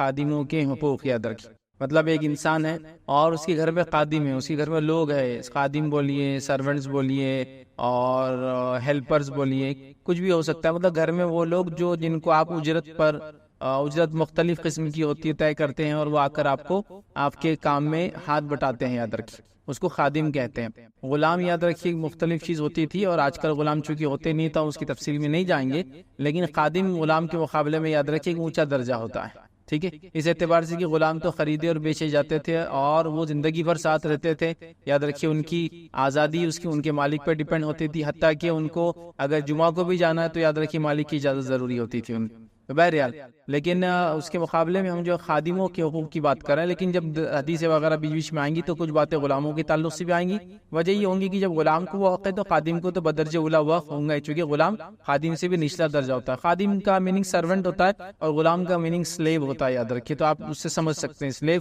خادموں کے حقوق یاد رکھیے. مطلب ایک انسان ہے اور اس کے گھر میں خادم ہے، اس کے گھر میں لوگ ہیں، خادم بولیے، سرونٹس بولیے اور ہیلپرز بولیے، کچھ بھی ہو سکتا ہے. مطلب گھر میں وہ لوگ جو جن کو آپ اجرت مختلف قسم کی ہوتی ہے طے کرتے ہیں، اور وہ آ کر آپ کے کام میں ہاتھ بٹاتے ہیں. یاد رکھیے اس کو خادم کہتے ہیں. غلام یاد رکھیے مختلف چیز ہوتی تھی، اور آج کل غلام چونکہ ہوتے نہیں تھا اس کی تفصیل میں نہیں جائیں گے، لیکن خادم غلام کے مقابلے میں یاد رکھیے ایک اونچا درجہ ہوتا ہے. ٹھیک ہے، اس اعتبار سے کہ غلام تو خریدے اور بیچے جاتے تھے اور وہ زندگی بھر ساتھ رہتے تھے. یاد رکھیے ان کی آزادی ان کے مالک پر ڈیپینڈ ہوتی تھی، حتیٰ کہ ان کو اگر جمعہ کو بھی جانا ہے تو یاد رکھیے مالک کی اجازت ضروری ہوتی تھی بہرحال. لیکن اس کے مقابلے میں ہم جو خادموں کے حقوق کی بات کر رہے ہیں، لیکن جب حدیث وغیرہ بیچ بیچ میں آئیں گی تو کچھ باتیں غلاموں کے تعلق سے بھی آئیں گی. وجہ یہ ہوں گی کہ جب غلام کو وہ حق ہے تو خادم کو تو بدرجہ اولا وقت ہوں گا، چونکہ غلام خادم سے بھی نچلا درجہ ہوتا ہے. خادم کا میننگ سرونٹ ہوتا ہے اور غلام کا میننگ سلیو ہوتا ہے. یاد رکھیے، تو آپ اس سے سمجھ سکتے ہیں سلیو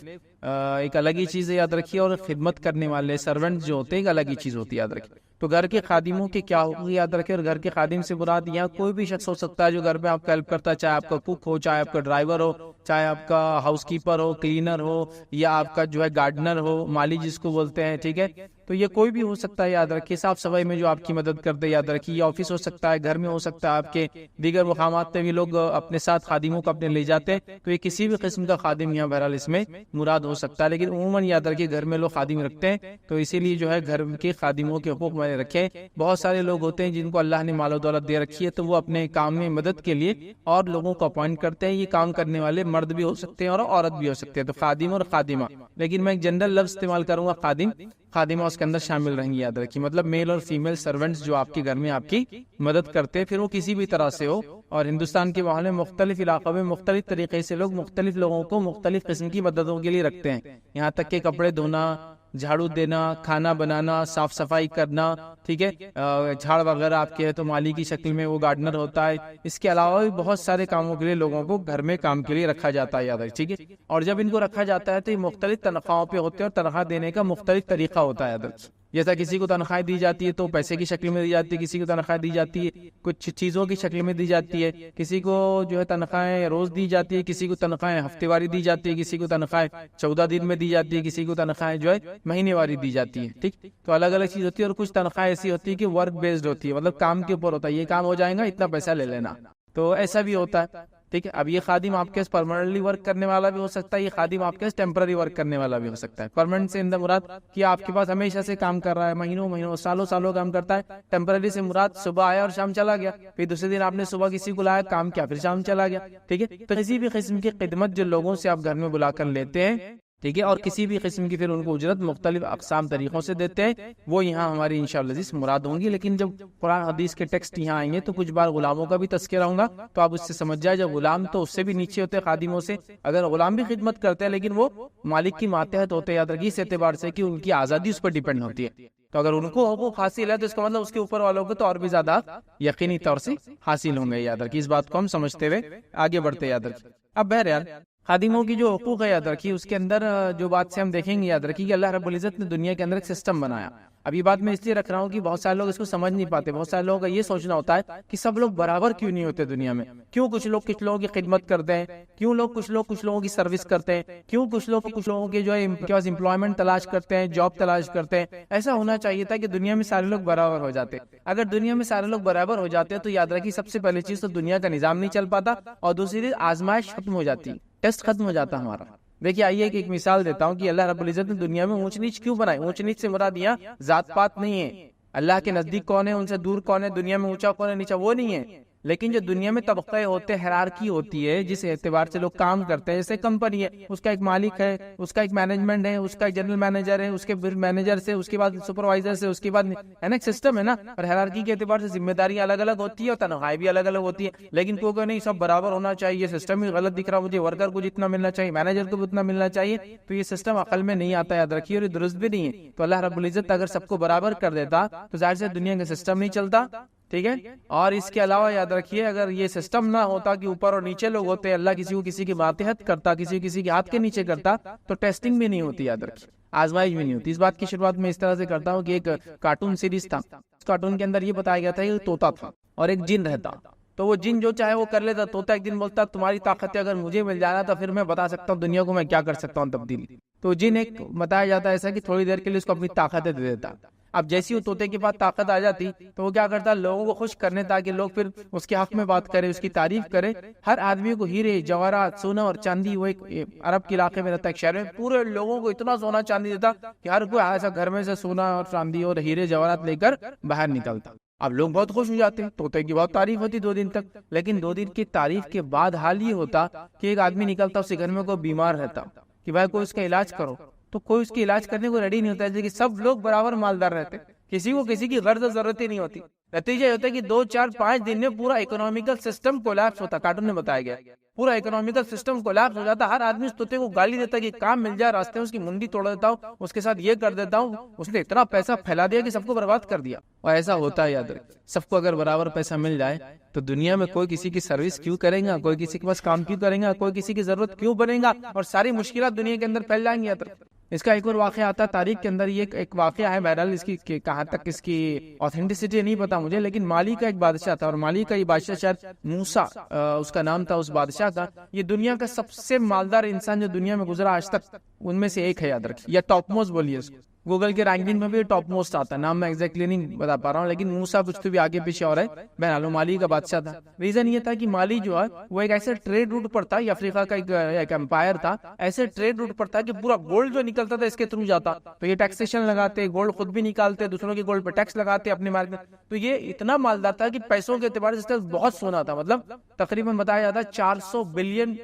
ایک الگ ہی چیز ہے یاد رکھیے، اور خدمت کرنے والے سرونٹ جو ہوتے ہیں ایک الگ ہی چیز ہوتی ہے. یاد رکھیے تو گھر کے خادموں کے کیا حقوق یاد رکھے. اور گھر کے خادم سے مراد یہاں کوئی بھی شخص ہو سکتا ہے جو گھر میں آپ کا ہیلپ کرتا ہے، چاہے آپ کا کوک ہو، چاہے آپ کا ڈرائیور ہو، چاہے آپ کا ہاؤس کیپر ہو، کلینر ہو، یا آپ کا جو ہے گارڈنر ہو، مالی جس کو بولتے ہیں. ٹھیک ہے، تو یہ کوئی بھی ہو سکتا ہے. یاد رکھیے صاف صفائی میں جو آپ کی مدد کرتے ہیں. یاد رکھیے یہ آفس ہو سکتا ہے، گھر میں ہو سکتا ہے، آپ کے دیگر مقامات میں بھی لوگ اپنے ساتھ خادموں کو اپنے لے جاتے ہیں. تو یہ کسی بھی قسم کا خادم یہاں بہرحال اس میں مراد ہو سکتا ہے. لیکن عموماً یاد رکھیے گھر میں لوگ خادم رکھتے ہیں، تو اسی لیے جو ہے گھر کے خادموں کے حقوق میں رکھے. بہت سارے لوگ ہوتے ہیں جن کو اللہ نے مال و دولت دے رکھی ہے، تو وہ اپنے کام میں مدد کے لیے اور لوگوں کو اپوائنٹ کرتے ہیں. یہ کام کرنے والے مرد بھی ہو سکتے ہیں اور عورت بھی ہو سکتے ہیں، تو خادم اور خادمہ. لیکن میں ایک جنرل لفظ استعمال کروں گا خادمہ اس کے اندر شامل رہیں گی. یاد رکھیے مطلب میل اور فیمیل سرونٹس جو آپ کے گھر میں آپ کی مدد کرتے ہیں، پھر وہ کسی بھی طرح سے ہو. اور ہندوستان کے ماحول میں مختلف علاقوں میں مختلف طریقے سے لوگ مختلف لوگوں کو مختلف قسم کی مددوں کے لیے رکھتے ہیں. یہاں تک کہ کپڑے دھونا، جھاڑو دینا، کھانا بنانا، صاف صفائی کرنا. ٹھیک ہے، جھاڑ وغیرہ آپ کے ہے تو مالی کی شکل میں وہ گارڈنر ہوتا ہے. اس کے علاوہ بھی بہت سارے کاموں کے لیے لوگوں کو گھر میں کام کے لیے رکھا جاتا ہے. یاد ہے ٹھیک ہے، اور جب ان کو رکھا جاتا ہے تو یہ مختلف تنخواہوں پہ ہوتے ہیں، اور تنخواہ دینے کا مختلف طریقہ ہوتا ہے. یاد رکھیے جیسا کسی کو تنخواہ دی جاتی ہے تو پیسے کی شکل میں دی جاتی ہے، کسی کو تنخواہ دی جاتی ہے کچھ چیزوں کی شکل میں دی جاتی ہے، کسی کو جو ہے تنخواہیں روز دی جاتی ہے، کسی کو تنخواہیں ہفتے واری دی جاتی ہے، کسی کو تنخواہیں 14 دن میں دی جاتی ہے، کسی کو تنخواہیں جو ہے مہینے واری دی جاتی ہے. ٹھیک، تو الگ الگ چیز ہوتی ہے. اور کچھ تنخواہ ایسی ہوتی ہے کہ ورک بیسڈ ہوتی ہے، مطلب کام کے اوپر ہوتا ہے، یہ کام ہو جائے گا اتنا پیسہ لے لینا، تو ایسا بھی ہوتا ہے. ٹھیک ہے، اب یہ خادم آپ کے پرماننٹلی ورک کرنے والا بھی ہو سکتا ہے، یہ خادم آپ کے ٹیمپرری ورک کرنے والا بھی ہو سکتا ہے. پرماننٹ سے مراد کہ آپ کے پاس ہمیشہ سے کام کر رہا ہے، مہینوں سالوں کام کرتا ہے. ٹیمپرری سے مراد صبح آیا اور شام چلا گیا، پھر دوسرے دن آپ نے صبح کسی کو لایا کام کیا، پھر شام چلا گیا. ٹھیک ہے، تو کسی بھی قسم کی خدمت جو لوگوں سے آپ گھر میں بلا کر لیتے ہیں، ٹھیک ہے، اور کسی بھی قسم کی پھر ان کو اجرت مختلف اقسام طریقوں سے دیتے ہیں، وہ یہاں ہماری انشاءاللہ عزیز مراد ہوں گی. لیکن جب قرآن حدیث کے ٹیکسٹ یہاں آئیں گے تو کچھ بار غلاموں کا بھی تذکرہ ہوں گا، تو آپ اس سے سمجھ جائے جب غلام تو اس سے بھی نیچے ہوتے ہیں خادموں سے. اگر غلام بھی خدمت کرتے ہیں لیکن وہ مالک کی ماتحت ہوتے ہیں. یاد رکھیے اس اعتبار سے کہ ان کی آزادی اس پر ڈیپینڈ ہوتی ہے، تو اگر ان کو حقوق حاصل ہے تو اس کا مطلب اس کے اوپر والوں کو تو اور بھی زیادہ یقینی طور سے حاصل ہوں گے. یاد رکھیے اس بات کو ہم سمجھتے ہوئے آگے بڑھتے. یاد رکھیے اب بہرحال خادموں کی جو حقوق ہے، یاد رکھیے اس کے اندر جو بات سے ہم دیکھیں گے، یاد رکھیے کہ اللہ رب العزت نے دنیا کے اندر ایک سسٹم بنایا. اب یہ بات میں اس لیے رکھ رہا ہوں کہ بہت سارے لوگ اس کو سمجھ نہیں پاتے. بہت سارے لوگوں کا یہ سوچنا ہوتا ہے کہ سب لوگ برابر کیوں نہیں ہوتے دنیا میں، کیوں کچھ لوگوں کی خدمت کرتے ہیں، کیوں کچھ لوگوں کی سروس کرتے ہیں، کیوں کچھ لوگوں کے جو ہے امپلائمنٹ تلاش کرتے ہیں، جاب تلاش کرتے ہیں. ایسا ہونا چاہیے تھا کہ دنیا میں سارے لوگ برابر ہو جاتے. اگر دنیا میں سارے لوگ برابر ہو جاتے تو یاد رکھیے سب سے پہلی چیز تو دنیا کا نظام نہیں چل پاتا، اور دوسری چیز آزمائش ختم ہو جاتی، ٹیسٹ ختم ہو جاتا ہمارا. دیکھیے آئیے ایک مثال دیتا ہوں کہ اللہ رب العزت نے دنیا میں اونچ نیچ کیوں بنائی. اونچ نیچ سے مراد یہاں ذات پات نہیں ہے، اللہ کے نزدیک کون ہے، ان سے دور کون ہے، دنیا میں اونچا کون ہے نیچا وہ نہیں ہے. لیکن جو دنیا میں طبقے ہوتے ہیں، ہیرارکی ہوتی ہے، جس اعتبار سے لوگ کام کرتے ہیں. جیسے کمپنی ہے، اس کا ایک مالک ہے، اس کا ایک مینجمنٹ ہے، اس کا ایک جنرل مینیجر ہے، اس کے مینیجر سے، اس کے بعد سپروائزر سے، اس کے بعد ہے نا ایک سسٹم ہے نا. اور ہیرارکی کے اعتبار سے ذمہ داریاں الگ الگ ہوتی ہے اور تنخواہیں بھی الگ الگ ہوتی ہے. لیکن کوئی نہیں سب برابر ہونا چاہیے، یہ سسٹم ہی غلط دکھ رہا مجھے، ورکر کو جتنا ملنا چاہیے مینیجر کو بھی اتنا ملنا چاہیے. تو یہ سسٹم عقل میں نہیں آتا، یاد رکھیے، اور یہ درست بھی نہیں ہے. تو اللہ رب العزت اگر سب کو برابر کر دیتا تو ظاہر سے دنیا کا سسٹم نہیں چلتا. ٹھیک ہے، اور اس کے علاوہ یاد رکھیے اگر یہ سسٹم نہ ہوتا کہ اوپر اور نیچے لوگ ہوتے، اللہ کسی کو کسی کی ماتحت کرتا، کسی کو کسی کے ہاتھ کے نیچے کرتا، تو ٹیسٹنگ بھی نہیں ہوتی. یاد رکھیے آزمائش بھی نہیں ہوتی. اس بات کی شروعات میں اس طرح سے کرتا ہوں کہ ایک کارٹون سیریز تھا، اس کارٹون کے اندر یہ بتایا گیا تھا کہ طوطا تھا اور ایک جن رہتا. تو وہ جن جو چاہے وہ کر لیتا. طوطا ایک دن بولتا تمہاری طاقتیں اگر مجھے مل جانا تو پھر میں بتا سکتا ہوں دنیا کو میں کیا کر سکتا ہوں تبدیلی. تو جن ایک بتایا جاتا ہے ایسا کہ تھوڑی دیر کے لیے اس کو اپنی طاقتیں دے دیتا. اب جیسی وہ طوطے کے پاس طاقت آ جاتی تو وہ کیا کرتا لوگوں کو خوش کرنے تاکہ لوگ پھر اس کے حق میں بات کرے, اس کی تعریف کرے. ہر آدمی کو ہیرے جواہرات سونا اور چاندی, وہ ایک عرب کے علاقے میں رہتا ہے ایک شہر میں, پورے لوگوں کو اتنا سونا چاندی دیتا کہ ہر کوئی ایسا گھر میں سے سونا اور چاندی اور ہیرے جواہرات لے کر باہر نکلتا. اب لوگ بہت خوش ہو جاتے ہیں, طوطے کی بہت تعریف ہوتی 2 دن تک. لیکن 2 دن کی تعریف کے بعد حال یہ ہوتا کہ ایک آدمی نکلتا, اس کے گھر میں کوئی بیمار رہتا کہ بھائی کوئی اس کا علاج کرو, تو کوئی اس کی علاج کرنے کو ریڈی نہیں ہوتا, جیسے کہ سب لوگ برابر مالدار رہتے, کسی کو کسی کی غرض ضرورت ہی نہیں ہوتی. نتیجہ یہ ہوتا ہے کہ 2 4 5 دن میں پورا اکنامیکل سسٹم کولیپس ہوتا. کارٹون میں بتایا گیا پورا اکنامیکل سسٹم کولیپس ہو جاتا. ہر آدمی اس طوطے کو گالی دیتا کہ کام مل جائے راستے میں اس کی منڈی توڑ دیتا ہوں, اس کے ساتھ یہ کر دیتا ہوں. اس نے اتنا پیسہ پھیلا دیا کہ سب کو برباد کر دیا. اور ایسا ہوتا ہے, یاد رکھ, سب کو اگر برابر پیسہ مل جائے تو دنیا میں کوئی کسی کی سروس کیوں کرے گا, کوئی کسی کے پاس کام کیوں کرے گا, کوئی کسی کی ضرورت کیوں بنے گا, اور ساری مشکلات دنیا کے اندر پھیل جائیں گی. یاد رکھ. اس کا ایک اور واقعہ آتا ہے تاریخ کے اندر, یہ ایک واقعہ ہے, بہرحال اس کی کہاں تک اس کی آتھینٹسٹی نہیں پتا مجھے, لیکن مالی کا ایک بادشاہ تھا, اور مالی کا یہ بادشاہ شاید موسیٰ اس کا نام تھا اس بادشاہ کا. یہ دنیا کا سب سے مالدار انسان جو دنیا میں گزرا آج تک ان میں سے ایک ہے, یاد رکھ, یا ٹاپ موسٹ بولیے اس کو. گوگل کے رینکنگ میں بھی ٹاپ موسٹ آتا ہے, نام میں ایگزیکٹلی نہیں بتا پا رہا ہوں, لیکن موسیٰ کچھ تو بھی آگے پیچھے اور ہے. بہرحال وہ مالی کا بادشاہ تھا. ریزن یہ تھا کہ مالی جو ہے وہ ایک ایسے ٹریڈ روٹ پر تھا, یہ افریقہ کا ایک امپائر تھا, ایسے ٹریڈ روٹ پر تھا کہ پورا گولڈ جو نکلتا تھا اس کے تھرو جاتا. تو یہ ٹیکسیشن لگاتے, گولڈ خود بھی نکالتے, دوسروں کے گولڈ پہ ٹیکس لگاتے اپنے مارکیٹ میں. تو یہ اتنا مالدار تھا کہ پیسوں کے اعتبار سے بہت سونا تھا, مطلب تقریباً بتایا جاتا ہے $400 بلین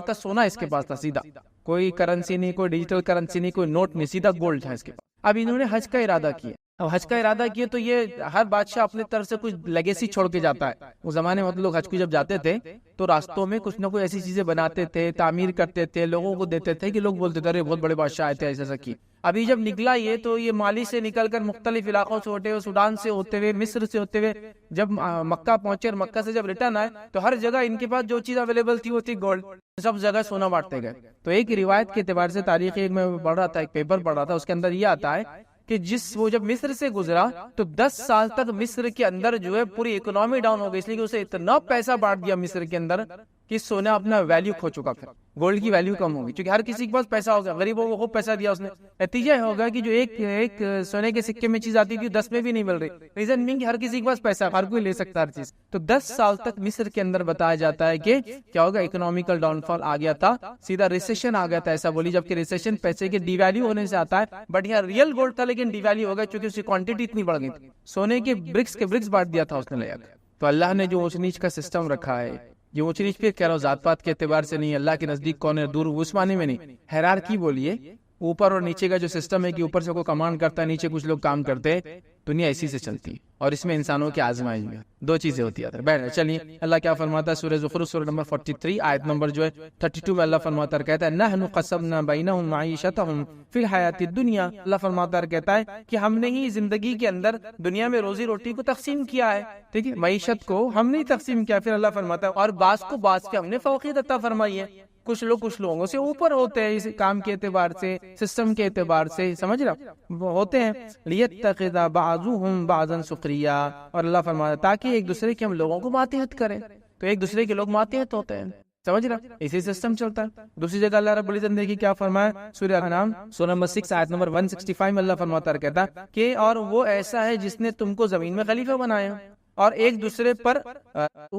کا سونا اس کے پاس تھا سیدھا. کوئی کرنسی نہیں, کوئی ڈیجیٹل کرنسی نہیں, کوئی نوٹ نہیں, سیدھا گولڈ تھا اس کے پاس. اب انہوں نے حج کا ارادہ کیا. اب حج کا ارادہ کیا تو یہ ہر بادشاہ اپنے طرف سے کچھ لیگیسی چھوڑ کے جاتا ہے. اس زمانے میں لوگ حج کو جب جاتے تھے تو راستوں میں کچھ نہ کوئی ایسی چیزیں بناتے تھے, تعمیر کرتے تھے, لوگوں کو دیتے تھے کہ لوگ بولتے تھے ارے بہت بڑے بادشاہ آئے تھے ایسا ایسا کی. ابھی جب نکلا یہ تو یہ مالی سے نکل کر مختلف علاقوں سے ہوتے ہوئے, سوڈان سے ہوتے ہوئے, مصر سے ہوتے ہوئے جب مکہ پہنچے, اور مکہ سے جب ریٹرن آئے تو ہر جگہ ان کے پاس جو چیز اویلیبل تھی وہ تھی گولڈ. سب جگہ سونا بانٹتے گئے. تو ایک روایت کے اعتبار سے تاریخ ایک میں پڑھ رہا تھا, ایک پیپر پڑھ رہا تھا, اس کے اندر یہ آتا ہے کہ وہ جب مصر سے گزرا تو 10 سال تک مصر کے اندر جو ہے پوری اکنامی ڈاؤن ہو گئی, اس لیے کہ اسے اتنا پیسہ بانٹ دیا مصر کے اندر کہ سونا اپنا ویلیو کھو چکا. پھر گولڈ کی ویلیو کم ہوگی کیونکہ ہر کسی کے پاس پیسہ ہوگا, غریبوں کو خوب پیسہ دیا اس نے. نتیجہ ہوگا کہ جو ایک سونے کے سکے میں چیز آتی تھی 10 میں بھی نہیں مل رہی. ریزن نہیں کہ ہر کسی کے پاس پیسہ, ہر کوئی لے سکتا ہر چیز. تو 10 سال تک مصر کے اندر بتایا جاتا ہے کہ کیا ہوگا, اکنامیکل ڈاؤن فال آ گیا تھا, سیدھا ریسیشن آ گیا تھا ایسا بولی. جبکہ ریسیشن پیسے کے ڈی ویلیو ہونے سے آتا ہے, بٹ یہاں ریئل گولڈ تھا لیکن ڈی ویلیو ہو گیا کیونکہ اس کی کوانٹٹی اتنی بڑھ گئی تھی. سونے کے برکس بانٹ دیا تھا اس نے لے کر. تو اللہ نے جو اونچ نیچ کا سسٹم رکھا ہے, یہ اونچ نیچ پہ کہہ رہا ہوں ذات پات کے اعتبار سے نہیں, اللہ کے نزدیک کون ہے دور اس معنی میں نہیں, ہیرارکی بولیے, اوپر اور نیچے کا جو سسٹم ہے کہ اوپر سے کوئی کمانڈ کرتا ہے, نیچے کچھ لوگ کام کرتے ہیں. دنیا اسی سے چلتی ہے, اور اس میں انسانوں کی آزمائش میں 2 چیزیں ہوتی ہیں. بہرحال چلیے اللہ کیا فرماتا ہے سورہ زخرف سورہ نمبر 43 آیت نمبر جو ہے 32 میں اللہ فرماتا ہے, کہتا ہے نحن قسمنا بینہم معیشتہم فی الحیات الدنیا. اللہ فرماتا ہے کہتا ہے کہ ہم نے ہی زندگی کے اندر دنیا میں روزی روٹی کو تقسیم کیا ہے, ٹھیک ہے, معیشت کو ہم نے تقسیم کیا. پھر اللہ فرماتا ہے اور بعض کو بعض پہ ہم نے فوقیت عطا فرمائی ہے. کچھ لوگ کچھ لوگوں سے اوپر ہوتے ہیں, اس کام کے اعتبار سے, سسٹم کے اعتبار سے, سمجھ رہا وہ ہوتے ہیں. لیتخذ بعضهم بعضا سخریا, اور اللہ فرماتا ہے تاکہ ایک دوسرے کے ہم لوگوں کو ماتحت کریں. تو ایک دوسرے کے لوگ ماتحت ہوتے ہیں, سمجھ رہا, اسی سسٹم چلتا ہے. دوسری جگہ اللہ رب العزت نے دیکھی کیا فرمایا, سورہ انعام سورہ نمبر 6 آیت نمبر 165 میں اللہ فرماتا ہے کہتا کہ اور وہ ایسا ہے جس نے تم کو زمین میں خلیفہ بنایا اور ایک دوسرے پر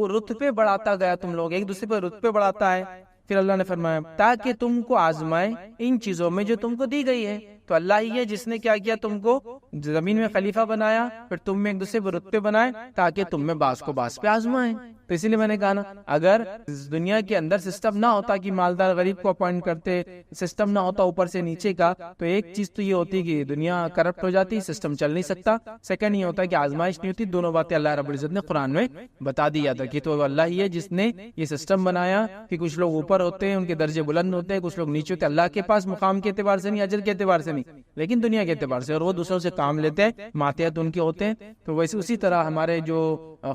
رتبے بڑھاتا گیا, تم لوگ ایک دوسرے پر رتبے بڑھاتا ہے. پھر اللہ نے فرمایا تاکہ تم کو آزمائے ان چیزوں میں جو تم کو دی گئی ہے. تو اللہ ہی ہے جس نے کیا کیا, تم کو زمین میں خلیفہ بنایا, پھر تم میں ایک دوسرے پر رتبے بنائے تاکہ تم میں بعض کو بعض پہ آزمائے. تو اسی لیے میں نے کہا نا, اگر دنیا کے اندر سسٹم نہ ہوتا کہ مالدار غریب کو اپوائنٹ کرتے, سسٹم نہ ہوتا اوپر سے نیچے کا, تو ایک چیز تو یہ ہوتی کہ دنیا کرپٹ ہو جاتی, سسٹم چل نہیں سکتا. سیکنڈ یہ ہوتا کہ آزمائش نہیں ہوتی. دونوں باتیں اللہ رب العزت نے قرآن میں بتا دیا تھا کہ تو اللہ ہی ہے جس نے یہ سسٹم بنایا کہ کچھ لوگ اوپر ہوتے ہیں, ان کے درجے بلند ہوتے ہیں, کچھ لوگ نیچے ہوتے ہیں. اللہ کے پاس مقام کے اعتبار سے نہیں, اجر کے اعتبار سے نہیں, لیکن دنیا کے اعتبار سے, اور وہ دوسروں سے کام لیتے ہیں, ماتحت ان کے ہوتے ہیں. تو ویسے اسی طرح ہمارے جو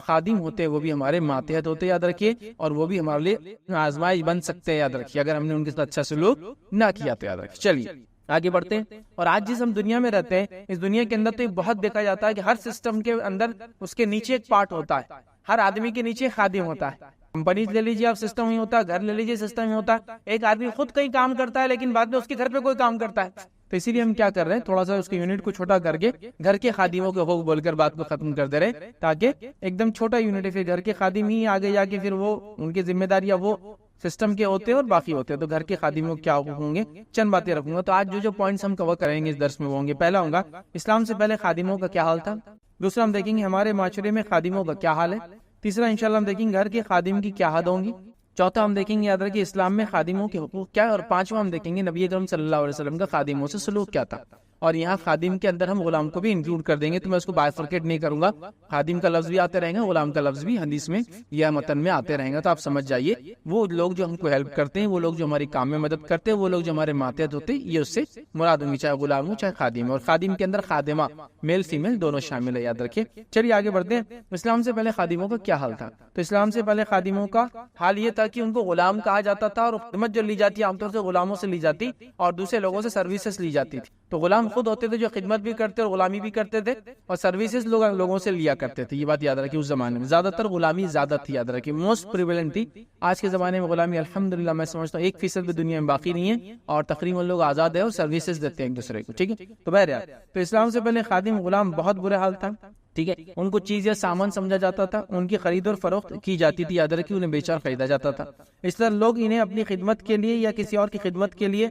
خادم ہوتے ہیں وہ بھی ہمارے ماتحت ہوتے ہیں, یاد رکھیے, اور وہ بھی ہمارے لیے آزمائش بن سکتے ہیں, یاد رکھیے, اگر ہم نے ان کے ساتھ اچھا سلوک نہ کیا تو. یاد رکھیے. چلیے آگے بڑھتے ہیں. اور آج جس ہم دنیا میں رہتے ہیں, اس دنیا کے اندر تو یہ بہت دیکھا جاتا ہے کہ ہر سسٹم کے اندر اس کے نیچے ایک پارٹ ہوتا ہے ہر آدمی کے نیچے خادم ہوتا ہے. کمپنیز لے لیجیے آپ، سسٹم ہی ہوتا ہے. گھر لے لیجیے، سسٹم ہی ہوتا ہے. ایک آدمی خود کہیں کام کرتا ہے لیکن بعد میں اس کے گھر پہ کوئی کام کرتا ہے. تو اسی لیے ہم کیا کر رہے ہیں، تھوڑا سا اس کے یونٹ کو چھوٹا کر کے گھر کے خادموں کے حقوق بول کر بات کو ختم کر دے رہے، تاکہ ایک دم چھوٹا یونٹ ہے. پھر گھر کے خادم ہی آگے جا کے پھر وہ ان کی ذمہ داریاں وہ سسٹم کے ہوتے ہیں اور باقی ہوتے ہیں. تو گھر کے خادموں کیا حقوق ہوں گے، چند باتیں رکھوں گا. تو آج جو پوائنٹس ہم کور کریں گے اس درس میں وہ ہوں گے. پہلا ہوگا اسلام سے پہلے خادموں کا کیا حال تھا. دوسرا ہم دیکھیں گے ہمارے معاشرے میں خادموں کا کیا حال ہے. تیسرا انشاءاللہ ہم دیکھیں گے گھر کے خادم کی کیا حد ہوں گی. چوتھا ہم دیکھیں گے یاد رکھیے اسلام میں خادموں کے حقوق کیا ہے. اور پانچواں ہم دیکھیں گے نبی اکرم صلی اللہ علیہ وسلم کا خادموں سے سلوک کیا تھا. اور یہاں خادم کے اندر ہم غلام کو بھی انکلوڈ کر دیں گے. تو میں اس کو بائفرکیٹ نہیں کروں گا. خادم کا لفظ بھی آتے رہیں گا، غلام کا لفظ بھی حدیث میں یا متن میں آتے رہیں گا. تو آپ سمجھ جائیے وہ لوگ جو ہم کو ہیلپ کرتے ہیں، وہ لوگ جو ہماری کام میں مدد کرتے ہیں، وہ لوگ جو ہمارے ماتحت ہوتے ہیں، یہ اس سے مراد ہوں گی، چاہے غلام ہو چاہے خادم. اور خادم کے اندر خادمہ میل فیمیل دونوں شامل ہے، یاد رکھیے. چلیے آگے بڑھتے ہیں. اسلام سے پہلے خادموں کا کیا حال تھا. تو اسلام سے پہلے خادموں کا حال یہ تھا کہ ان کو غلام کہا جاتا تھا، اور خدمت جو لی جاتی عام طور سے غلاموں سے لی جاتی اور دوسرے لوگوں سے سروسز لی جاتی تھی. تو غلام خود ہوتے تھے جو خدمت بھی کرتے اور غلامی بھی کرتے تھے، اور سروسز لوگوں سے لیا کرتے تھے. یہ بات یاد رکھیے. اس زمانے میں زیادہ تر غلامی زیادہ تھی، یاد رکھیے، موسٹ پریویلنٹ تھی. آج کے زمانے میں غلامی الحمدللہ میں سمجھتا ہوں 1% بھی دنیا میں باقی نہیں ہے، اور تقریباً لوگ آزاد ہیں اور سروسز دیتے ہیں ایک دوسرے کو. ٹھیک ہے. تو بہرحال تو اسلام سے پہلے خادم غلام بہت برا حال تھا. ٹھیک ہے. ان کو چیز یا سامان سمجھا جاتا تھا، ان کی خرید اور فروخت کی جاتی تھی، یاد رکھیے، انہیں بیچا اور خریدا جاتا تھا. اس طرح لوگ انہیں اپنی خدمت کے لیے یا کسی اور کی خدمت کے لیے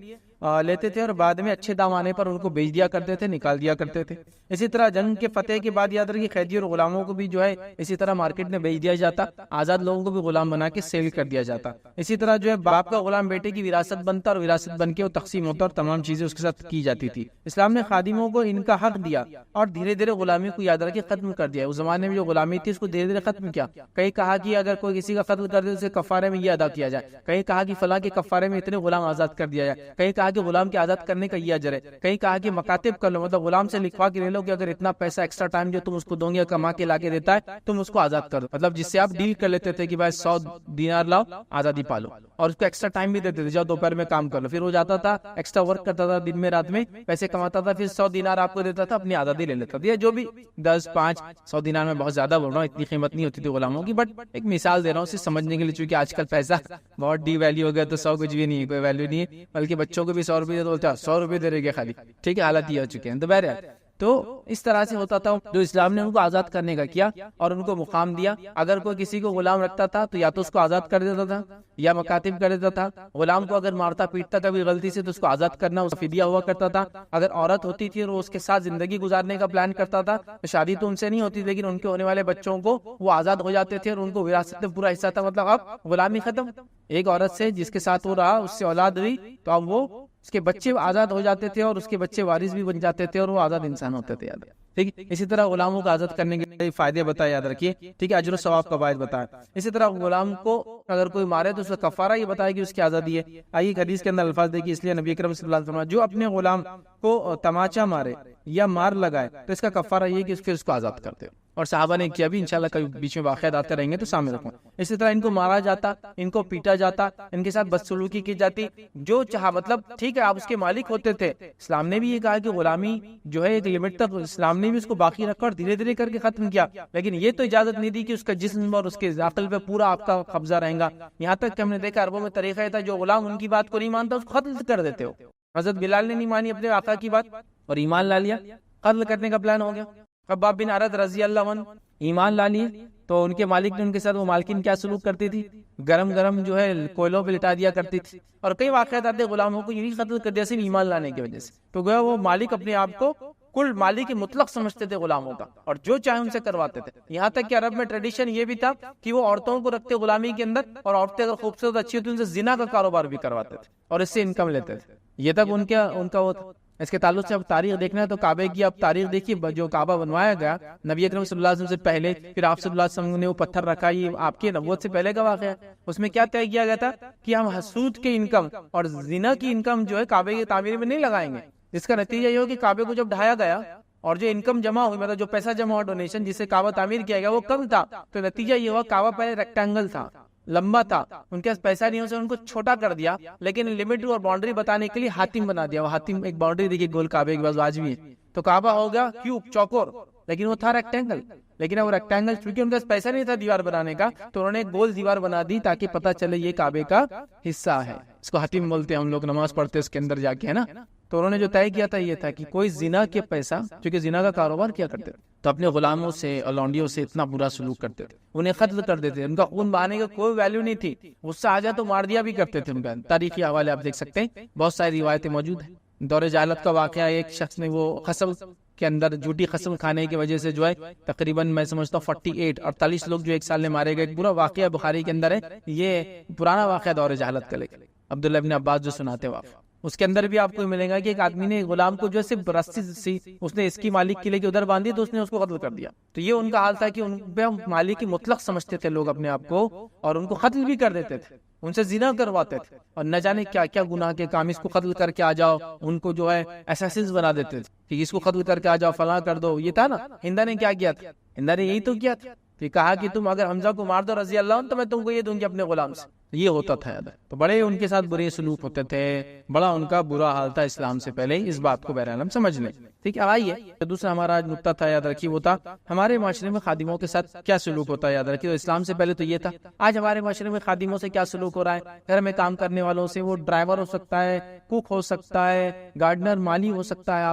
لیتے تھے، اور بعد میں اچھے دام آنے پر ان کو بیچ دیا کرتے تھے، نکال دیا کرتے تھے. اسی طرح جنگ کے فتح کے بعد یاد رکھیے قیدی اور غلاموں کو بھی جو ہے اسی طرح مارکیٹ میں بیچ دیا جاتا. آزاد لوگوں کو بھی غلام بنا کے سیل کر دیا جاتا. اسی طرح جو ہے باپ کا غلام بیٹے کی وراثت بنتا اور وراثت بن کے وہ تقسیم ہوتا اور تمام چیزیں اس کے ساتھ کی جاتی تھی. اسلام نے خادموں کو ان کا حق دیا اور دھیرے دھیرے غلامی کو یاد رکھے ختم کر دیا. اس زمانے میں جو غلامی تھی اس کو دھیرے دھیرے ختم کیا. کہیں کہا کہ اگر کوئی کسی کا قتل کر دے اسے کفارے میں یہ ادا کیا جائے. کہیں کہا کہ فلاں کے کفارے میں اتنے غلام آزاد کر دیا جائے. کہیں کہا کہ غلام کے آزاد کرنے کا یہ اجر ہے. کہیں کہا کہ مکاتب کر لو، مطلب غلام سے لکھوا کے لے لو کہ اگر اتنا پیسہ ایکسٹرا ٹائم جو تم اس کو دو گے کما کے لا کے دیتا ہے تم اس کو آزاد کر دو. مطلب جس سے آپ ڈیل کر لیتے تھے کہ بھائی 100 دینار لاؤ آزادی پالو، اور اس کو ایکسٹرا ٹائم بھی دیتے تھے، جاؤ دوپہر میں کام کر لو. پھر وہ جاتا تھا ایکسٹرا ورک کرتا تھا، دن میں رات میں پیسے کماتا تھا، پھر 100 دینار آپ کو دیتا تھا، اپنی آزادی لے لیتا تھا. جو بھی 10 5 100 دینار میں بہت زیادہ بول رہا ہوں، اتنی قیمت نہیں ہوتی تھی غلاموں کی، بٹ ایک مثال دے رہا ہوں اسے سمجھنے کے لیے، چونکہ آج کل پیسہ بہت ڈی ویلیو ہو گیا تو 100 کچھ بھی نہیں ہے، کوئی ویلیو نہیں ہے. بلکہ بچوں کو بھی 100 روپئے بولتے ہیں 100 روپئے دے رہے گے خالی. ٹھیک ہے. حالت یہ ہو چکے ہیں. تو بہرحال تو اس طرح سے ہوتا تھا. جو اسلام نے ان کو آزاد کرنے کا کیا اور ان کو مقام دیا. اگر کوئی کسی کو غلام رکھتا تھا تو یا تو اس کو آزاد کر دیتا تھا یا مکاتب کر دیتا تھا. غلام کو اگر مارتا پیٹتا کبھی غلطی سے تو اس کو آزاد کرنا اس فدیہ ہوا کرتا تھا. اگر عورت ہوتی تھی اور وہ اس کے ساتھ زندگی گزارنے کا پلان کرتا تھا تو شادی تو ان سے نہیں ہوتی تھی، لیکن ان کے ہونے والے بچوں کو وہ آزاد ہو جاتے تھے اور ان کو وراثت میں پورا حصہ تھا. مطلب اب غلامی ختم. ایک عورت سے جس کے ساتھ وہ رہا اس سے اولاد ہوئی تو اب وہ اس کے بچے آزاد ہو جاتے تھے اور اس کے بچے وارث بھی بن جاتے تھے اور وہ آزاد انسان ہوتے تھے. یاد ٹھیک ہے. اسی طرح غلاموں کو آزاد کرنے کے فائدے بتائے، یاد رکھیے. ٹھیک ہے. اجر و ثواب کا فائدہ بتایا. اسی طرح غلام کو اگر کوئی مارے تو اس کا کفارہ یہ بتایا کہ اس کی آزادی ہے. آئیے حدیث کے اندر الفاظ دیکھیے. اس لیے نبی اکرم صلی اللہ علیہ وسلم جو اپنے غلام کو تماچا مارے یا مار لگائے تو اس کا کفارہ یہ کہ پھر اس کو آزاد کرتے. اور صحابہ نے کیا بھی، انشاءاللہ کبھی بیچ میں واقعات آتے رہیں گے تو سامنے رکھوں. اسی طرح ان کو مارا جاتا، ان کو پیٹا جاتا، ان کے ساتھ بدسلوکی کی جاتی، جو چاہا. مطلب ٹھیک ہے آپ اس کے مالک ہوتے تھے. اسلام نے بھی یہ کہا کہ غلامی جو ہے ایک لمٹ تک اسلام نے بھی اس کو باقی رکھا اور دھیرے دھیرے کر کے ختم کیا، لیکن یہ تو اجازت نہیں دی کہ اس کا جسم اور اس کے عقل پہ پورا آپ کا قبضہ رہے گا. یہاں تک کہ ہم نے دیکھا عربوں میں طریقہ تھا جو غلام ان کی بات کو نہیں مانتا اس کو قتل کر دیتے ہو. حضرت بلال نے نہیں مانی اپنے آقا کی بات اور ایمان لا لیا، قتل کرنے کا پلان ہو گیا. خباب بن عرد رضی اللہ عنہ ایمان لا لیے تو ان کے مالک نے ان کے ساتھ وہ مالکین کیا سلوک کرتی تھی، گرم جو ہے کوئلوں پہ لٹا دیا کرتی تھی. اور کئی واقعات آتے غلاموں کو یہی قتل کر دیا صرف ایمان لانے کی وجہ سے. تو گویا وہ مالک اپنے آپ کو کل مالک مطلق سمجھتے تھے غلاموں کا اور جو چاہے ان سے کرواتے تھے. یہاں تک کہ عرب میں ٹریڈیشن یہ بھی تھا کہ وہ عورتوں کو رکھتے غلامی کے اندر اور عورتیں اگر خوبصورت اچھی ہوتی ان سے زنا کا کاروبار بھی کرواتے تھے اور اس سے انکم لیتے تھے. یہ تک ان کا وہ تھا. اس کے تعلق سے اب تاریخ دیکھنا ہے تو کعبے کی اب تاریخ دیکھیے. جو کعبہ بنوایا گیا نبی اکرم صلی اللہ علیہ وسلم سے پہلے، پھر آپ صلی اللہ علیہ وسلم نے وہ پتھر رکھا، یہ آپ کی نبوت سے پہلے کا واقعہ ہے. اس میں کیا طے کیا گیا تھا کہ ہم سود کے انکم اور زنا کی انکم جو ہے کعبے کی تعمیر میں نہیں لگائیں گے. جس کا نتیجہ یہ ہو کہ کعبے کو جب ڈھایا گیا اور جو انکم جمع ہوئی، مطلب جو پیسہ جمع ہوا ڈونیشن جس سے کعبہ تعمیر کیا گیا وہ کم تھا. تو نتیجہ یہ ہوا کعبہ پہلے ریکٹینگل تھا، لمبا تھا، ان کے پاس پیسہ نہیں ہو سے ان کو چھوٹا کر دیا، لیکن لمٹ اور باؤنڈری بتانے کے لیے ہاتم بنا دیا. وہ ہاتم ایک باؤنڈری دیکھیے گول کعبے کے بعد آج بھی ہے. تو کعبہ ہو گیا کیوب چوکور لیکن وہ تھا ریکٹینگل. لیکن اب ریکٹینگل چونکہ ان کا پیسہ نہیں تھا دیوار بنانے کا تو انہوں نے ایک گول دیوار بنا دی تاکہ پتہ چلے یہ کعبے کا حصہ ہے. اس کو حتیم بولتے ہیں, ہم لوگ نماز پڑھتے اس کے اندر جا کے, ہے نا. تو انہوں نے جو طے کیا تھا یہ تھا کہ کوئی زنا کے پیسہ, چونکہ زنا کا کاروبار کیا کرتے تھے تو اپنے غلاموں سے اور لونڈیوں سے اتنا برا سلوک کرتے تھے, انہیں قتل کر دیتے, ان کا خون بہانے کا کوئی ویلیو نہیں تھی, غصہ آ جائے تو مار دیا بھی کرتے تھے. ان کا تاریخی حوالے آپ دیکھ سکتے ہیں, بہت ساری روایتیں موجود ہیں. دور جہالت کا واقعہ, ایک شخص نے وہ قسم کے اندر جھوٹی قسم کھانے کی وجہ سے جو ہے تقریباً میں سمجھتا ہوں 48 لوگ جو ایک سال میں مارے گئے. ایک پورا واقعہ بخاری کے اندر ہے, یہ پرانا واقعہ دور جہالت کا, لیکن عبداللہ ابن عباس جو سناتے واقعہ اس کے اندر بھی آپ کو ملے گا کہ ایک آدمی نے غلام کو جو ہے صرف رسی سی اس نے اس کی مالک کے لیے کہ ادھر باندھی تو اس نے اس کو قتل کر دیا. تو یہ ان کا حال تھا کہ ان پہ مالک کی مطلق سمجھتے تھے لوگ اپنے آپ کو, اور ان کو قتل بھی کر دیتے تھے, ان سے زنا کرواتے تھے, اور نہ جانے کیا کیا گناہ کے کام, اس کو قتل کر کے آ جاؤ, ان کو جو ہے اساسنز بنا دیتے تھے کہ اس کو قتل کر کے آ جاؤ, فلاں کر دو. یہ تھا نا ہندا نے کیا کیا تھا, ہندا نے یہی تو کیا تھا کہ کہا کہ تم اگر حمزہ کو مار دو رضی اللہ عنہ تو میں تم کو یہ دوں گی اپنے غلام سے. یہ ہوتا تھا یاد ہے. تو بڑے ان کے ساتھ برے سلوک ہوتے تھے, بڑا ان کا برا حال تھا اسلام سے پہلے. اس بات کو بہرحال ہم سمجھ لیں, ٹھیک ہے. آئیے دوسرا ہمارا آج نقطہ تھا, یاد رکھیے, وہ تھا ہمارے معاشرے میں خادموں کے ساتھ کیا سلوک ہوتا ہے. یاد رکھیے تو اسلام سے پہلے تو یہ تھا. آج ہمارے معاشرے میں خادموں سے کیا سلوک ہو رہا ہے. گھر میں کام کرنے والوں سے, وہ ڈرائیور ہو سکتا ہے, کوک ہو سکتا ہے, گارڈنر مالی ہو سکتا ہے,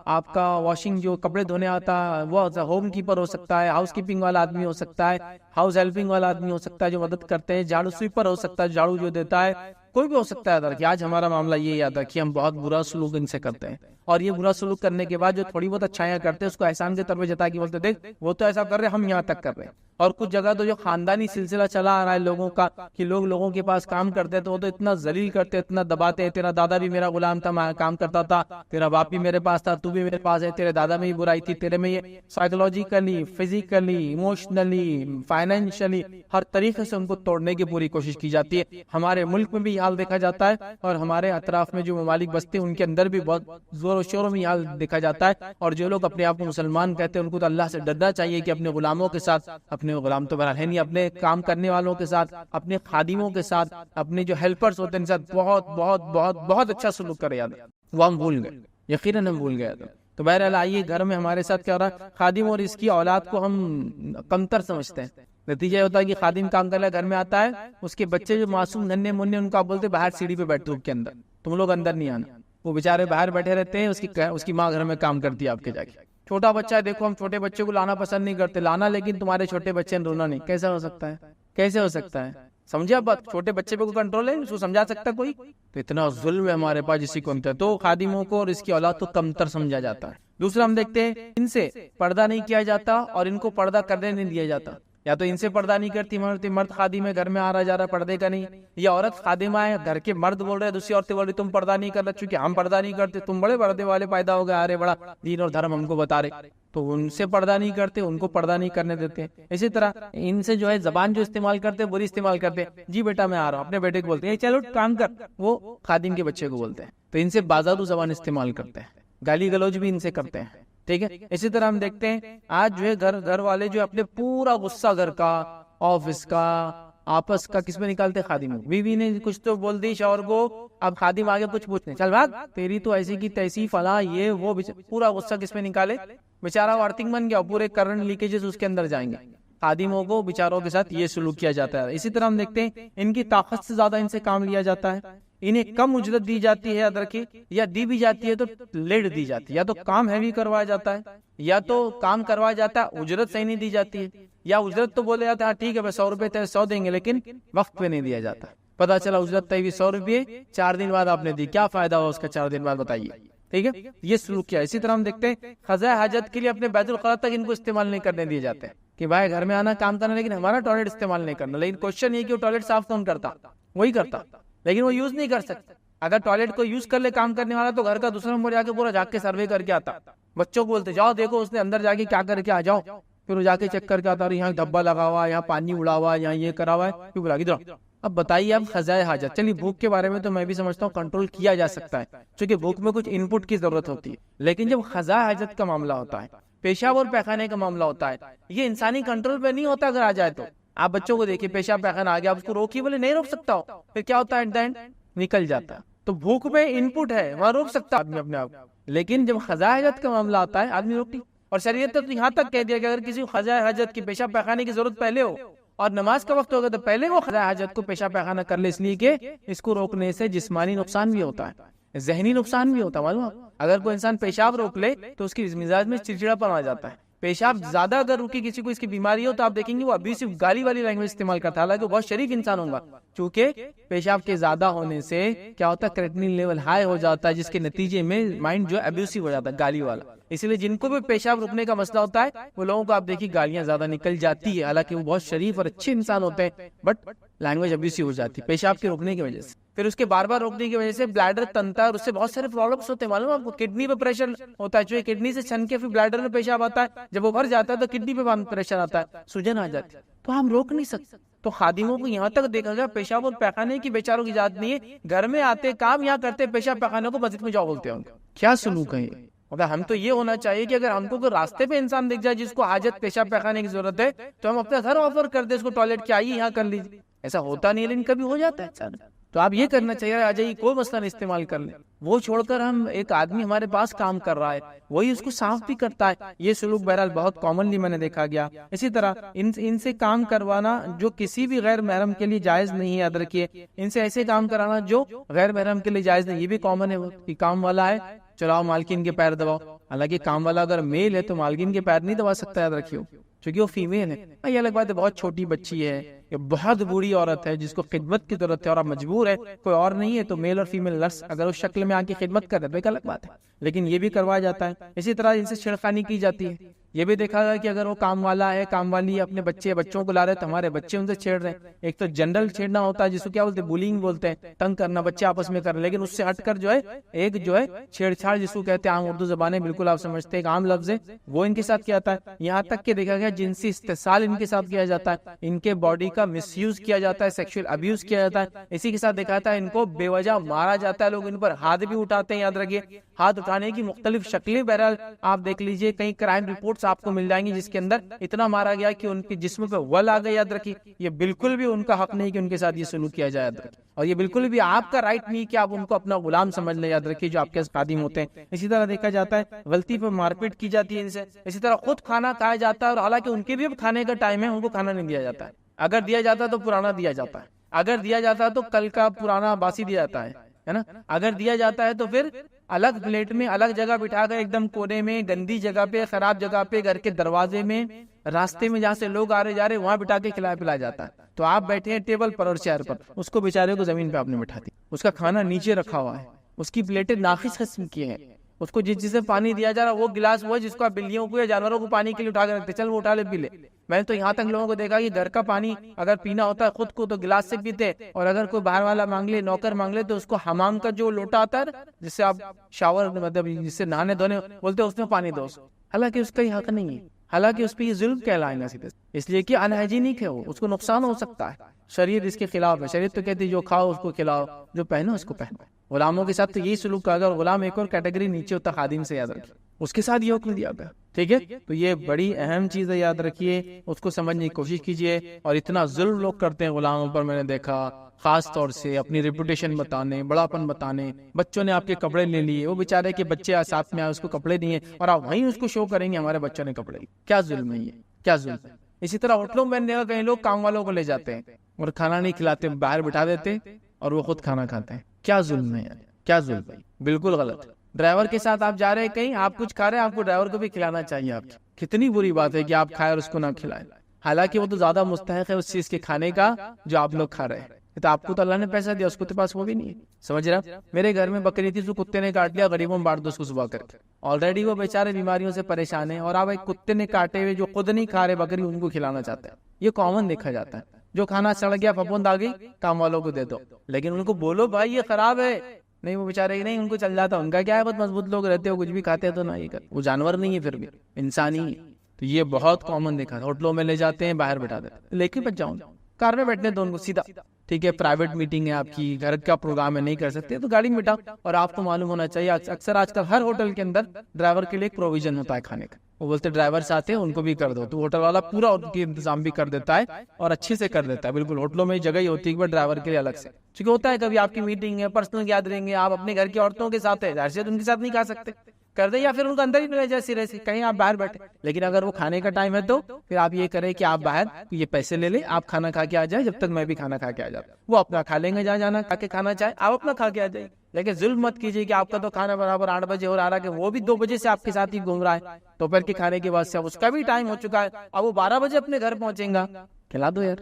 آپ کا واشنگ جو کپڑے دھونے آتا وہ ہوم کیپر ہو سکتا ہے, ہاؤس کیپنگ والا آدمی ہو سکتا ہے, ہاؤس ہیلپنگ والا آدمی ہو سکتا ہے جو مدد کرتے ہیں, جھاڑو سویپر ہو سکتا ہے جھاڑو جو دیتا ہے, کوئی بھی ہو سکتا ہے. کہ آج ہمارا معاملہ یہ یاد رکھیے, ہم بہت برا سلوک ان سے کرتے ہیں, اور یہ برا سلوک کرنے کے بعد جو تھوڑی بہت اچھائیاں کرتے ہیں اس کو احسان کے طور پہ جتا کے بولتے دیکھ وہ تو ایسا کر رہے, ہم یہاں تک کر رہے ہیں. اور کچھ جگہ تو جو خاندانی سلسلہ چلا آ رہا ہے لوگوں کا کہ لوگوں کے پاس کام کرتے تو وہ تو اتنا ذلیل کرتے, اتنا دباتے, تیرا دادا بھی میرا غلام تھا, میں کام کرتا تھا, تیرا باپ بھی میرے پاس تھا, تو بھی میرے پاس ہے, تیرے دادا میں ہی برائی تھی, تیرے میں یہ سائیکولوجیکلی, فزیکلی, ایموشنلی, فائنینشلی ہر طریقے سے ان کو توڑنے کی پوری کوشش کی جاتی ہے. ہمارے ملک میں بھی حال دیکھا جاتا ہے, اور ہمارے اطراف میں جو ممالک بستے ہیں ان کے اندر بھی بہت زور و شور میں حال دیکھا جاتا ہے. اور جو لوگ اپنے آپ کو مسلمان کہتے ہیں ان کو تو اللہ سے ڈرنا چاہیے کہ اپنے غلاموں کے ساتھ, اپنے غلام تو بہرحال ہے نہیں, اپنے کام کرنے والوں کے ساتھ, اپنے خادموں کے ساتھ, اپنے جو ہیلپرز ہوتے ہیں ان کے ساتھ بہت بہت بہت بہت اچھا سلوک کرے. یاد وہ ہم بھول گئے, یقیناً ہم بھول گئے. تو بہرحال آئیے, گھر میں ہمارے ساتھ کیا ہو رہا ہے, خادم اور اس کی اولاد کو ہم کمتر سمجھتے ہیں. نتیجہ ہوتا ہے کہ خادم کام کرنے گھر میں آتا ہے, اس کے بچے جو معصوم ننھے منھے ان کو آپ بولتے باہر سیڑھی پہ بیٹھ دو کے اندر, تم لوگ اندر نہیں آنا. وہ بیچارے باہر بیٹھے رہتے ہیں, اس کی ماں گھر میں کام کرتی ہے آپ کے جا کے. چھوٹا بچہ ہے, دیکھو ہم چھوٹے بچے کو لانا پسند نہیں کرتے, لانا لیکن تمہارے چھوٹے بچے نے رونا نہیں. کیسا ہو سکتا ہے, کیسے ہو سکتا ہے, سمجھے آپ بات. چھوٹے بچے پہ کوئی کنٹرول ہے, اس کو سمجھا سکتا کوئی؟ تو اتنا ظلم ہے ہمارے پاس جسی کو انتر. تو خادموں کو اور اس کی اولاد کو کمتر سمجھا جاتا ہے. دوسرا ہم دیکھتے ہیں ان سے پردہ نہیں کیا جاتا اور ان کو پردہ کرنے نہیں دیا جاتا. یا تو ان سے پردہ نہیں کرتی مرد خادم ہے, گھر میں آ رہا جا رہا پردے کا نہیں, یا عورت خادمہ ہے, گھر کے مرد بول رہے, دوسری عورتیں بول رہی تم پردہ نہیں کر رہے, چونکہ ہم پردہ نہیں کرتے, تم بڑے پردے والے پیدا ہو گئے, آ رہے بڑا دین اور دھرم ہم کو بتا رہے, تو ان سے پردہ نہیں کرتے, ان کو پردہ نہیں کرنے دیتے. اسی طرح ان سے جو ہے زبان جو استعمال کرتے بری استعمال کرتے. جی بیٹا میں آ رہا ہوں, اپنے بیٹے کو بولتے ہیں چلو کام کر, وہ خادم کے بچے کو بولتے ہیں. تو ان سے بازارو زبان استعمال کرتے ہیں, گالی گلوچ بھی ان سے کرتے ہیں, ٹھیک ہے. اسی طرح ہم دیکھتے ہیں آج جو ہے گھر والے جو اپنے پورا غصہ گھر کا, آفس کا, آپس کا کس میں نکالتے, خادم. بیوی نے کچھ تو بول دی شوہر کو, اب خادم آگے کچھ پوچھنے, چل بھاگ تیری تو ایسی کی تیسی فلاں یہ وہ, پورا غصہ کس میں نکالے. بیچارہ وارتنگ بن گیا, پورے کرنٹ لیکیجز اس کے اندر جائیں گے. خادموں کو بیچاروں کے ساتھ یہ سلوک کیا جاتا ہے. اسی طرح ہم دیکھتے ہیں ان کی طاقت سے زیادہ ان سے کام لیا جاتا ہے, انہیں کم اجرت دی جاتی ہے, یاد رکھیے, یا دی بھی جاتی ہے تو لیٹ دی جاتی ہے. یا تو کام ہیوی کروایا جاتا ہے, یا تو کام کروایا جاتا ہے, اجرت صحیح نہیں دی جاتی ہے, یا اجرت تو بولے جاتا ہے ٹھیک ہے 100 روپے 100 دیں گے, لیکن وقت پہ نہیں دیا جاتا. پتا چلا اجرت تھی 100 روپے, 4 دن بعد آپ نے دی, کیا فائدہ ہوا اس کا 4 دن بعد, بتائیے, ٹھیک ہے. یہ سلوک کیا ہے. اسی طرح ہم دیکھتے ہیں قضاء حاجت کے لیے اپنے بیت الخلاء تک ان کو استعمال نہیں کرنے دیے جاتے ہیں, کہ بھائی گھر میں آنا کام کرنا لیکن ہمارا ٹوائلٹ استعمال نہیں کرنا. لیکن کوشچن یہ کہ وہ ٹوائلٹ صاف کون کرتا, وہی کرتا, لیکن وہ یوز نہیں کر سکتا. اگر ٹوائلٹ کو یوز کر لے کام کرنے والا تو گھر کا دوسرا نمبر جا کے پورا جا کے سروے کر کے آتا. بچوں کو بولتے جاؤ دیکھو اس نے اندر جا کے کیا کر کے آ جاؤ, پھر وہ جا کے چیک کر کے آتا, یہاں دھبا لگا ہوا ہے, یہاں پانی اڑا ہوا ہے, یہاں یہ کرا ہوا ہے, کیوں بلا کے. اب بتائیے اب قضاء حاجت, چلیے بھوک کے بارے میں تو میں بھی سمجھتا ہوں کنٹرول کیا جا سکتا ہے, کیونکہ بھوک میں کچھ ان پٹ کی ضرورت ہوتی ہے. لیکن جب قضاء حاجت کا معاملہ ہوتا ہے, پیشاب اور پیخانے کا معاملہ ہوتا ہے, یہ انسانی کنٹرول پہ نہیں ہوتا. اگر آ جائے تو آپ بچوں کو دیکھیے, پیشاب پیخانہ آ گیا, آپ اس کو روکیے, بولے نہیں روک سکتا ہو, پھر کیا ہوتا ہے, ایٹ دا اینڈ نکل جاتا ہے. تو بھوک میں ان پٹ ہے, وہاں روک سکتا آدمی اپنے آپ, لیکن جب قضاء حاجت کا معاملہ آتا ہے آدمی روکتی. اور شریعت نے تو یہاں تک کہہ دیا کہ اگر کسی کو قضاء حاجت کی پیشاب پخانے کی ضرورت پہلے ہو اور نماز کا وقت ہوگا تو پہلے وہ قضاء حاجت کو پیشاب پخانہ کر لے، اس لیے کہ اس کو روکنے سے جسمانی نقصان بھی ہوتا ہے، ذہنی نقصان بھی ہوتا ہے. معلوم ہے اگر کوئی انسان پیشاب روک لے تو اس کی مزاج میں چڑچڑا پن آ جاتا ہے. پیشاب زیادہ اگر رکی کسی کو اس کی بیماری ہو تو آپ دیکھیں گے وہ ابھی صرف گالی والی لینگویج استعمال کرتا ہے، حالانکہ وہ بہت شریف انسان ہوگا. چونکہ پیشاب کے زیادہ ہونے سے کیا ہوتا ہے، کریٹنین لیول ہائی ہو جاتا ہے، جس کے نتیجے میں مائنڈ جو ہے ابیوسو ہو جاتا ہے، گالی والا. اسی لیے جن کو بھی پیشاب رکنے کا مسئلہ ہوتا ہے وہ لوگوں کو آپ دیکھیے گالیاں زیادہ نکل جاتی ہے، حالانکہ وہ بہت شریف اور اچھے انسان ہوتے ہیں، بٹ لینگویج ابیوسو ہو جاتی ہے پیشاب کے روکنے کی وجہ سے. پھر اس کے بار بار روکنے کی وجہ سے بلیڈر تنتا ہے اور اس سے بہت سارے پرابلمس ہوتے ہیں. معلوم ہے آپ کو کڈنی پہ پریشر ہوتا ہے، جو کڈنی سے چھن کے پھر بلیڈر میں پیشاب آتا ہے، جب وہ بھر جاتا ہے تو کڈنی پہ پریشر آتا ہے، سوجن آ جاتی ہے، تو ہم روک نہیں سکتے. تو خادموں کو یہاں تک دیکھا گیا پیشاب اور پیخانے کی بیچاروں کی اجازت نہیں ہے، گھر میں آتے کام یہاں کرتے پیشاب پیخانے کو مسجد میں جاؤ بولتے ہیں. کیا سلوک ہے یہ؟ مگر ہم تو یہ ہونا چاہیے کہ اگر ہم کو کوئی راستے پہ انسان دکھ جائے جس کو حاجت پیشاب پیخانے کی ضرورت ہے تو ہم اپنا گھر آفر کر دیں اس کو ٹوائلٹ کیا آئیے یہاں کر لیجیے. ایسا ہوتا نہیں لیکن کبھی ہو جاتا ہے اچانک. تو آپ یہ کرنا چاہیے آ جائیے کوئی مسئلہ نہیں استعمال کر لیں. وہ چھوڑ کر ہم ایک آدمی ہمارے پاس کام کر رہا ہے وہی اس کو صاف بھی کرتا ہے. یہ سلوک بہرحال بہت کامنلی میں نے دیکھا گیا. اسی طرح ان سے کام کروانا جو کسی بھی غیر محرم کے لیے جائز نہیں ہے. یاد رکھیے ان سے ایسے کام کرانا جو غیر محرم کے لیے جائز نہیں، یہ بھی کامن ہے. وہ کہ کام والا ہے چلاؤ مالکین کے پیر دباؤ، حالانکہ کام والا اگر میل ہے تو مالکین کے پیر نہیں دبا سکتا. یاد رکھیے چونکہ وہ فیمیل ہے. یہ الگ بات ہے بہت چھوٹی بچی ہے یا بہت بوڑھی عورت ہے جس کو خدمت کی ضرورت ہے اور آپ مجبور ہے کوئی اور نہیں ہے تو میل اور فیمیل نرس اگر اس شکل میں آ کے خدمت کر رہے تو ایک الگ بات ہے، لیکن یہ بھی کروایا جاتا ہے. اسی طرح ان سے چھیڑخانی کی جاتی ہے. یہ بھی دیکھا گیا کہ اگر وہ کام والا ہے کام والی اپنے بچوں کو لا رہے تو ہمارے بچے ان سے چھیڑ رہے ہیں. ایک تو جنرل چھیڑنا ہوتا ہے جس کو کیا بولتے ہیں بولنگ بولتے ہیں، تنگ کرنا بچے آپس میں کر رہے ہیں. لیکن اس سے ہٹ کر جو ہے ایک جو ہے چھیڑ چھاڑ جس کو کہتے ہیں عام اردو زبان میں بالکل آپ سمجھتے ہیں ایک عام لفظ ہے وہ ان کے ساتھ کیا جاتا ہے. یہاں تک کہ دیکھا گیا جنسی استحصال ان کے ساتھ کیا جاتا ہے، ان کے باڈی کا مس یوز کیا جاتا ہے، سیکشل ابیوز کیا جاتا ہے. اسی کے ساتھ دیکھا جاتا ہے ان کو بے وجہ مارا جاتا ہے، لوگ ان پر ہاتھ بھی اٹھاتے ہیں. یاد رکھیے ہاتھ اٹھانے کی مختلف شکلیں بہرحال آپ دیکھ لیجئے، کئی کرائم رپورٹس آپ کو مل جائیں گی جس کے اندر اتنا مارا گیا کہ ان کے جسم پہ ول آ گئے. یاد رکھیے یہ بالکل بھی ان کا حق نہیں کہ ان کے ساتھ یہ سلوک کیا جائے. اور یہ بالکل بھی آپ کا رائٹ نہیں کہ آپ ان کو اپنا غلام سمجھ لیں. یاد رکھیے جو آپ کے خادم ہوتے ہیں. اسی طرح دیکھا جاتا ہے غلطی پہ مار پیٹ کی جاتی ہے ان سے. اسی طرح خود کھانا کھایا جاتا ہے اور حالانکہ ان کے بھی اب کھانے کا ٹائم ہے ان کو کھانا نہیں دیا جاتا ہے. اگر دیا جاتا ہے تو پرانا دیا جاتا ہے، اگر دیا جاتا ہے تو کل کا پرانا باسی دیا جاتا ہے نا. اگر دیا جاتا ہے تو پھر الگ پلیٹ میں الگ جگہ بٹھا کر ایک دم کونے میں گندی جگہ پہ خراب جگہ پہ گھر کے دروازے میں راستے میں جہاں سے لوگ آ رہے جا رہے وہاں بٹھا کے کھلایا پلایا جاتا ہے. تو آپ بیٹھے ہیں ٹیبل پر اور چیئر پر، اس کو بیچارے کو زمین پہ آپ نے بٹھا دی، اس کا کھانا نیچے رکھا ہوا ہے، اس کی پلیٹیں ناقص قسم کی ہیں، اس کو جسے پانی دیا جا رہا وہ گلاس وہ ہے جس کو آپ بلیوں کو یا جانوروں کو پانی کے لیے اٹھا کے رکھتے چل وہ اٹھا لے پی لے. میں نے تو یہاں تک لوگوں کو دیکھا کہ گھر کا پانی اگر پینا ہوتا ہے خود کو تو گلاس سے پیتے، اور اگر کوئی باہر والا مانگ لے نوکر مانگ لے تو اس کو حمام کا جو لوٹا آتا ہے جس سے آپ شاور مطلب جس سے نہانے دھونے بولتے ہیں اس میں پانی دو، حالانکہ اس کا یہ حق نہیں ہے، حالانکہ اس پہ یہ ظلم کہلائے گا سیدھے، اس لیے کہ انہائیجینک ہے وہ، اس کو نقصان ہو سکتا ہے. شریعت اس کے خلاف ہے. شریعت تو کہتی ہے جو کھاؤ اس کو کھلاؤ، جو پہنو اس کو پہنو. غلاموں کے ساتھ تو یہی سلوک کہا گیا، اور غلام ایک اور کیٹیگری نیچے ہوتا خادم سے. یاد رکھیے اس کے ساتھ یہ حکم دیا گیا. ٹھیک ہے تو یہ بڑی اہم چیز ہے، یاد رکھیے اس کو سمجھنے کی کوشش کیجیے. اور اتنا ظلم لوگ کرتے ہیں غلاموں پر میں نے دیکھا، خاص طور سے اپنی ریپوٹیشن بتانے، بڑاپن بتانے. بچوں نے آپ کے کپڑے لے لیے، وہ بیچارے کے بچے ساتھ میں آئے اس کو کپڑے دیے اور آپ وہیں اس کو شو کریں گے ہمارے بچوں نے کپڑے. کیا ظلم ہے یہ، کیا ظلم ہے. اسی طرح ہوٹلوں میں کئی لوگ کام والوں کو لے جاتے ہیں اور کھانا نہیں کھلاتے، باہر بٹھا دیتے اور وہ خود کھانا کھاتے ہیں. کیا ظلم ہے یار، کیا ظلم ہے، بالکل غلط. ڈرائیور کے ساتھ آپ جا رہے ہیں کہیں، آپ کچھ کھا رہے ہیں، آپ کو ڈرائیور کو بھی کھلانا چاہیے. آپ کتنی بری بات ہے کہ آپ کھائے اور اس کو نہ کھلائیں، حالانکہ وہ تو زیادہ مستحق ہے اس چیز کے کھانے کا جو آپ لوگ کھا رہے ہیں. تو آپ کو تو اللہ نے پیسہ دیا، اس کو تو پاس وہ بھی نہیں ہے. سمجھ رہا؟ میرے گھر میں بکری تھی، اس کو کتے نے کاٹ لیا، غریبوں میں بانٹ دو اس کو صبح کر کے. آلریڈی وہ بیچارے بیماریوں سے پریشان ہیں اور آپ ایک کتے نے کاٹے ہوئے جو خود نہیں کھا رہے بکری ان کو کھلانا چاہتے ہیں. یہ کامن دیکھا جاتا ہے. جو کھانا سڑ گیا پھپھوند آ گئی کام والوں کو دے دو، لیکن ان کو بولو بھائی یہ خراب ہے، نہیں وہ بیچارے نہیں، ان کو چل جاتا. ان کا کیا ہے، بہت مضبوط لوگ رہتے ہو، کچھ بھی کھاتے ہیں تو نہ یہ کر، وہ جانور نہیں ہے پھر بھی انسان ہی ہے. تو یہ بہت کامن دیکھا. ہوٹلوں میں لے جاتے ہیں، باہر بٹھا دیتے، لے کے بچ جاؤں کار میں بیٹھنے دو ان کو سیدھا. ٹھیک ہے پرائیویٹ میٹنگ ہے آپ کی، گھر کا پروگرام ہے، نہیں کر سکتے تو گاڑی میں بٹھاؤ. اور آپ کو معلوم ہونا چاہیے اکثر آج کل ہر ہوٹل کے اندر ڈرائیور کے لیے ایک پروویژن ہوتا ہے کھانے کا. وہ بولتے ڈرائیور آتے ہیں ان کو بھی کر دو، تو ہوٹل والا پورا ان کی انتظام بھی کر دیتا ہے اور اچھے سے کر دیتا ہے. بالکل ہوٹلوں میں جگہ ہی ہوتی ہے ڈرائیور کے لیے الگ سے، کیونکہ ہوتا ہے کبھی آپ کی میٹنگ ہے، پرسنل گیدرنگ ہے، آپ اپنے گھر کی عورتوں کے ساتھ ہے، ظاہر سی ان کے ساتھ نہیں کھا سکتے. کر دیں، یا پھر ان کو اندر ہی رہے جیسے رہے کہیں آپ باہر بیٹھے. لیکن اگر وہ کھانے کا ٹائم ہے تو پھر آپ یہ کریں کہ آپ باہر یہ پیسے لے لیں، آپ کھانا کھا کے آ جائیں، جب تک میں بھی کھانا کھا کے آ جاتا. وہ اپنا کھا لیں گے جہاں جانا کھا کے کھانا چاہے، آپ اپنا کھا کے آ جائیں. لیکن ظلم مت کیجیے کہ آپ کا تو کھانا برابر 8 بجے ہو رہا ہے کہ وہ بھی 2 بجے سے آپ کے ساتھ ہی گھوم رہا ہے، دوپہر کے کھانے کے بعد سے اب اس کا بھی ٹائم ہو چکا ہے، اب وہ 12 بجے اپنے گھر پہنچیں گا. کھلا دو یار،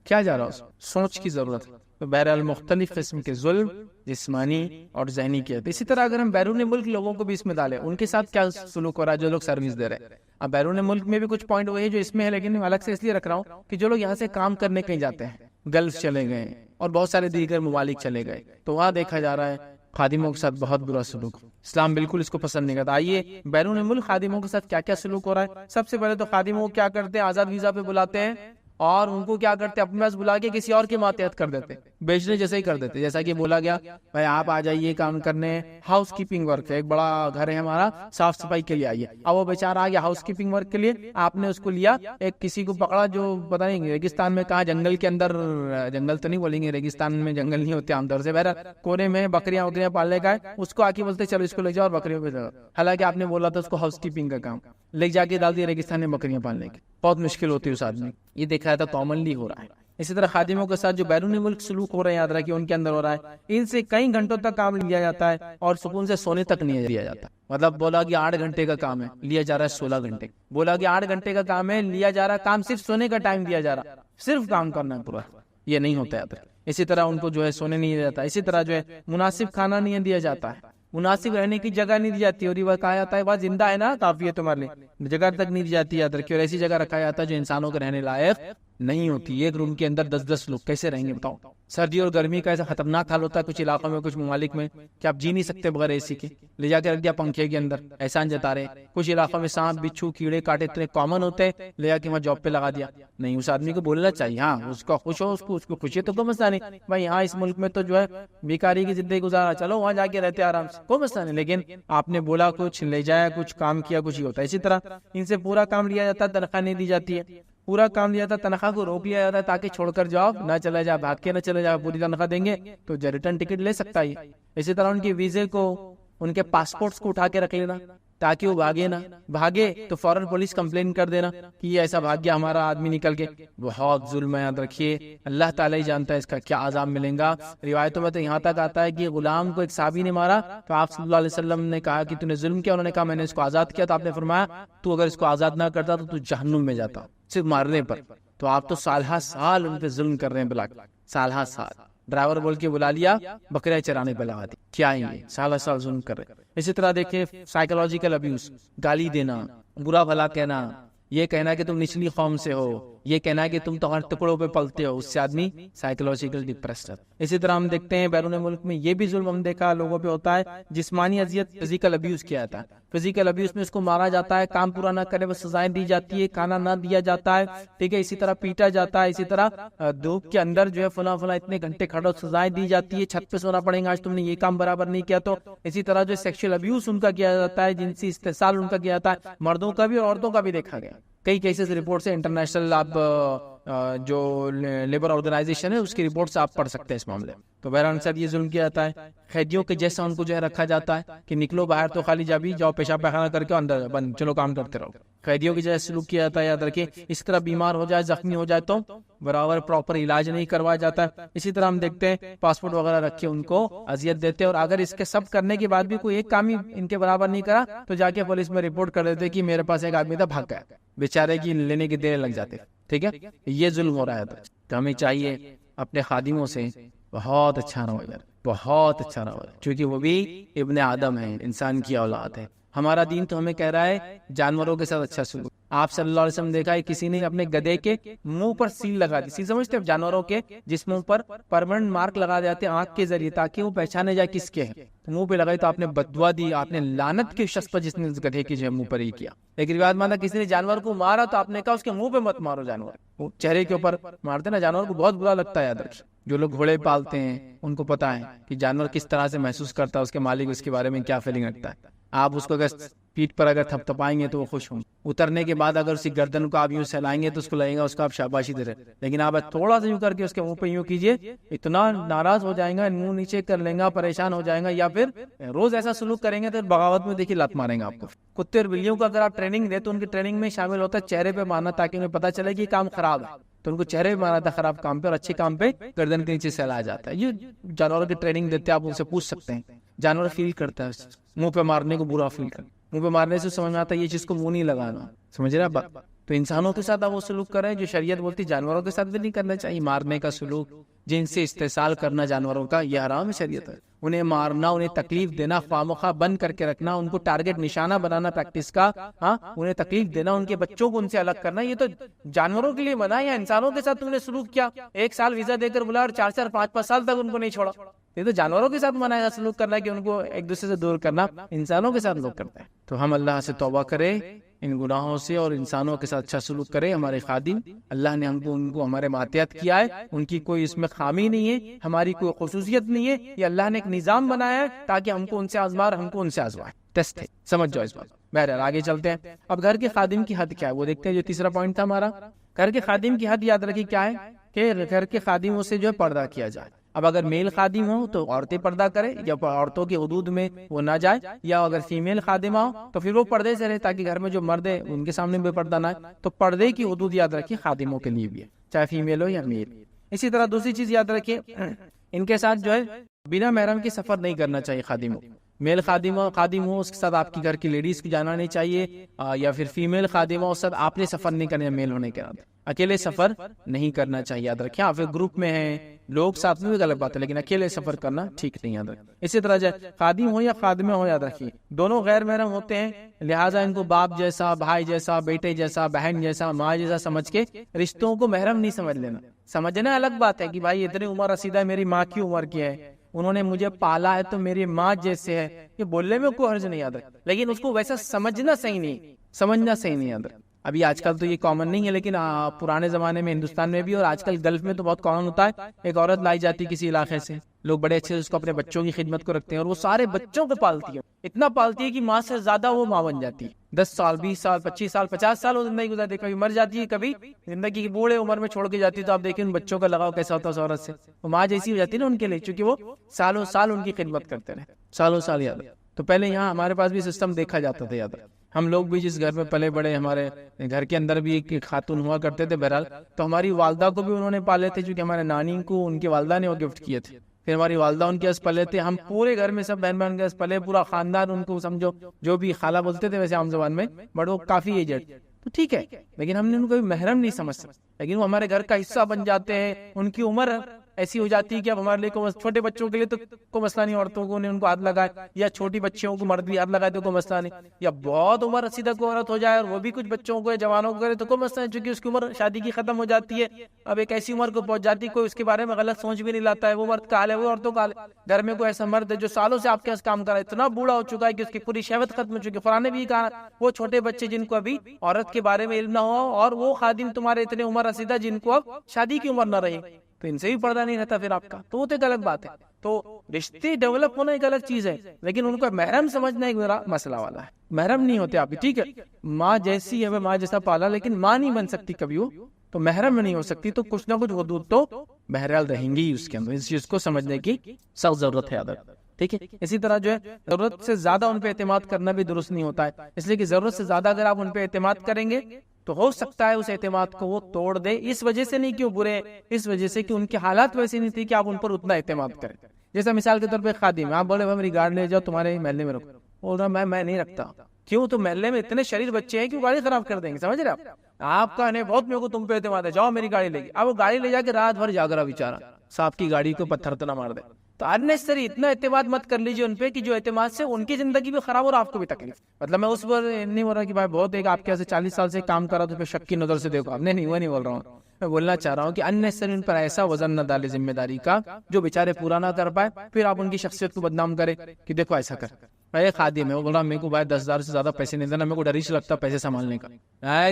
کیا جا رہا سوچ کی ضرورت ہے. تو بہرحال مختلف قسم کے ظلم جسمانی اور ذہنی کیا. اسی طرح اگر ہم بیرون ملک لوگوں کو بھی اس میں ڈالیں، ان کے ساتھ کیا سلوک ہو رہا ہے جو لوگ سروس دے رہے ہیں. اب بیرون ملک میں بھی کچھ پوائنٹ وہی جو اس میں ہے، لیکن میں الگ سے اس لیے رکھ رہا ہوں کہ جو لوگ یہاں سے کام کرنے کہیں جاتے ہیں، گلف چلے گئے اور بہت سارے دیگر ممالک چلے گئے، تو وہاں دیکھا جا رہا ہے خادموں کے ساتھ بہت برا سلوک. اسلام بالکل اس کو پسند نہیں کرتا. آئیے بیرون ملک خادموں کے ساتھ کیا کیا سلوک ہو رہا ہے. سب سے پہلے تو خادموں کو کیا کرتے ہیں، آزاد ویزا پہ بلاتے ہیں اور ان کو کیا کرتے ہیں، اپنے پاس بلا کے کسی اور کے ماتحت کر دیتے، بیچنے جیسے ہی کر دیتے. جیسا کہ بولا گیا بھائی آپ آ جائیے کام کرنے، ہاؤس کیپنگ ورک ہے، ایک بڑا گھر ہے ہمارا، صاف صفائی کے لیے آئیے. اب وہ بیچارہ آ گیا ہاؤس کیپنگ ورک کے لیے، آپ نے اس کو لیا، ایک کسی کو پکڑا جو پتہ نہیں ریگستان میں کہاں، جنگل کے اندر، جنگل تو نہیں بولیں گے، ریگستان میں جنگل نہیں ہوتے عام طور سے، بہرحال کونے میں بکریاں پالنے کا ہے، اس کو آ کے بولتے چلو اس کو لے جاؤ اور بکریوں پہ جاؤ. حالانکہ آپ نے بولا تھا اس کو ہاؤس کیپنگ کا کام، لے جا کے ڈال دیا ریگستان میں بکریاں پالنے کی. بہت مشکل ہوتی ہے اس آدمی. یہ دیکھا جاتا کامنلی ہو رہا ہے. اسی طرح خادموں کے ساتھ جو بیرون ملک سلوک ہو رہے ہیں، یاد رکھیے ان کے اندر ہو رہا ہے. ان سے کئی گھنٹوں تک کام لیا جاتا ہے اور سکون سے سونے تک نہیں لیا جاتا. مطلب بولا کہ 8 گھنٹے کا کام ہے، لیا جا رہا ہے 16 گھنٹے. بولا کہ 8 گھنٹے کا کام ہے، لیا جا رہا ہے کام صرف سونے کا ٹائم دیا جا رہا، صرف کام کرنا ہے پورا. یہ نہیں ہوتا ہے. اسی طرح ان کو جو ہے سونے نہیں دیا جاتا. اسی طرح جو ہے مناسب کھانا نہیں دیا جاتا ہے، مناسب رہنے کی جگہ نہیں دی جاتی. اور یہ کہا جاتا ہے بات زندہ ہے نا کافی ہے تمہارے لیے، جگہ تک نہیں دی جاتی. یاد رکھیے. اور ایسی جگہ رکھا جاتا ہے جو انسانوں کے رہنے لائق نہیں ہوتی. ایک روم کے اندر 10-10 لوگ کیسے رہیں گے بتاؤ. سردی اور گرمی کا ایسا خطرناک حال ہوتا ہے کچھ علاقوں میں، کچھ ممالک میں، کہ آپ جی نہیں سکتے بغیر اے سی کے. لے جا کے رکھ دیا پنکھے کے اندر، احسان جتا رہے. کچھ علاقوں میں سانپ بچھو کیڑے کاٹے اتنے کامن ہوتے ہیں، لے جا کے وہاں جاب پہ لگا دیا. نہیں، اس آدمی کو بولنا چاہیے، ہاں اس کا خوش ہو، اس کو خوشی تو کوئی مسئلہ نہیں بھائی. یہاں اس ملک میں تو جو ہے بیکاری کی زندگی گزارا، چلو وہاں جا کے رہتے آرام سے، کوئی مسئلہ نہیں. لیکن آپ نے بولا کچھ، لے جایا کچھ، کام کیا کچھ، ہی ہوتا ہے. اسی طرح ان سے پورا کام لیا جاتا ہے، تنخواہ نہیں دی جاتی ہے. پورا کام لیا جاتا ہے، تنخواہ کو روک لیا جاتا ہے تاکہ چھوڑ کر جاؤ نہ چلا جا، بھاگ کے نہ چلے جاؤ. پوری تنخواہ دیں گے تو ریٹرن ٹکٹ لے سکتا ہے. اسی طرح ان کے ویزے کو، ان کے پاسپورٹس کو اٹھا کے رکھ لینا تاکہ وہ بھاگے نہ. بھاگے تو فوراً پولیس کمپلین کر دینا کہ یہ ایسا بھاگ گیا ہمارا آدمی نکل کے. بہت ظلم ہے، یاد رکھیے. اللہ تعالیٰ ہی جانتا ہے اس کا کیا عذاب ملے گا. روایتوں میں تو یہاں تک آتا ہے کہ غلام کو ایک صحابی نے مارا تو آپ صلی اللہ علیہ وسلم نے کہا کہ تو نے ظلم کیا. انہوں نے کہا میں نے اس کو آزاد کیا. تو آپ نے فرمایا تو اگر اس کو آزاد نہ کرتا تو جہنم میں جاتا صرف مارنے پر. تو آپ تو سالہ سال ان پہ ظلم کر رہے ہیں، بلا سالہ سال. ڈرائیور بول کے بلا لیا، بکریاں چرانے پہ لگا دی. کیا ہے یہ؟ سالہ سال ظلم کر رہے. اسی طرح دیکھیں سائیکولوجیکل ابیوز، گالی دینا، برا بھلا کہنا، یہ کہنا کہ تم نچلی قوم سے ہو، یہ کہنا کہ تم تو ہر ٹکڑوں پہ پلتے ہو، اس سے آدمی سائیکولوجیکل ڈپریسڈ ہے. اسی طرح ہم دیکھتے ہیں بیرون ملک میں یہ بھی ظلم ہم دیکھا لوگوں پہ ہوتا ہے. جسمانی اذیت، فزیکل ابیوز کیا جاتا ہے. فزیکل ابیوز میں اس کو مارا جاتا ہے، کام پورا نہ کرے بس سزائیں دی جاتی ہے، کھانا نہ دیا جاتا ہے، ٹھیک ہے. اسی طرح پیٹا جاتا ہے. اسی طرح دھوپ کے اندر جو ہے فلاں اتنے گھنٹے کھڑا، سزائیں دی جاتی ہے، چھت پہ سونا پڑے گا آج تم نے یہ کام برابر نہیں کیا تو. اسی طرح جو سیکشل ابیوز ان کا کیا جاتا ہے، جنسی استحصال ان کا کیا جاتا ہے، مردوں کا بھی اور عورتوں کا بھی دیکھا گیا. کئی کیسز رپورٹ سے انٹرنیشنل آپ جو لیبر آرگنائزیشن ہے اس کی رپورٹ سے آپ پڑھ سکتے ہیں اس معاملے میں. تو بہرحال سب یہ ظلم کیا جاتا ہے. قیدیوں کے جیسا ان کو جو ہے رکھا جاتا ہے کہ نکلو باہر تو خالی جا بھی جاؤ، پیشاب پیخانہ کر کے اندر بند، چلو کام کرتے رہو. قیدیوں کی جیسے سلوک کیا جاتا ہے. یاد رکھیں اس طرح بیمار ہو جائے، زخمی ہو جائے تو برابر پراپر علاج نہیں کروایا جاتا ہے. اسی طرح ہم دیکھتے ہیں پاسپورٹ وغیرہ رکھ کے ان کو اذیت دیتے ہیں، اور اگر اس کے سب کرنے کے بعد بھی کوئی ایک کام ہی ان کے برابر نہیں کرا تو جا کے پولیس میں رپورٹ کر دیتے کہ میرے پاس ایک آدمی تھا بھاگ گیا، بیچارے کی لینے کی دیر لگ جاتے. ٹھیک ہے، یہ ظلم ہو رہا ہے. تو ہمیں چاہیے اپنے خادموں سے بہت اچھا رہو یار، بہت اچھا رہو، کیونکہ وہ بھی ابن آدم ہے، انسان کی اولاد ہے. ہمارا دین تو ہمیں کہہ رہا ہے جانوروں کے ساتھ اچھا سلوک. آپ صلی اللہ علیہ وسلم دیکھا ہے کسی نے اپنے گدھے کے منہ پر سیل لگا دی. سیل سمجھتے ہیں جانوروں کے جس منہ پر پرماننٹ مارک لگا دیتے ہیں آنکھ کے ذریعے تاکہ وہ پہچانے جائے کس کے ہیں. منہ پہ لگائی تو آپ نے بددعا دی، آپ نے لعنت کے شخص پر جس نے اس گدھے کی جو منہ پر ہی کیا. ایک روایت مانا کسی نے جانور کو مارا تو آپ نے کہا اس کے منہ پہ مت مارو، جانور وہ چہرے کے اوپر مارتے نا، جانور کو بہت برا لگتا ہے. یاد رکھ، جو لوگ گھوڑے پالتے ہیں ان کو پتا ہے کہ جانور کس طرح سے محسوس کرتا ہے، اس کے مالک اس کے بارے میں کیا فیلنگ رکھتا ہے. آپ اس کو اگر پیٹھ پر اگر تھپتھپائیں گے تو وہ خوش ہوں گے. اترنے کے بعد اگر اسی گردن کو آپ یوں سہلائیں گے تو اس کو لگے گا اس کو آپ شاباشی دے رہے. لیکن آپ تھوڑا سا یوں کر کے اس کے منہ پہ یوں کیجئے، اتنا ناراض ہو جائیں گا، منہ نیچے کر لیں گا، پریشان ہو جائیں گا. یا پھر روز ایسا سلوک کریں گے تو بغاوت میں دیکھیے لات ماریں گا آپ کو. کتے اور بلیوں کو اگر آپ ٹریننگ دیں تو ان کی ٹریننگ میں شامل ہوتا ہے چہرے پہ مارنا، تاکہ انہیں پتا چلے کہ یہ کام خراب ہے. تو ان کو چہرے پہ مارا تھا خراب کام پہ، اور اچھے کام پہ گردن کے نیچے سہلایا جاتا ہے. یہ جانوروں کی ٹریننگ دیتے ہیں، آپ ان سے پوچھ سکتے ہیں. جانور فیل کرتا ہے منہ پہ مارنے کو، برا فیل کرتا ہے. منہ پہ مارنے سے سمجھ میں آتا ہے یہ چیز کو منہ نہیں لگانا. سمجھ رہے آپ؟ تو انسانوں کے ساتھ آپ وہ سلوک کر رہے ہیں جو شریعت بولتی. جانوروں کے ساتھ بھی نہیں کرنا چاہیے. مارنے کا سلوک، جن سے استحصال کرنا جانوروں کا، یہ حرام ہے شریعت ہے. انہیں مارنا، انہیں تکلیف دینا، خواہ بند کر کے رکھنا، ان کو ٹارگٹ نشانہ بنانا پریکٹس کا، انہیں تکلیف دینا، ان کے بچوں کو ان سے الگ کرنا، یہ تو جانوروں کے لیے منع ہے. یا انسانوں کے ساتھ تم نے سلوک کیا، 1 سال ویزا دے کر بلا اور 4 5 سال تک ان کو نہیں چھوڑا. یہ تو جانوروں کے ساتھ منع ہے سلوک کرنا، کہ ان کو ایک دوسرے سے دور کرنا. انسانوں کے ساتھ لوگ کرتے ہیں. تو ہم اللہ سے توبہ کریں ان گناہوں سے، اور انسانوں کے ساتھ اچھا سلوک کرے. ہمارے خادم، اللہ نے ہم کو ان کو ہمارے ماتحت کیا ہے، ان کی کوئی اس میں خامی نہیں ہے، ہماری کوئی خصوصیت نہیں ہے. یہ اللہ نے ایک نظام بنایا ہے تاکہ ہم کو ان سے آزما اور ہم کو ان سے آزمائے. ٹیسٹ ہے، سمجھ جاؤ اس بات. بہرحال آگے چلتے ہیں. اب گھر کے خادم کی حد کیا ہے وہ دیکھتے ہیں. جو تیسرا پوائنٹ تھا ہمارا، گھر کے خادم کی حد یاد رکھیے کیا ہے، کہ گھر کے خادموں سے جو ہے پردہ کیا جائے. اب اگر میل خادم ہو تو عورتیں پردہ کرے، یا عورتوں کی حدود میں وہ نہ جائے. یا اگر فیمیل خادمہ ہو تو پھر وہ پردے سے رہے، تاکہ گھر میں جو مرد ہے ان کے سامنے بھی پردہ نہ ہے. تو پردے کی حدود یاد رکھیے خادموں کے لیے بھی ہے، چاہے فیمیل ہو یا میل. اسی طرح دوسری چیز یاد رکھیے، ان کے ساتھ جو ہے بنا محرم کے سفر نہیں کرنا چاہیے. خادموں، میل خادم ہو اس کے ساتھ آپ کی گھر کی لیڈیز کو جانا نہیں چاہیے. یا پھر فیمیل خادمہ اس کے ساتھ آپ نے سفر نہیں کرنا. میل ہونے کے بعد اکیلے سفر نہیں کرنا چاہیے، یاد رکھیں. آپ گروپ میں ہیں، لوگ ساتھ میں بھی غلط بات ہے، لیکن اکیلے سفر کرنا ٹھیک نہیں، یاد رکھیں. اسی طرح خادم ہو یا خادمہ ہو، یاد رکھیے دونوں غیر محرم ہوتے ہیں. لہٰذا ان کو باپ جیسا، بھائی جیسا، بیٹے جیسا، بہن جیسا، ماں جیسا سمجھ کے رشتوں کو محرم نہیں سمجھ لینا. سمجھنا الگ بات ہے کہ بھائی اتنی عمر رسیدہ ہے، میری ماں کی عمر کی ہے، انہوں نے مجھے پالا ہے تو میری ماں جیسے ہے. یہ بولنے میں کوئی حرج نہیں، یاد رکھ، لیکن اس کو ویسا سمجھنا صحیح نہیں، یاد رکھ. ابھی آج کل تو یہ کامن نہیں ہے، لیکن پرانے زمانے میں ہندوستان میں بھی، اور آج کل گلف میں تو بہت کامن ہوتا ہے. ایک عورت لائی جاتی کسی علاقے سے، لوگ بڑے اچھے سے اس کو اپنے بچوں کی خدمت کو رکھتے ہیں، اور وہ سارے بچوں کو پالتی ہے. اتنا پالتی ہے کہ ماں سے زیادہ وہ ماں بن جاتی ہے. 10 سال 20 سال 25 سال 50 سال وہ زندگی گزارتی ہے. کبھی مر جاتی ہے، کبھی زندگی کی بوڑھے عمر میں چھوڑ کے جاتی ہے. تو آپ دیکھیں ان بچوں کا لگاؤ کیسا ہوتا ہے اس عورت سے. وہ ماں جیسی ہو جاتی ہے نا ان کے لیے، چونکہ وہ سالوں سال ان کی خدمت کرتے رہے، سالوں سال. یاد تو پہلے یہاں ہمارے پاس بھی سسٹم دیکھا جاتا تھا. یاد ہم لوگ بھی جس گھر میں پلے بڑے، ہمارے گھر کے اندر بھی ایک خاتون ہوا کرتے تھے. بہرحال تو ہماری والدہ کو بھی انہوں نے پالے تھے، چونکہ ہمارے نانی کو ان کی والدہ نے وہ گفٹ کیے تھے. پھر ہماری والدہ ان کے پلے تھے. ہم پورے گھر میں سب بہن بہن کے پلے، پورا خاندان ان کو سمجھو، جو بھی خالہ بولتے تھے ویسے عام زبان میں، بٹ وہ کافی ایجڈ. تو ٹھیک ہے، لیکن ہم نے ان کو بھی محرم نہیں سمجھ سکتے. لیکن وہ ہمارے گھر کا حصہ بن جاتے ہیں. ان کی عمر ایسی ہو جاتی ہے کہ اب ہمارے لیے چھوٹے بچوں کے لیے تو کوئی مسئلہ نہیں، عورتوں کو ان کو ہاتھ لگائے، یا چھوٹی بچیوں کو مرد بھی ہاتھ لگائے تو کوئی مسئلہ نہیں. یا بہت عمر رسیدہ کوئی عورت ہو جائے اور وہ بھی کچھ بچوں کو یا جوانوں کو کرے تو کوئی مسئلہ نہیں، چونکہ اس کی عمر شادی کی ختم ہو جاتی ہے. اب ایک ایسی عمر کو پہنچ جاتی ہے کوئی اس کے بارے میں غلط سوچ بھی نہیں لاتا ہے. وہ مرد کا حال ہے، وہ عورتوں کا حال ہے. گھر میں کوئی ایسا مرد ہے جو سالوں سے آپ کے پاس کام کر رہا ہے، اتنا بوڑھا ہو چکا ہے کہ اس کی پوری شہوت ختم ہو چکی ہے. قرآن نے بھی کہا وہ چھوٹے بچے جن کو ابھی عورت کے بارے میں علم نہ ہو، اور وہ خادم تمہارے اتنے عمر رسیدہ جن کو اب شادی کی عمر نہ رہی، تو ان سے بھی پردہ نہیں رہتا پھر آپ کا. تو وہ تو ایک الگ بات ہے. تو رشتے ڈیولپ ہونا ایک الگ چیز ہے، لیکن ان کو محرم سمجھنا ایک میرا مسئلہ والا ہے. محرم نہیں ہوتے آپ. ٹھیک ہے، ماں جیسی ہے، ماں جیسا پالا، لیکن ماں نہیں بن سکتی کبھی وہ، تو محرم نہیں ہو سکتی. تو کچھ نہ کچھ حدود تو بہرحال رہیں گی اس کے اندر. اس چیز کو سمجھنے کی سخت ضرورت ہے. ٹھیک ہے. اسی طرح جو ہے ضرورت سے زیادہ ان پہ اعتماد کرنا بھی درست نہیں ہوتا ہے، اس لیے کہ ضرورت سے زیادہ اگر آپ ان پہ اعتماد کریں گے تو ہو سکتا ہے اس اعتماد کو وہ توڑ دے. اس وجہ سے نہیں کہ وہ برے، اس وجہ سے کہ ان کے حالات ویسے نہیں تھے کہ آپ ان پر اتنا اعتماد کریں. جیسا مثال کے طور پہ خادم، آپ بولے میری گاڑی لے جاؤ تمہارے محلے میں رکھو، بول رہا میں نہیں رکھتا. کیوں؟ تو محلے میں اتنے شریر بچے ہیں کہ وہ گاڑی خراب کر دیں گے. سمجھ رہے آپ کا نہیں بہت میرے کو تم پہ اعتماد ہے، جاؤ میری گاڑی لے کے. اب وہ گاڑی لے جا کے رات بھر جاگ رہا بیچارہ، صاحب کی گاڑی کو پتھر تو نہ مار دے. تو انیسری اتنا اعتماد مت کر لیجیے ان پہ کہ جو اعتماد سے ان کی زندگی بھی خراب ہو اور آپ کو بھی تکلیف. مطلب میں اس پر نہیں بول رہا کہ بھائی بہت ایک آپ کے 40 سال سے کام کر رہا تو پھر شک کی نظر سے دیکھو آپ. نہیں وہ نہیں بول رہا ہوں. میں بولنا چاہ رہا ہوں کہ انیسری ان پر ایسا وزن نہ ڈالے ذمہ داری کا جو بیچارے پورا نہ کر پائے، پھر آپ ان کی شخصیت کو بدنام کرے کہ دیکھو ایسا کر. میں خادم ہے، وہ بول رہا میرے کو بھائی 10,000 سے زیادہ پیسے نہیں دینا، میرے کو ڈر ہی لگتا پیسے سنبھالنے کا.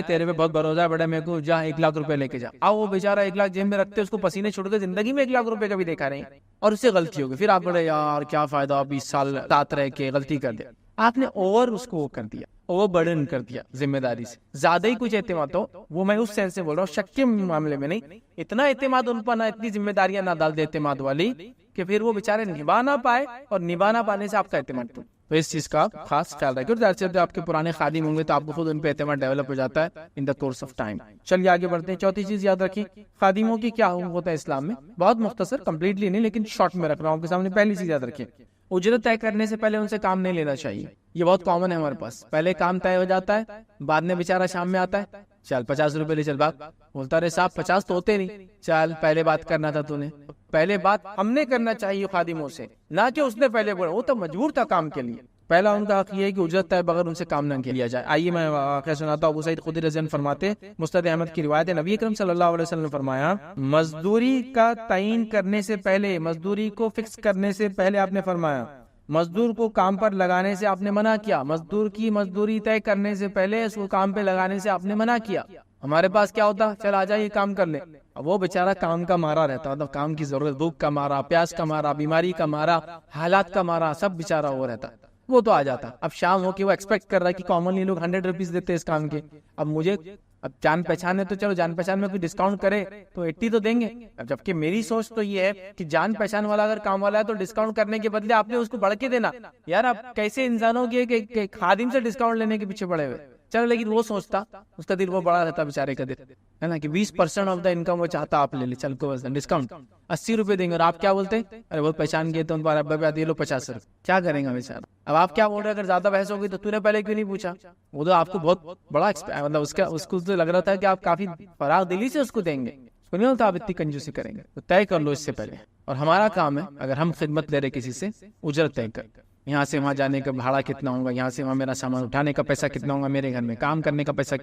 تیرے پہ بہت بھروسہ ہے بیٹا، میرے کو جا 1 لاکھ روپے لے کے جا. وہ بیچارہ 1 لاکھ جیب میں رکھتے اس کو پسینے چھوڑ کے زندگی میں 1 لاکھ روپے کا بھی دیکھا نہیں، اور اس سے غلطی ہوگی. پھر آپ بڑے یار کیا فائدہ، 20 سال ساتھ رہ کے غلطی کر دیا. آپ نے اور اس کو کر دیا. اور وہ برڈن کر دیا ذمہ داری سے، زیادہ ہی کچھ اعتماد ہو، وہ میں اس سینس سے بول رہا ہوں، شک کے معاملے میں نہیں، اتنا اعتماد ان پر نہ، اتنی ذمہ داریاں نہ ڈال دے اعتماد والی کہ پھر وہ بیچارے نبھا نہ پائے، اور نبھا نہ پانے سے آپ کا اعتماد ٹوٹ۔ تو اس چیز کا خاص خیال رکھیں، اور ظاہر سی بات ہے آپ کے پرانے خادم ہوں گے تو آپ کو خود ان پہ اعتماد ڈیولپ ہو جاتا ہے ان دا کورس آف ٹائم۔ چلیے آگے بڑھتے ہیں۔ چوتھی چیز یاد رکھیں، خادموں کی کیا حقوق ہوتا ہے اسلام میں، بہت مختصر، کمپلیٹلی نہیں لیکن شارٹ میں رکھ رہا ہوں آپ کے سامنے۔ پہلی چیز یاد رکھیں، اجرت طے کرنے سے پہلے ان سے کام نہیں لینا چاہیے۔ یہ بہت کامن ہے ہمارے پاس، پہلے کام طے ہو جاتا ہے، بعد میں بیچارہ شام میں آتا ہے، چل 50 روپے لے چل بھاگ، بولتا رہے صاحب 50 تو ہوتے نہیں، چل پہلے بات کرنا تھا تو نے، پہلے بات ہم نے کرنا چاہیے خادموں سے، نہ کہ اس نے پہلے بولا، وہ تو مجبور تھا کام کے لیے۔ پہلا ان کا حق یہ ہے کہ اجرت طے بغیر ان سے کام نہ کیا جائے۔ آئیے میں واقعہ سناتا ہوں۔ ابو سعید خدری رضی اللہ عنہ فرماتے، مستد احمد کی روایت ہے، نبی اکرم صلی اللہ علیہ وسلم نے فرمایا، مزدوری کا تعین کرنے سے پہلے، مزدوری کو فکس کرنے سے پہلے آپ نے فرمایا، مزدور کو کام پر لگانے سے آپ نے منع کیا، مزدور کی مزدوری طے کرنے سے پہلے اس کو کام پہ لگانے سے آپ نے منع کیا۔ ہمارے پاس کیا ہوتا، چل آ جائیے کام کر لے، اب وہ بیچارہ کام کا مارا رہتا، مطلب کام کی ضرورت، بھوک کا مارا، پیاس کا مارا، بیماری کا مارا، حالات کا مارا، سب بیچارہ وہ رہتا، وہ تو آ جاتا۔ اب شام ہو کے وہ ایکسپیکٹ کر رہا ہے کہ کامنلی لوگ 100 روپیز دیتے اس کام کے، اب مجھے، اب جان پہچان ہے تو چلو جان پہچان میں کوئی ڈسکاؤنٹ کرے تو 80 تو دیں گے، اب جبکہ میری سوچ تو یہ ہے کہ جان پہچان والا اگر کام والا ہے تو ڈسکاؤنٹ کرنے کے بدلے آپ نے اس کو بڑھ کے دینا۔ یار آپ کیسے انسانوں کے کہ خادم سے ڈسکاؤنٹ لینے کے پیچھے پڑے ہوئے، چلو لیکن وہ سوچتا، اس کا دل وہ بڑا رہتا بیچارے کا دل، ہے نا، کہ 20% آف دا انکم وہ چاہتا آپ لے لے، چل کو ڈسکاؤنٹ 80 روپے دیں گے، اور آپ کیا بولتے ہیں، ارے وہ پہچان گئے تو ان پر ابا دے لو 50 روپے، کیا کریں گا بیچارہ۔ اب آپ کیا بول رہے ہیں، اگر زیادہ بحث ہوگی تو نے پہلے کیوں نہیں پوچھا، وہ تو آپ کو بہت بڑا مطلب اس کو تو لگ رہا تھا کہ آپ کافی فراغ دلی سے اس کو دیں گے، اس کو نہیں ہوتا آپ اتنی کنجوسی کریں گے، تو طے کر لو اس سے پہلے۔ اور ہمارا کام ہے اگر ہم خدمت لے رہے کسی سے، اجرت طے کر، یہاں سے وہاں جانے کا بھاڑا کتنا ہوگا، یہاں سے وہاں میرا سامان اٹھانے کا پیسہ کتنا ہوگا، میرے گھر میں کام کرنے کا پیسہ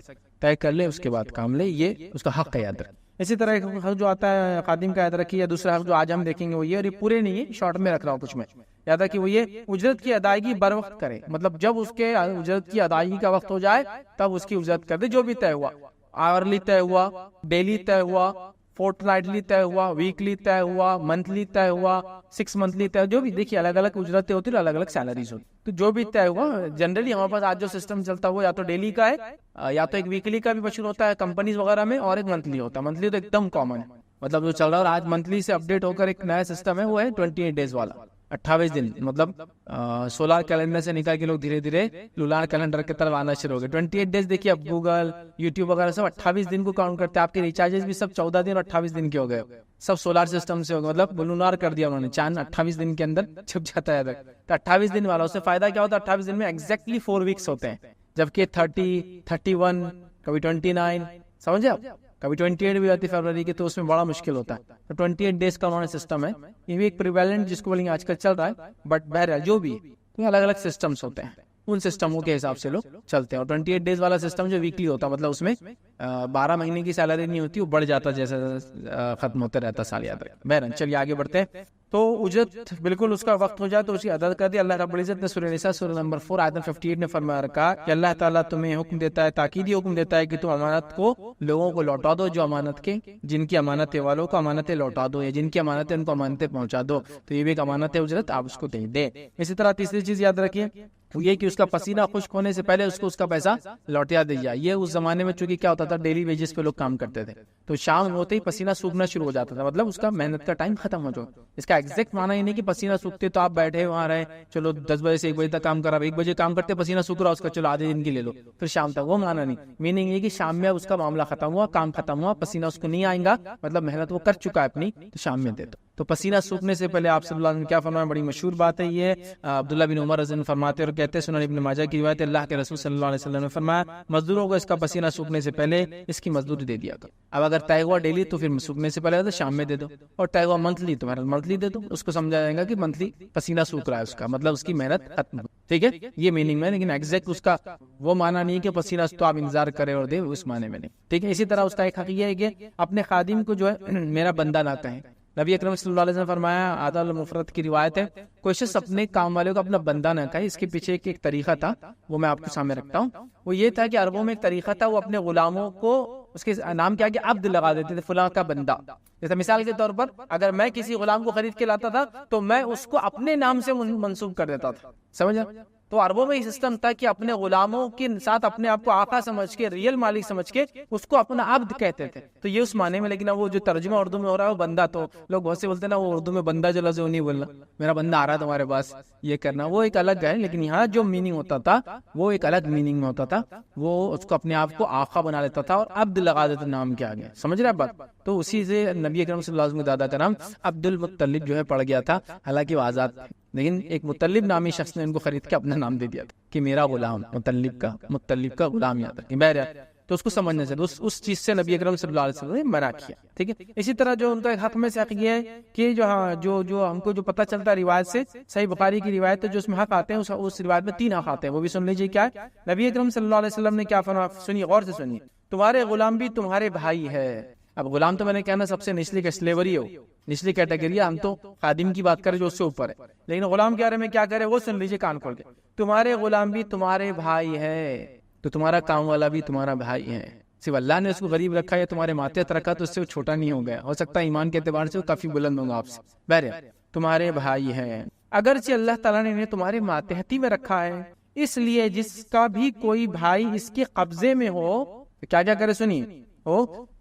طے کر لے، اس کے بعد کام لے، یہ اس کا حق ہے یاد رکھ۔ اسی طرح ایک حق جو آتا ہے خادم کا یاد رکھیے، یا دوسرا حق جو آج ہم دیکھیں گے وہ یہ، اور یہ پورے نہیں ہے، شارٹ میں رکھ رہا ہوں کچھ میں، یاد رکھیے وہ یہ، اجرت کی ادائیگی بر وقت کرے، مطلب جب اس کے اجرت کی ادائیگی کا وقت ہو جائے تب اس کی اجرت کر دے، جو بھی طے ہوا، آورلی طے ہوا، ڈیلی طے ہوا، فورٹ نائٹلی طے ہوا، ویکلی طے ہوا، منتھلی طے ہوا، 6 منتھلی طے، جو بھی، دیکھیے الگ الگ اجرتیں ہوتی ہیں، الگ الگ سیلریز ہوتی، تو جو بھی طے ہوا، جنرلی ہمارے پاس آج جو سسٹم چلتا ہے وہ یا تو ڈیلی کا ہے، یا تو ایک ویکلی کا بھی مشہور ہوتا ہے کمپنیز وغیرہ میں، اور ایک منتھلی ہوتا ہے۔ منتھلی تو ایک دم کامن ہے، مطلب جو چل رہا ہے، اور آج منتھلی سے اپڈیٹ ہو کر ایک نیا سسٹم ہے، وہ ہے 28 ڈیز والا، 28 دن، مطلب سولار کیلنڈر سے نکال کے لوگ دھیرے دھیرے لولار کیلنڈر کی طرف آنا شروع ہو گئے۔ 28 ڈیز دیکھیے، اب گوگل، یوٹیوب وغیرہ سب 28 دن کو کاؤنٹ کرتے ہیں، آپ کے ریچارجز بھی سب 14 دن اور 28 دن کے ہو گئے، سب سولار سسٹم سے ہو گئے، مطلب لونار کر دیا انہوں نے، چاند 28 دن کے اندر چھپ جاتا ہے، تو 28 دن والا، اس سے فائدہ کیا ہوتا ہے، 28 دن میں ایگزیکٹلی 4 ویکس ہوتے ہیں، جبکہ 30، 31، کبھی 29، سمجھے آپ، کبھی 28 بھی آتی ہے فروری کی، تو اس میں بڑا مشکل ہوتا ہے، تو 28 ڈیز کا انہوں نے سسٹم ہے، یہ بھی ایک پریویلنٹ جس کو بولیں گے آج کل چل رہا ہے، بٹ بہرحال جو بھی ہے، الگ الگ سسٹمز ہوتے ہیں، ان سسٹموں کے حساب سے لوگ چلتے ہیں، اور 28 ڈیز والا سسٹم جو ویکلی ہوتا ہے، مطلب اس میں 12 مہینے کی سیلری نہیں ہوتی، وہ بڑھ جاتا جیسے ختم ہوتے رہتا سال، یاد رکھ۔ بہرحال چلیے آگے بڑھتے ہیں۔ تو اجرت بالکل اس کا وقت ہو جائے تو اس کی ادا کر دی۔ اللہ رب العزت نے سورہ نساء سورہ نمبر 4 آیت 58 نے فرمایا رکھا کہ اللہ تعالیٰ تمہیں حکم دیتا ہے، تاکیدی حکم دیتا ہے کہ تم امانت کو لوگوں کو لوٹا دو، جو امانت کے، جن کی امانتیں والوں کو امانتیں لوٹا دو، یا جن کی امانتیں ان کو امانتیں پہنچا دو، تو یہ بھی ایک امانت ہے، اجرت آپ اس کو دے دیں۔ اسی طرح تیسری چیز یاد رکھیے وہ یہ کہ اس کا پسینہ خشک ہونے سے پہلے اس کو اس کا پیسہ لوٹیا دیا۔ یہ اس زمانے میں چونکہ کیا ہوتا تھا، ڈیلی ویجز پہ لوگ کام کرتے تھے، تو شام ہوتے ہی پسینہ سوکھنا شروع ہو جاتا تھا، مطلب اس کا محنت کا ٹائم ختم ہو جائے۔ اس کا ایگزیکٹ معنی یہ نہیں کہ پسینہ سوکھتے تو آپ بیٹھے وہاں رہے، چلو 10 بجے سے 1 بجے تک کام کرا، 1 بجے کام کرتے پسینہ سوکھ رہا، اس کا چلو آدھے دن کی لے لو پھر شام تک، وہ معنی نہیں۔ میننگ یہ کہ شام میں اس کا معاملہ ختم ہوا، کام ختم ہوا، پسینہ اس کو نہیں آئے گا، مطلب محنت وہ کر چکا ہے اپنی، تو شام میں دے دو۔ تو پسینہ سوکھنے سے پہلے آپ صلی اللہ علیہ وسلم نے کیا فرمایا، بڑی مشہور بات ہے یہ، عبداللہ بن عمر رضی اللہ عنہ فرماتے اور کہتے ہیں، سنن ابن ماجہ کی روایت ہے، اللہ کے رسول صلی اللہ علیہ وسلم نے فرمایا، مزدوروں کو اس کا پسینہ سوکھنے سے پہلے اس کی مزدوری دے دیا کرو۔ اب اگر طے ہوا ڈیلی تو پھر سوکھنے سے پہلے تو شام میں دے دو، اور طے ہوا منتھلی تو منتھلی دے دو، اس کو سمجھا جائے گا کہ منتھلی پسینہ سوکھ رہا ہے اس کا، مطلب اس کی محنت ختم ہو، ٹھیک ہے، یہ میننگ میں، لیکن ایگزیکٹ اس کا وہ معنی نہیں کہ پسینہ تو آپ انتظار کرے اور دے، اس معنی میں نہیں، ٹھیک ہے۔ اسی طرح اس کا ایک حق یہ ہے کہ اپنے خادم کو جو ہے میرا بندہ نہ کہیں۔ نبی اکرم صلی اللہ علیہ وسلم فرمایا، آدھا المفرد کی روایت ہے، کوئی شخص اپنے کام والے کو اپنا بندہ نہ کہے۔ اس کے پیچھے ایک طریقہ تھا، وہ میں آپ کے سامنے رکھتا ہوں۔ وہ یہ تھا کہ عربوں میں ایک طریقہ تھا، وہ اپنے غلاموں کو اس کے نام کیا کہ عبد لگا دیتے تھے، فلاں کا بندہ۔ جیسے مثال کے طور پر اگر میں کسی غلام کو خرید کے لاتا تھا تو میں اس کو اپنے نام سے منسوب کر دیتا تھا، سمجھا؟ تو عربوں میں یہ سسٹم تھا کہ اپنے غلاموں کے ساتھ اپنے آپ کو آقا سمجھ کے، ریئل مالک سمجھ کے اس کو اپنا عبد کہتے تھے. تو یہ اس معنی میں، لیکن وہ جو ترجمہ اردو میں ہو رہا ہے وہ بندہ، تو لوگ بہت سے بولتے ہیں نا وہ اردو میں بندہ جو لفظ نہیں بولنا، میرا بندہ آ رہا ہے تمہارے پاس یہ کرنا، وہ ایک الگ ہے. لیکن یہاں جو میننگ ہوتا تھا وہ ایک الگ میننگ میں ہوتا تھا، وہ اس کو اپنے آپ کو آقا بنا لیتا تھا اور عبد لگا دیتا نام کے آگے. سمجھ رہے بات؟ تو اسی سے نبی اکرم صلی اللہ علیہ وسلم کے دادا کا نام عبد المطلب جو ہے پڑ گیا تھا، حالانکہ وہ آزاد تھے، لیکن ایک مطلب نامی شخص نے ان کو خرید کے اپنا نام دے دیا تھا کہ میرا غلام، مطلب کا غلام یاد رکھیں. بہرحال تو اس کو سمجھنا چاہیے، اس چیز سے نبی اکرم صلی اللہ علیہ وسلم نے منع کیا. ٹھیک ہے. اسی طرح جو ان کا حق میں سے حق یہ ہے کہ جو ہم کو جو پتہ چلتا ہے روایت سے، صحیح بخاری کی روایت ہے، جو اس میں حق آتے ہیں اس روایت میں 3 حق آتے ہیں، وہ بھی سن لیجیے. کیا ہے نبی اکرم صلی اللہ علیہ وسلم نے کیا فرمایا؟ سنیے، غور سے سنیے. تمہارے غلام بھی تمہارے بھائی ہے. اب غلام تو میں نے کہنا سب سے نچلی سلیوری ہو، نچلی کیٹیگری ہے. ہم تو خادم کی بات کریں جو اس سے اوپر ہے، لیکن غلام کے بارے میں کیا کرے وہ سن لیجیے کان کھول کے. تمہارے غلام بھی تمہارے بھائی ہے، تو تمہارا کام والا بھی تمہارا بھائی ہے. صرف اللہ نے اس کو غریب رکھا یا تمہارے ماتحت رکھا تو اس سے وہ چھوٹا نہیں ہو گیا، ہو سکتا ہے ایمان کے اعتبار سے وہ کافی بلند ہوگا آپ سے. بہرحال تمہارے بھائی ہیں، اگرچہ اللہ تعالیٰ نے انہیں تمہارے ماتحتی میں رکھا ہے، اس لیے جس کا بھی کوئی بھائی اس کے قبضے میں ہو کیا کیا کرے؟ سنیے،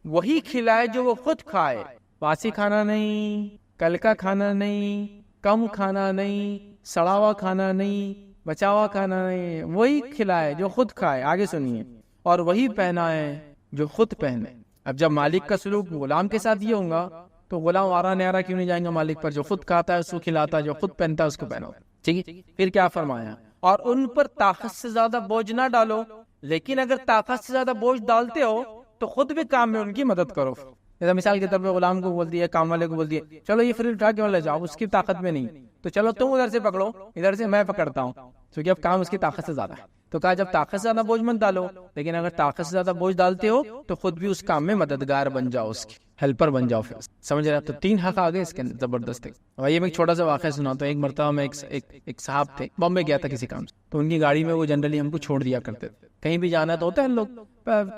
وہی کھلائے جو وہ خود کھائے. باسی کھانا نہیں، کل کا کھانا نہیں، کم کھانا نہیں، سڑا ہوا کھانا نہیں، بچا ہوا کھانا نہیں، وہی کھلائے جو خود کھائے. آگے سنیے، اور وہی پہنائے جو خود پہنے. اب جب مالک کا سلوک غلام کے ساتھ یہ ہوگا تو غلام آرا نیارا کیوں نہیں جائیں گا مالک پر؟ جو خود کھاتا ہے اس کو کھلاتا ہے، جو خود پہنتا ہے اس کو پہنو. ٹھیک ہے. پھر کیا فرمایا؟ اور ان پر طاقت سے زیادہ بوجھ نہ ڈالو، لیکن اگر طاقت سے زیادہ بوجھ ڈالتے ہو تو خود بھی کام میں ان کی مدد کرو. جیسا مثال کے طور پہ غلام کو بول دیا، کام والے کو بول دیا چلو یہ فریج اٹھا کے لے جاؤ، اس کی طاقت میں نہیں، تو چلو تم ادھر سے پکڑو، ادھر سے میں پکڑتا ہوں، کیونکہ اب کام اس کی طاقت سے زیادہ ہے. تو کہا جب طاقت سے زیادہ بوجھ مت ڈالو، لیکن اگر طاقت سے زیادہ بوجھ ڈالتے ہو تو خود بھی اس کام میں مددگار بن جاؤ، اس کی ہیلپر بن جاؤ. پھر سمجھ رہے؟ تو 3 حق آگے اس کے زبردست. یہ میں ایک چھوٹا سا واقعہ سناتا ہوں. ایک مرتبہ میں ایک صاحب تھے، بامبے گیا تھا کسی کام سے، تو ان کی گاڑی میں وہ جنرلی ہم کو چھوڑ دیا کرتے تھے. کہیں بھی جانا تو ہوتا ہے لوگ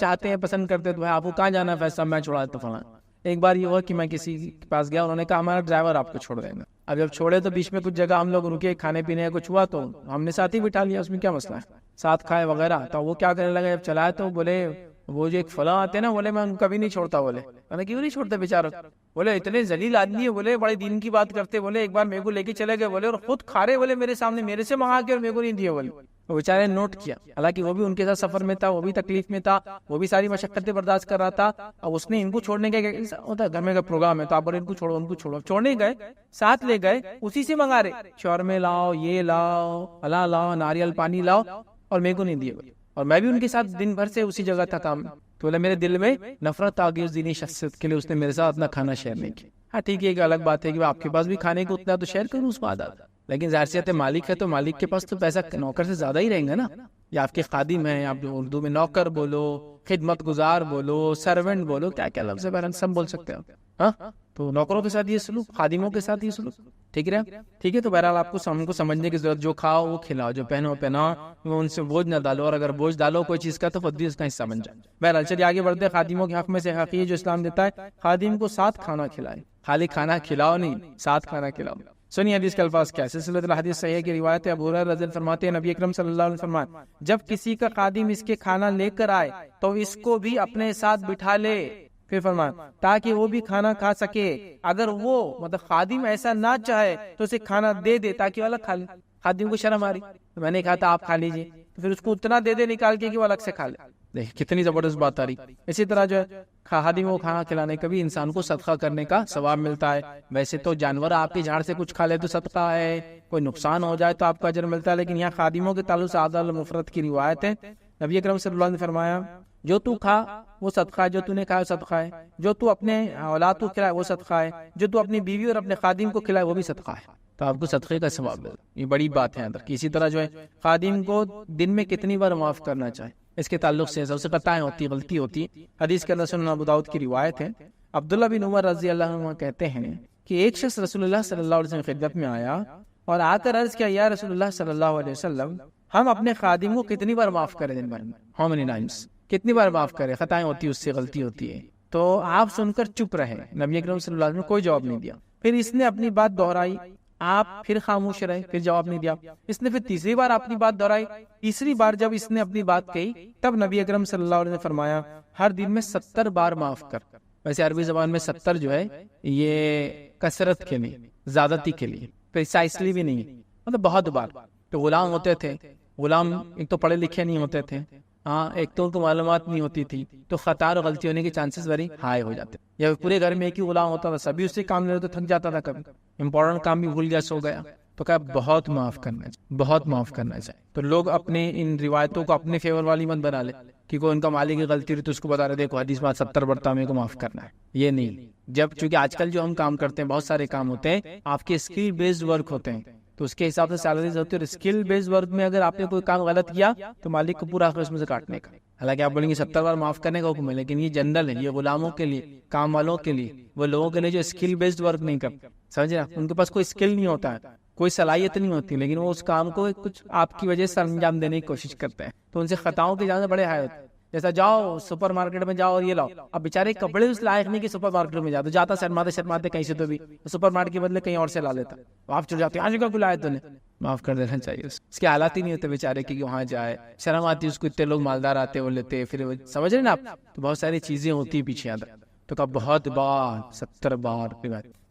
چاہتے ہیں، پسند کرتے تو آپ کو کہاں جانا ہے؟ فیصلہ میں چھوڑا دیتا فلاں. ایک بار یہ ہوا کہ میں کسی کے پاس گیا، انہوں نے کہا ہمارا ڈرائیور آپ کو چھوڑ دے گا. اب جب چھوڑے تو بیچ میں کچھ جگہ ہم لوگ رکے، کھانے پینے کا کچھ ہوا تو ہم نے ساتھ ہی بٹھا لیا، اس میں کیا مسئلہ ہے، ساتھ کھائے وغیرہ. تو وہ کیا کرنے لگا، جب چلائے تو بولے وہ جو ایک فلاں آتے نا، بولے میں ان کبھی نہیں چھوڑتا. بولے میں نے کیوں نہیں چھوڑتے بیچارہ؟ بولے اتنے ذلیل آدمی ہے، بولے بڑے دین کی بات کرتے. بولے ایک بار میرے کو لے کے چلے گئے، بولے اور خود کھا رہے، بولے میرے سامنے، میرے سے منگا کے، اور میرے کو نہیں دیے. بولے وہ بیچارے نوٹ کیا، حالانکہ وہ بھی ان کے ساتھ سفر میں تھا، وہ بھی تکلیف میں تھا، وہ بھی ساری مشقتیں برداشت کر رہا تھا. اب اس نے ان کو چھوڑنے کا ہوتا ہے، گھر میں کا پروگرام ہے تو آپ بولے ان کو چھوڑو، ان کو چھوڑو. چھوڑنے گئے، ساتھ لے گئے، اسی سے منگا رہے، شورمے لاؤ، یہ لاؤ، فلاں لاؤ، ناریل پانی لاؤ، اور میرے کو نہیں دیے. اور میں بھی ان کے ساتھ دن بھر سے اسی جگہ تھا کام. تو بولے میرے دل میں نفرت آ گئی اس دینی شخصیت کے لیے، اس نے میرے ساتھ اپنا کھانا شیئر نہیں کیا. ہاں ٹھیک ہے، ایک الگ بات ہے کہ آپ کے پاس بھی کھانے کو اتنا تو شیئر کروں، اس بات آتا، لیکن ظاہر سی بات ہے مالک ہے تو مالک کے پاس تو پیسہ نوکر سے زیادہ ہی رہیں گا نا. یا آپ کے خادم ہیں، آپ جو اردو میں نوکر بولو، خدمت گزار بولو، سرونٹ بولو، کیا کیا لفظ ہے سب بول سکتے ہیں. ہاں تو نوکروں کے ساتھ یہ سلوک، خادموں کے ساتھ یہ سلوک ٹھیک ہے. ٹھیک ہے. تو بہرحال آپ کو ہم کو سمجھنے کی ضرورت، جو کھاؤ وہ کھلاؤ، جو پہنو پہناؤ، وہ ان سے بوجھ نہ ڈالو، اور اگر بوجھ ڈالو کوئی چیز کا تو خود بھی اس کا حصہ بن جائے. بہرحال چلیے آگے بڑھتے ہیں. خادموں کے حق میں سے حق یہ جو اسلام دیتا ہے، خادم کو ساتھ کھانا کھلائے. خالی کھانا کھلاؤ نہیں، ساتھ کھانا کھلاؤ. سنیے حدیث کے الفاظ کیا ہے. سلسلہ الحدیث صحیح کی روایت ہے، ابو ہریرہ رضی اللہ عنہ فرماتے ہیں نبی اکرم صلی اللہ علیہ وسلم فرمایا جب کسی کا خادم اس کے کھانا لے کر آئے تو اس کو بھی اپنے ساتھ بٹھا لے. پھر فرمایا تاکہ وہ بھی کھانا کھا سکے. اگر وہ مطلب خادم ایسا نہ چاہے تو اسے کھانا دے دے تاکہ وہ الگ کھا لے. خادم کو شرم آ رہی تو میں نے کہا تھا آپ کھا لیجیے، تو پھر اس کو اتنا دے دے نکال کے کہ وہ الگ سے کھا لے. دیکھ کتنی زبردست بات آ رہی. اسی طرح جو ہے خادم کو کھانا کھلانے کا بھی انسان کو صدقہ کرنے کا ثواب ملتا ہے. ویسے تو جانور آپ کے جھاڑ سے کچھ کھا لے تو صدقہ ہے، کوئی نقصان ہو جائے تو آپ کا اجر ملتا ہے، لیکن یہاں خادموں کے تعلق سے عادل المفرد کی روایت ہے. نبی اکرم صلی اللہ علیہ وسلم نے فرمایا جو تو کھا وہ صدقہ ہے، جو تو نے کھایا وہ صدقہ ہے، جو تو اپنے اولاد کو کھلائے وہ صدقہ ہے، جو تو اپنی بیوی اور اپنے خادم کو کھلائے وہ بھی صدقہ ہے. تو آپ کو صدقے کا ثواب ملتا ہے. یہ بڑی بات ہے اندر. اسی طرح جو ہے خادم کو دن میں کتنی بار معاف کرنا چاہیے، اس کے تعلق سے سب سے خطائیں ہوتی، غلطی ہوتی. حدیث کے اندر سنن ابو داؤد کی روایت ہے، عبداللہ بن عمر رضی اللہ عنہ کہتے ہیں کہ ایک شخص رسول اللہ صلی اللہ علیہ وسلم کی خدمت میں آیا اور آ کر عرض کیا یا رسول اللہ صلی اللہ علیہ وسلم ہم اپنے خادم کو کتنی بار معاف کریں دن بھر میں؟ How many Times? کتنی بار معاف کریں؟ خطائیں ہوتی، اس سے غلطی ہوتی ہے. تو آپ سن کر چپ رہے. نبی اکرم صلی اللہ علیہ وسلم نے کوئی جواب نہیں دیا. پھر اس نے اپنی بات دہرائی. آپ پھر خاموش رہے، پھر جواب نہیں دیا۔ اس نے پھر تیسری بار اپنی بات دہرائی۔ تیسری بار جب اس نے اپنی بات کہی تب نبی اکرم صلی اللہ علیہ وسلم نے فرمایا ہر دن میں 70 بار معاف کر۔ ویسے عربی زبان میں 70 جو ہے یہ کثرت کے لیے، زیادتی کے لیے، پریسائسلی بھی نہیں، مطلب بہت بار۔ تو غلام ہوتے تھے، غلام ایک تو پڑھے لکھے نہیں ہوتے تھے، ہاں ایک تو ان کو معلومات نہیں ہوتی تھی، تو خطا اور غلطی ہونے کے چانسز ویری ہائی ہو جاتے۔ یا پورے گھر میں ایک ہی غلام ہوتا تھا، سبھی اس سے کام لے تو تھک جاتا تھا، کبھی امپورٹنٹ کام بھی بھول گیا، سو گیا، تو کہا بہت معاف کرنا چاہیے، بہت معاف کرنا چاہیے۔ تو لوگ اپنے ان روایتوں کو اپنے فیور والی مت بنا لے کہ کوئی ان کا مالک کی غلطی رہی تو اس کو بتا رہے دیکھو حدیث میں 70 برتا میرے کو معاف کرنا ہے، یہ نہیں۔ جب چونکہ آج کل جو ہم کام کرتے ہیں بہت سارے کام ہوتے ہیں آپ کے اسکل بیسڈ ورک ہوتے ہیں، تو اس کے حساب سے سیلریز ہوتی ہے، اور اسکل بیسڈ ورک میں اگر آپ نے کوئی کام غلط کیا تو مالک کو پورا حق ہے اس میں سے کاٹنے کا۔ حالانکہ آپ بولیں گے 70 بار معاف کرنے کا حکم ہے، لیکن یہ جنرل ہے، یہ غلاموں کے لیے، کام والوں کے لیے، وہ لوگوں کے لیے جو اسکل بیسڈ ورک نہیں کرتے، سمجھ رہے ہیں، ان کے پاس کوئی اسکل نہیں ہوتا ہے، کوئی صلاحیت نہیں ہوتی، لیکن وہ اس کام کو کچھ آپ کی وجہ سے انجام دینے کی کوشش کرتے ہیں، تو ان سے خطاؤں کی اجازت بڑے ہائی ہوتے ہیں۔ جیسا جاؤ سپر مارکیٹ میں جاؤ اور یہ لاؤ، اب بیچارے کپڑے اس لائق نہیں کہ سپر مارکیٹ میں جاتا، جاتا شرماتے شرماتے کہیں سے تو بھی سپر مارکیٹ کے بدلے کہیں اور سے لا لیتا، آپ چڑھ جاتے آج کا کلایا تو نے معاف کر دینا چاہیے۔ اس کے حالات ہی نہیں ہوتے بیچارے کہ وہاں جائے، شرم آتی اس کو، اتنے لوگ مالدار آتے وہ لیتے، پھر سمجھ رہے نا آپ، تو بہت ساری چیزیں ہوتی پیچھے یاد، تو کہا بہت بار 70 بار۔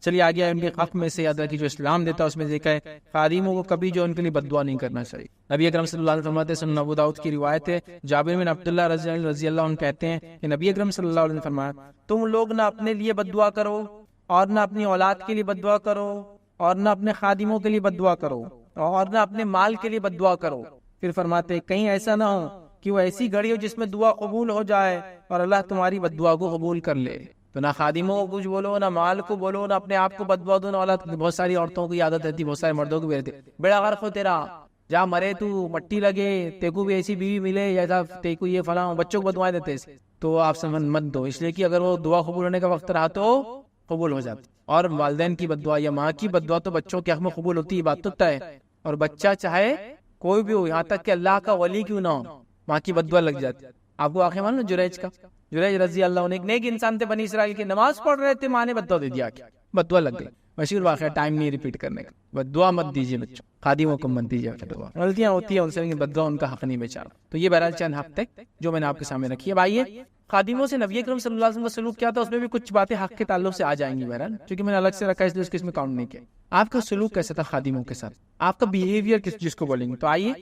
چلیے آگے ان کے حق میں سے یاد رکھیے جو اسلام دیتا ہے اس میں دیکھا ہے خادموں کو کبھی جو ان کے لیے بد دعا نہیں کرنا چاہیے۔ نبی اکرم صلی اللہ علیہ وسلم فرماتے ہیں، سنن ابو داؤد کی روایت ہے، جابر بن عبداللہ رضی اللہ عنہ کہتے ہیں کہ نبی اکرم صلی اللہ علیہ وسلم نے فرمایا تم لوگ نہ اپنے لیے بد دعا کرو اور نہ اپنی اولاد کے لیے بد دعا کرو اور نہ اپنے خادموں کے لیے بد دعا کرو اور نہ اپنے مال کے لیے بد دعا کرو۔ پھر فرماتے کہیں ایسا نہ ہو کہ وہ ایسی گھڑی ہو جس میں دعا قبول ہو جائے اور اللہ تمہاری بد دعا کو قبول کر لے۔ تو نہ خادموں کو کچھ بولو، نہ مال کو بولو، نہ اپنے آپ کو بد دعا دو، نہ اولاد کو۔ بہت ساری عورتوں کی عادت رہتی، بہت سارے مردوں کی بھی رہتی، بیڑا غرق ہو تیرا، جا مرے تو مٹی لگے، تیکو بھی ایسی بیوی ملے ایسا، تیکو یہ فلاں، بچوں کو بدوائیں دیتے، تو آپ سمجھ مت دو، اس لیے کہ اگر وہ دعا قبول ہونے کا وقت رہا تو قبول ہو جاتی۔ اور والدین کی بد دعا یا ماں کی بد دعا تو بچوں کے حق میں قبول ہوتی ہے، بات تو طے ہے، اور بچہ چاہے کوئی بھی ہو، یہاں تک کہ اللہ کا ولی کیوں نہ ہو، ماں کی بد دعا لگ جاتی۔ آپ کو واقعہ معلوم ہے جریج کا؟ جریج رضی اللہ عنہ ایک نیک انسان تھے، بنی اسرائیل کی، نماز پڑھ رہے تھے، ماں نے بد دعا دے دیا، بد دعا لگ گئی، مشہور واقعہ، ٹائم نہیں ریپیٹ کرنے کا۔ بد دعا مت دیجیے بچوں، خادموں کو مت دیجیے دعا، غلطیاں ہوتی ہیں ان سے، لیکن بد دعا ان کا حق نہیں بیچارہ۔ تو یہ بہرحال چند حق تک جو میں نے آپ کے سامنے رکھی ہے۔ بھائیے خادموں سے نبی اکرم صلی اللہ علیہ وسلم کا سلوک کیا تھا، اس میں بھی کچھ باتیں حق کے تعلق سے آ جائیں گی بہرحال، کیونکہ میں نے الگ سے رکھا ہے اس لیے اس میں کاؤنٹ نہیں کیا۔ آپ کا سلوک کیسا تھا خادموں کے ساتھ، آپ کا بیہیویئر جس کو بولیں گے، تو آئیے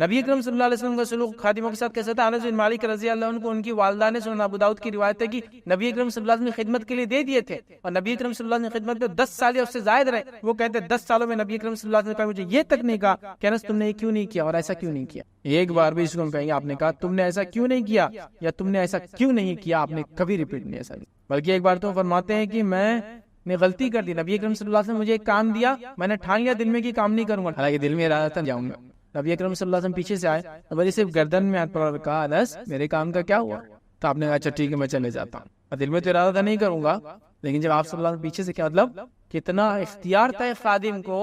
نبی اکرم صلی اللہ علیہ وسلم کا سلوک خادموں کے ساتھ کیسا تھا۔ انس بن مالک رضی اللہ عنہ کو ان کی والدہ نے، سنن ابو داؤد کی روایت ہے کہ نبی اکرم صلی اللہ علیہ وسلم نے خدمت کے لیے دے دیے تھے، اور نبی اکرم صلی اللہ علیہ وسلم نے خدمت میں 10 سال یا اس سے زائد رہے۔ وہ کہتے 10 سالوں میں نبی اکرم صلی اللہ علیہ وسلم نے مجھے یہ تک نہیں کہا کہ انس تم نے یہ کیوں نہیں کیا اور ایسا کیوں نہیں کیا، ایک بار بھی اس کو کہیں گے آپ نے کہا تم نے ایسا کیوں نہیں کیا یا تم نے ایسا کیوں نہیں کیا، آپ نے کبھی ریپیٹ نہیں ایسا، بلکہ ایک بار تو فرماتے ہیں کہ میں نے غلطی کر دی، نبی اکرم صلی اللہ علیہ وسلم نے مجھے ایک کام دیا، میں نے ٹھان لیا دل میں کہ کام نہیں کروں گا، حالانکہ دل میں ارادہ تھا جاؤں گا۔ نبی اکرم صلی اللہ علیہ وسلم پیچھے سے آئے، وجہ صرف گردن میں ہاتھ پکڑ کر کہا انس میرے کام کا کیا ہوا، تو آپ نے کہا اچھا ٹھیک ہے میں چلے جاتا ہوں، دل میں تو ارادہ تھا نہیں کروں گا، لیکن جب آپ صلی اللہ علیہ وسلم پیچھے سے، کیا مطلب کتنا اختیار تھا ایک خادم کو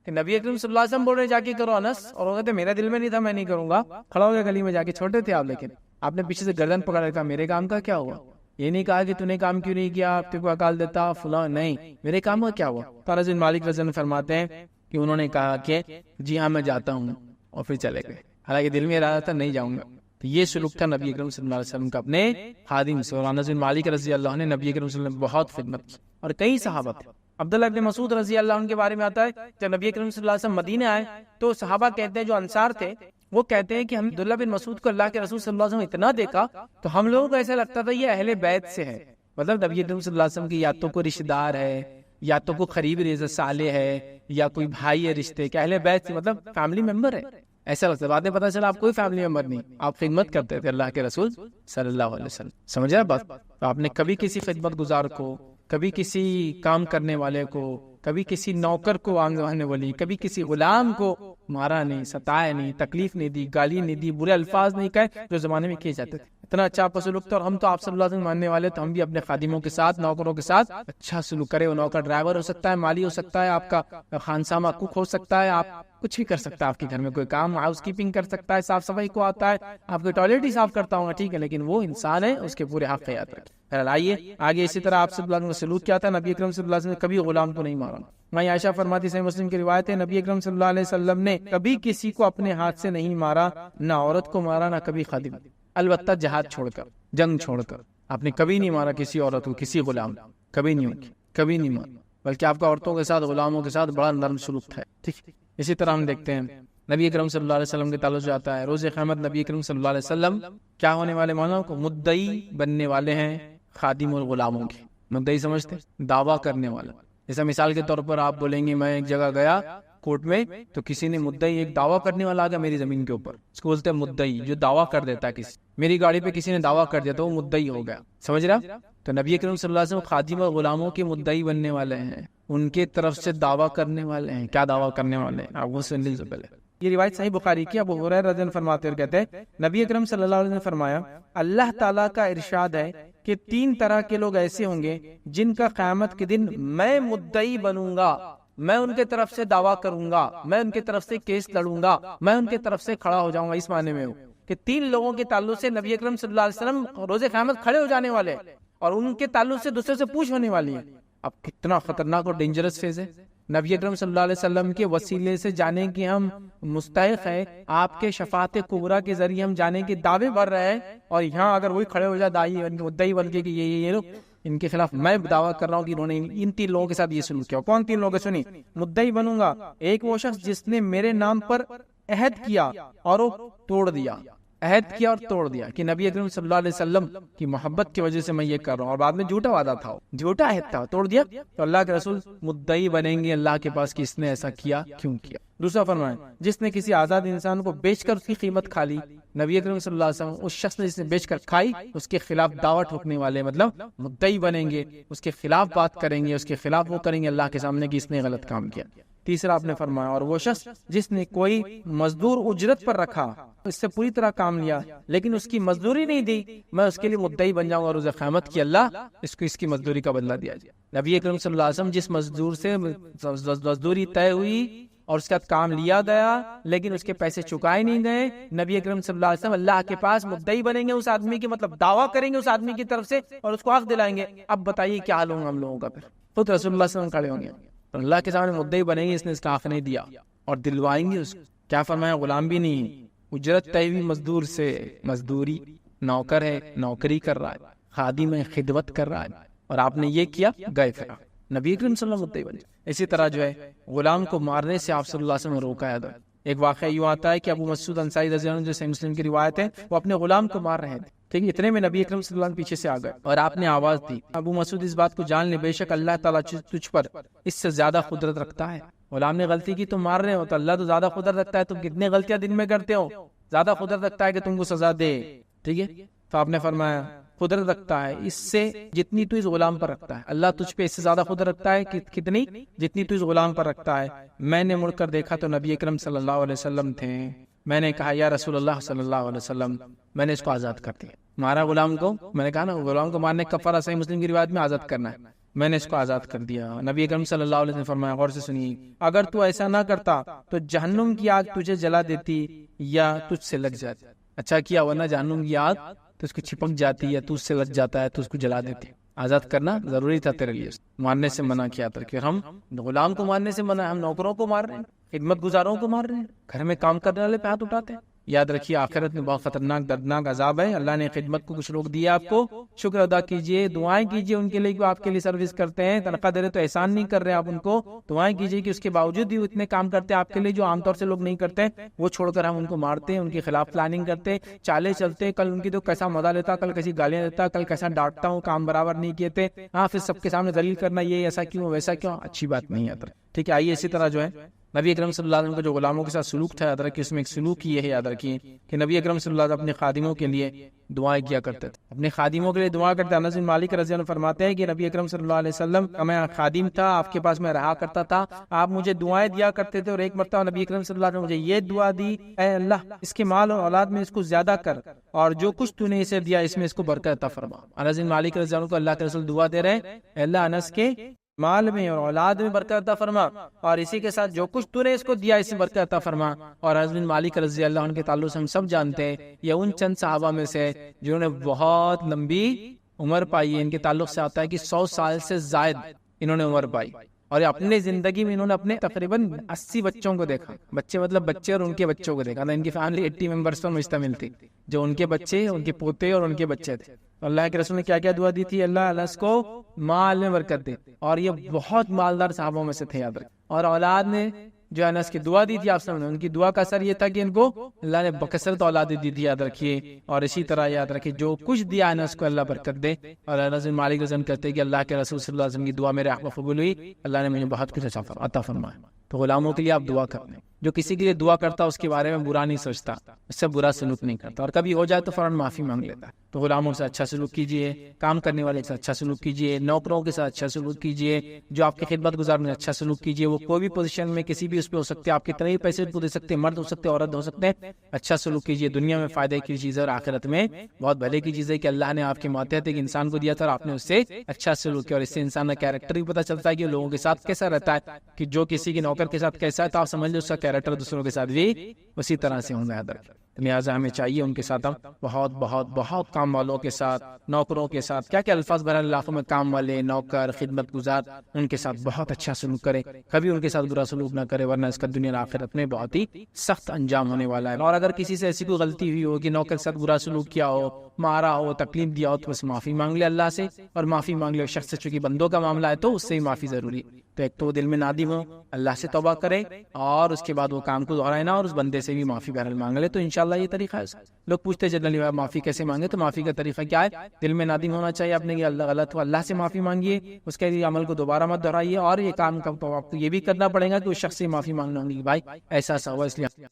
کہ نبی اکرم صلی اللہ علیہ وسلم بول رہے جا کے کرو انس، اور وہ کہتے میرے دل میں نہیں تھا میں نہیں کروں گا، کھڑا ہو گیا گلی میں جا کے، چھوٹے تھے آپ لیکن آپ نے پیچھے سے گردن پکڑ رکھا، میرے کام کا کیا ہوا، یہ نہیں کہا کہ تو نے کام کیوں نہیں کیا، تیرے کو اکال دیتا فلاں، نہیں میرے کام کا کیا ہوا۔ انس بن مالک رضی اللہ عنہ فرماتے ہیں کہ انہوں نے کہا کہ جی ہاں میں جاتا ہوں، اور پھر چلے گئے، حالانکہ دل میں ارادہ تھا نہیں جاؤں گا۔ تو یہ سلوک تھا نبی اکرم صلی اللہ علیہ وسلم کا اپنے خادم سے، اور انس بن مالک رضی اللہ عنہ نے نبی اکرم صلی اللہ علیہ وسلم بہت خدمت کی، اور کئی صحابہ تھے۔ عبداللہ ابن مسعود رضی اللہ عنہ کے بارے میں آتا ہے جب نبی اکرم صلی اللہ علیہ وسلم مدینے آئے تو صحابہ کہتے ہیں جو انصار تھے وہ کہتے ہیں کہ ہم عبداللہ بن مسعود کو اللہ کے رسول صلی اللہ علیہ وسلم اتنا دیکھا تو ہم لوگوں کو ایسا لگتا تھا یہ اہل بیت سے ہے، مطلب نبی اکرم صلی اللہ علیہ وسلم کی یا تو کوئی رشتہ دار ہے یا تو کوئی قریب رشتہ صالح ہے یا کوئی بھائی ہے رشتے کے، اہل بیت سے مطلب فیملی ممبر ہے، ایسا لگتا ہے۔ بعد میں پتہ چلا آپ کوئی فیملی ممبر نہیں، آپ خدمت کرتے تھے اللہ کے رسول صلی اللہ علیہ وسلم، سمجھ رہے بات؟ تو آپ نے کبھی کسی خدمت گزار کو، کبھی کسی کام کرنے والے کو، کبھی کسی نوکر کو آنگوانے والی، کبھی کسی غلام کو مارا نہیں، ستایا نہیں، تکلیف نہیں دی، گالی نہیں دی، برے الفاظ نہیں کہے جو زمانے میں کیے جاتے تھے۔ اتنا اچھا آپ کا سلوک تھا. اور ہم تو آپ صلی اللہ علیہ وسلم ماننے والے, تو ہم بھی اپنے خادموں کے ساتھ, نوکروں کے ساتھ اچھا سلوک کرے. وہ نوکر ڈرائیور ہو سکتا ہے, مالی ہو سکتا ہے, آپ کا خانسامہ کک ہو سکتا ہے, آپ کچھ بھی کر سکتا ہے, آپ کے گھر میں کوئی کام ہاؤس کیپنگ کر سکتا ہے, صاف صفائی کو آتا ہے, آپ کے ٹوائلٹ ہی صاف کرتا ہوں گا, ٹھیک ہے, لیکن وہ انسان ہے, اس کے پورے حق کا یاد رکھیں. آئیے آگے اسی طرح آپ صلی اللہ علیہ وسلم کا سلوک کیا تھا. نبی اکرم صلی اللہ علیہ وسلم نے کبھی غلام کو نہیں مارا. میں عائشہ فرماتی, صحیح مسلم کی روایت ہے, نبی اکرم صلی اللہ علیہ وسلم نے کبھی کسی کو اپنے ہاتھ سے نہیں مارا, نہ عورت کو مارا, نہ کبھی خادم. البتہ جہاد چھوڑ کر, جنگ چھوڑ کر آپ نے کبھی نہیں مارا کسی عورت کو, کسی غلام, کبھی نہیں مارا, بلکہ آپ کا عورتوں کے ساتھ, غلاموں کے ساتھ بڑا نرم سلوک تھا, ٹھیک. اسی طرح ہم دیکھتے ہیں نبی اکرم صلی اللہ علیہ وسلم کے تعلق جو آتا ہے, روز قیامت نبی اکرم صلی اللہ علیہ وسلم کیا ہونے والے, مولانا کو مدعی بننے والے ہیں خادم اور غلاموں کے. مدعی سمجھتے, دعویٰ کرنے والا. جیسا مثال کے طور پر آپ بولیں گے میں ایک جگہ گیا کورٹ میں, تو کسی نے مدعی, ایک دعویٰ کرنے والا آ گیا میری زمین کے اوپر, اس کو بولتے ہیں مدعی, جو دعویٰ کر دیتا ہے. کسی میری گاڑی پہ کسی نے دعویٰ کر دیا تو وہ مدعی ہو گیا, سمجھ رہا. تو نبی اکرم صلی اللہ علیہ وسلم خادم اور غلاموں کے مدعی بننے والے ہیں, ان کے طرف سے دعویٰ کرنے والے ہیں. کیا دعویٰ کرنے والے ہیں, آپ وہ سن لیجیے پہلے. یہ روایت صحیح بخاری کی, ابو ہریرہ رضی اللہ عنہ فرماتے ہیں, کہتے ہیں نبی اکرم صلی اللہ علیہ وسلم نے فرمایا, اللہ تعالیٰ کا ارشاد ہے کہ 3 طرح کے لوگ ایسے ہوں گے جن کا قیامت کے دن میں مدعی بنوں گا, میں ان کے طرف سے دعویٰ کروں گا, میں ان کے طرف سے کیس لڑوں گا, میں ان کے طرف سے کھڑا ہو جاؤں گا. اس معنی میں ہو کہ 3 لوگوں کے تعلق سے نبی اکرم صلی اللہ علیہ وسلم روز قیامت کھڑے ہو جانے والے, اور ان کے تعلق سے دوسرے سے پوچھ ہونے والی ہے. اب کتنا خطرناک اور ڈینجرس فیز ہے. نبی اکرم صلی اللہ علیہ وسلم کے وسیلے سے جانے کی ہم مستحق ہے, آپ کے شفاعت کبریٰ کے ذریعے ہم جانے کے دعوے بھر رہے ہیں, اور یہاں اگر وہی کھڑے ہو جائے دائی مدعی بن کے کہ یہ لوگ ان کے خلاف میں دعویٰ کر رہا ہوں کہ انہوں نے ان 3 لوگوں کے ساتھ یہ سلوک کیا. کون 3 لوگ ہیں سنی, مدعی بنوں گا, ایک وہ شخص جس نے میرے نام پر عہد کیا اور وہ توڑ دیا, عہد کیا اور توڑ دیا کہ نبی اکرم صلی اللہ علیہ وسلم کی محبت کی وجہ سے میں یہ کر رہا ہوں, اور بعد میں جھوٹا وعدہ تھا, جھوٹا عہد تھا, توڑ دیا, تو اللہ کے رسول مدعی بنیں گے اللہ کے پاس کہ اس نے ایسا کیا, کیوں کیا. دوسرا فرمائیں, جس نے کسی آزاد انسان کو بیچ کر اس کی قیمت کھا لی, نبی اکرم صلی اللہ علیہ وسلم اس شخص نے جس نے بیچ کر کھائی اس کے خلاف دعویٰ ٹھوکنے والے, مطلب مدعی بنیں گے, اس کے خلاف بات کریں گے, اس کے خلاف وہ کریں گے اللہ کے سامنے کہ اس نے غلط کام کیا. تیسرا آپ نے فرمایا, اور وہ شخص جس نے کوئی مزدور اجرت پر رکھا, اس سے پوری طرح کام لیا لیکن اس کی مزدوری نہیں دی, میں اس کے لیے مدعی بن جاؤں گا روز قیامت کی اللہ اس کو اس کی مزدوری کا بدلہ دیا جائے. نبی اکرم صلی اللہ علیہ وسلم جس مزدور سے مزدوری طے ہوئی اور اس کے بعد کام لیا گیا لیکن اس کے پیسے چکائے نہیں گئے, نبی اکرم صلی اللہ علیہ وسلم اللہ کے پاس مدعی بنیں گے اس آدمی کی, مطلب دعویٰ کریں گے اس آدمی کی طرف سے اور اس کو حق دلائیں گے. اب بتائیے کیا حال ہوگا ہم لوگوں کا. پھر خود رسول اللہ صلی اللہ علیہ وسلم کھڑے ہوں گے, اللہ کے سامنے مدعی بنیں گے, اس نے اس کا حق نہیں دیا, اور دلوائیں گے اس کو. کیا فرمایا, غلام بھی نہیں, اجرت طے ہوئی مزدور سے مزدوری, نوکر ہے نوکری کر رہا ہے, خادم ہے خدمت کر رہا ہے, اور آپ نے یہ کیا, گئے پھر نبی اکرم صلی اللہ علیہ وسلم مدعی بن جائے. اسی طرح جو ہے غلام کو مارنے سے آپ صلی اللہ علیہ وسلم نے روکا ہے. ایک واقعہ یوں آتا ہے کہ ابو مسعود انصاری رضی اللہ عنہ جو صحیح مسلم کی روایت ہے, وہ اپنے غلام کو مار رہے تھے, ٹھیک ہے, اتنے میں نبی اکرم صلی اللہ علیہ وسلم پیچھے سے آ گئے اور آپ نے آواز دی, ابو مسعود اس بات کو جان لے, بے شک اللہ تعالیٰ تجھ پر اس سے زیادہ قدرت رکھتا ہے. غلام نے غلطی کی, تم مار رہے ہو, تو اللہ تو زیادہ قدرت رکھتا ہے, تم کتنے غلطیاں دن میں کرتے ہو, زیادہ قدرت رکھتا ہے کہ تم کو سزا دے, ٹھیک ہے. تو آپ نے فرمایا قدرت رکھتا ہے اس سے جتنی تو اس غلام پر رکھتا ہے, اللہ تجھ پہ اس سے زیادہ قدرت رکھتا ہے کتنی, جتنی تو اس غلام پر رکھتا ہے. میں نے مڑ کر دیکھا تو نبی اکرم صلی اللہ علیہ وسلم تھے. میں نے کہا یا رسول اللہ صلی اللہ علیہ وسلم, میں نے اس کو آزاد کر دیا. مارا غلام کو, میں نے کہا نا غلام کو مارنے کا کفارہ صحیح مسلم کی روایت میں آزاد کرنا ہے, میں نے اس کو آزاد کر دیا. نبی اکرم صلی اللہ علیہ وسلم نے فرمایا, غور سے سنیے, اگر تو ایسا نہ کرتا تو جہنم کی آگ تجھے جلا دیتی یا تجھ سے لگ جاتی. اچھا کیا, ورنہ جہنم کی آگ تو اس کو چھپک جاتی ہے, تو اس سے لگ جاتا ہے, تو اس کو جلا دیتے. آزاد کرنا ضروری تھا تیرے لیے, مارنے سے منع کیا تھا. کہ ہم غلام کو مارنے سے منع, ہم نوکروں کو مار رہے ہیں, خدمت گزاروں کو مار رہے ہیں, گھر میں کام کرنے والے پہ ہاتھ اٹھاتے ہیں. یاد رکھیے آخرت میں بہت خطرناک دردناک عذاب ہے. اللہ نے خدمت کو کچھ لوگ دیا آپ کو, شکر ادا کیجئے, دعائیں کیجئے ان کے لیے کہ آپ کے لیے سروس کرتے ہیں, تنخواہ دے رہے تو احسان نہیں کر رہے آپ ان کو, دعائیں کیجئے کہ اس کے باوجود بھی اتنے کام کرتے ہیں آپ کے لیے جو عام طور سے لوگ نہیں کرتے, وہ چھوڑ کر ہم ان کو مارتے ہیں, ان کے خلاف پلاننگ کرتے, چالے چلتے, کل ان کی تو کیسا مزہ لیتا, کل کیسی گالیاں دیتا, کل کیسا ڈانٹتا ہوں, کام برابر نہیں کیے تھے, ہاں پھر سب کے سامنے ذلیل کرنا, یہ ایسا کیوں ویسا کیوں, اچھی بات نہیں ہے. ٹھیک ہے, آئیے اسی طرح جو ہے نبی اکرم صلی اللہ علیہ وسلم کا جو غلاموں کے ساتھ سلوک تھا یاد رکھیے، اس میں ایک سلوک یہ ہے یاد رکھیے کہ نبی اکرم صلی اللہ علیہ وسلم اپنے خادموں کے لیے دعائیں کیا کرتے تھے، اپنے خادموں کے لیے دعا کرتے. انس بن مالک رضی اللہ عنہ فرماتے ہیں کہ نبی اکرم صلی اللہ علیہ وسلم کا میں خادم تھا، آپ کے پاس میں رہا کرتا تھا، آپ مجھے دعائیں دیا کرتے تھے، اور ایک مرتبہ نبی اکرم صلی اللہ علیہ وسلم مجھے یہ دعا دی، اے اللہ اس کے مال اور اولاد میں اس کو زیادہ کر، اور جو کچھ تو نے اسے دیا اس میں اس کو برکت عطا فرما. انس بن مالک رضی اللہ عنہ کو اللہ کے رسول دعا دے رہے ہیں، اے اللہ انس کے مال میں اور اولاد میں برکت عطا فرما، اور اسی کے ساتھ جو کچھ تو نے اس کو دیا اس میں برکت عطا فرما. اور انس بن مالک رضی اللہ عنہ کے تعلق سے ہم سب جانتے ہیں، یہ ان چند صحابہ میں سے جنہوں نے بہت لمبی عمر پائی ہے. ان کے تعلق سے آتا ہے کہ 100 سال سے زائد انہوں نے عمر پائی، اور اپنے زندگی میں انہوں نے اپنے تقریباً 80 بچوں کو دیکھا. بچے مطلب بچے اور ان کے بچوں کو دیکھا. ان کی فیملی 80 ممبرس پر مشتمل تھی، جو ان کے بچے، ان کے پوتے اور ان کے بچے تھے. اللہ کے رسول نے کیا کیا دعا دی تھی؟ اللہ اس کو مال میں برکت دے، اور یہ بہت مالدار صحابوں میں سے تھے یاد رکھ. اور اولاد نے جو انس کی دعا دی تھی آپ سمجھیں، ان کی دعا کا اثر یہ تھا کہ ان کو اللہ نے بکثرت اولاد دی تھی یاد رکھیے. اور اسی طرح یاد رکھیے جو کچھ دیا انس کو اللہ برکت دے. اور انس بن مالک رضی اللہ عنہ کہتے ہیں کہ اللہ کے رسول صلی اللہ علیہ وسلم کی دعا میرے حق میں قبول ہوئی، اللہ نے مجھے بہت کچھ عطا فرمایا. تو غلاموں کے لیے آپ دعا کریں، جو کسی کے لیے دعا کرتا اس کے بارے میں برا نہیں سوچتا، اس سے برا سلوک نہیں کرتا، اور کبھی ہو جائے تو فوراً معافی مانگ لیتا ہے. تو غلاموں سے اچھا سلوک کیجیے، کام کرنے والے کے ساتھ اچھا سلوک کیجیے، نوکروں کے ساتھ اچھا سلوک کیجیے، جو آپ کی خدمت گزار میں اچھا سلوک کیجیے. وہ کوئی بھی پوزیشن میں کسی بھی اس پہ ہو سکتے ہیں، آپ کتنے ہی پیسے کو دے سکتے ہیں، مرد ہو سکتے ہیں، عورت ہو سکتے ہیں. اچھا سلوک کیجیے. دنیا میں فائدے کی چیز ہے اور آخرت میں بہت بھلے کی چیز ہے کہ اللہ نے آپ کے ماتحت ایک انسان کو دیا تھا اور آپ نے اس سے اچھا سلوک کیا. اور اس سے انسان کا کیریکٹر بھی پتہ چلتا ہے کہ لوگوں کے ساتھ کیسا رہتا ہے، کہ جو کسی کے نوکر کے ساتھ کیسا ہے تو آپ سمجھ لیں اس کا کیریکٹر دوسروں کے ساتھ بھی اسی طرح سے ہونا ہے. لہٰذا ہمیں چاہیے ان کے ساتھ ہم بہت بہت بہت کام والوں کے ساتھ، نوکروں کے ساتھ، کیا کیا الفاظ بہرحال علاقوں میں کام والے، نوکر، خدمت گزار، ان کے ساتھ بہت اچھا سلوک کرے، کبھی ان کے ساتھ برا سلوک نہ کرے، ورنہ اس کا دنیا اور آخرت میں بہت ہی سخت انجام ہونے والا ہے. اور اگر کسی سے ایسی کوئی غلطی ہوئی ہو کہ نوکر کے ساتھ برا سلوک کیا ہو، مارا ہو، تکلیف دیا ہو، تو بس معافی مانگ لے اللہ سے. اور معافی مانگ لے شخص سے، چونکہ بندوں کا معاملہ ہے تو اس سے ہی معافی ضروری. تو ایک تو دل میں نادم ہو، اللہ سے توبہ کرے، اور اس کے بعد وہ کام کو دہرائے نہ، اور اس بندے سے بھی معافی بہرحال مانگ لے. تو انشاءاللہ یہ طریقہ ہے. لوگ پوچھتے ہیں جنرلی معافی کیسے مانگے، تو معافی کا طریقہ کیا ہے؟ دل میں نادم ہونا چاہیے آپ نے کہ اللہ غلط ہو، اللہ سے معافی مانگیے، اس کے لیے عمل کو دوبارہ مت دہرائیے. اور یہ کام کا تو آپ کو یہ بھی کرنا پڑے گا کہ اس شخص سے معافی مانگنا ہوگی، بھائی ایسا ایسا ہوا، اس لیے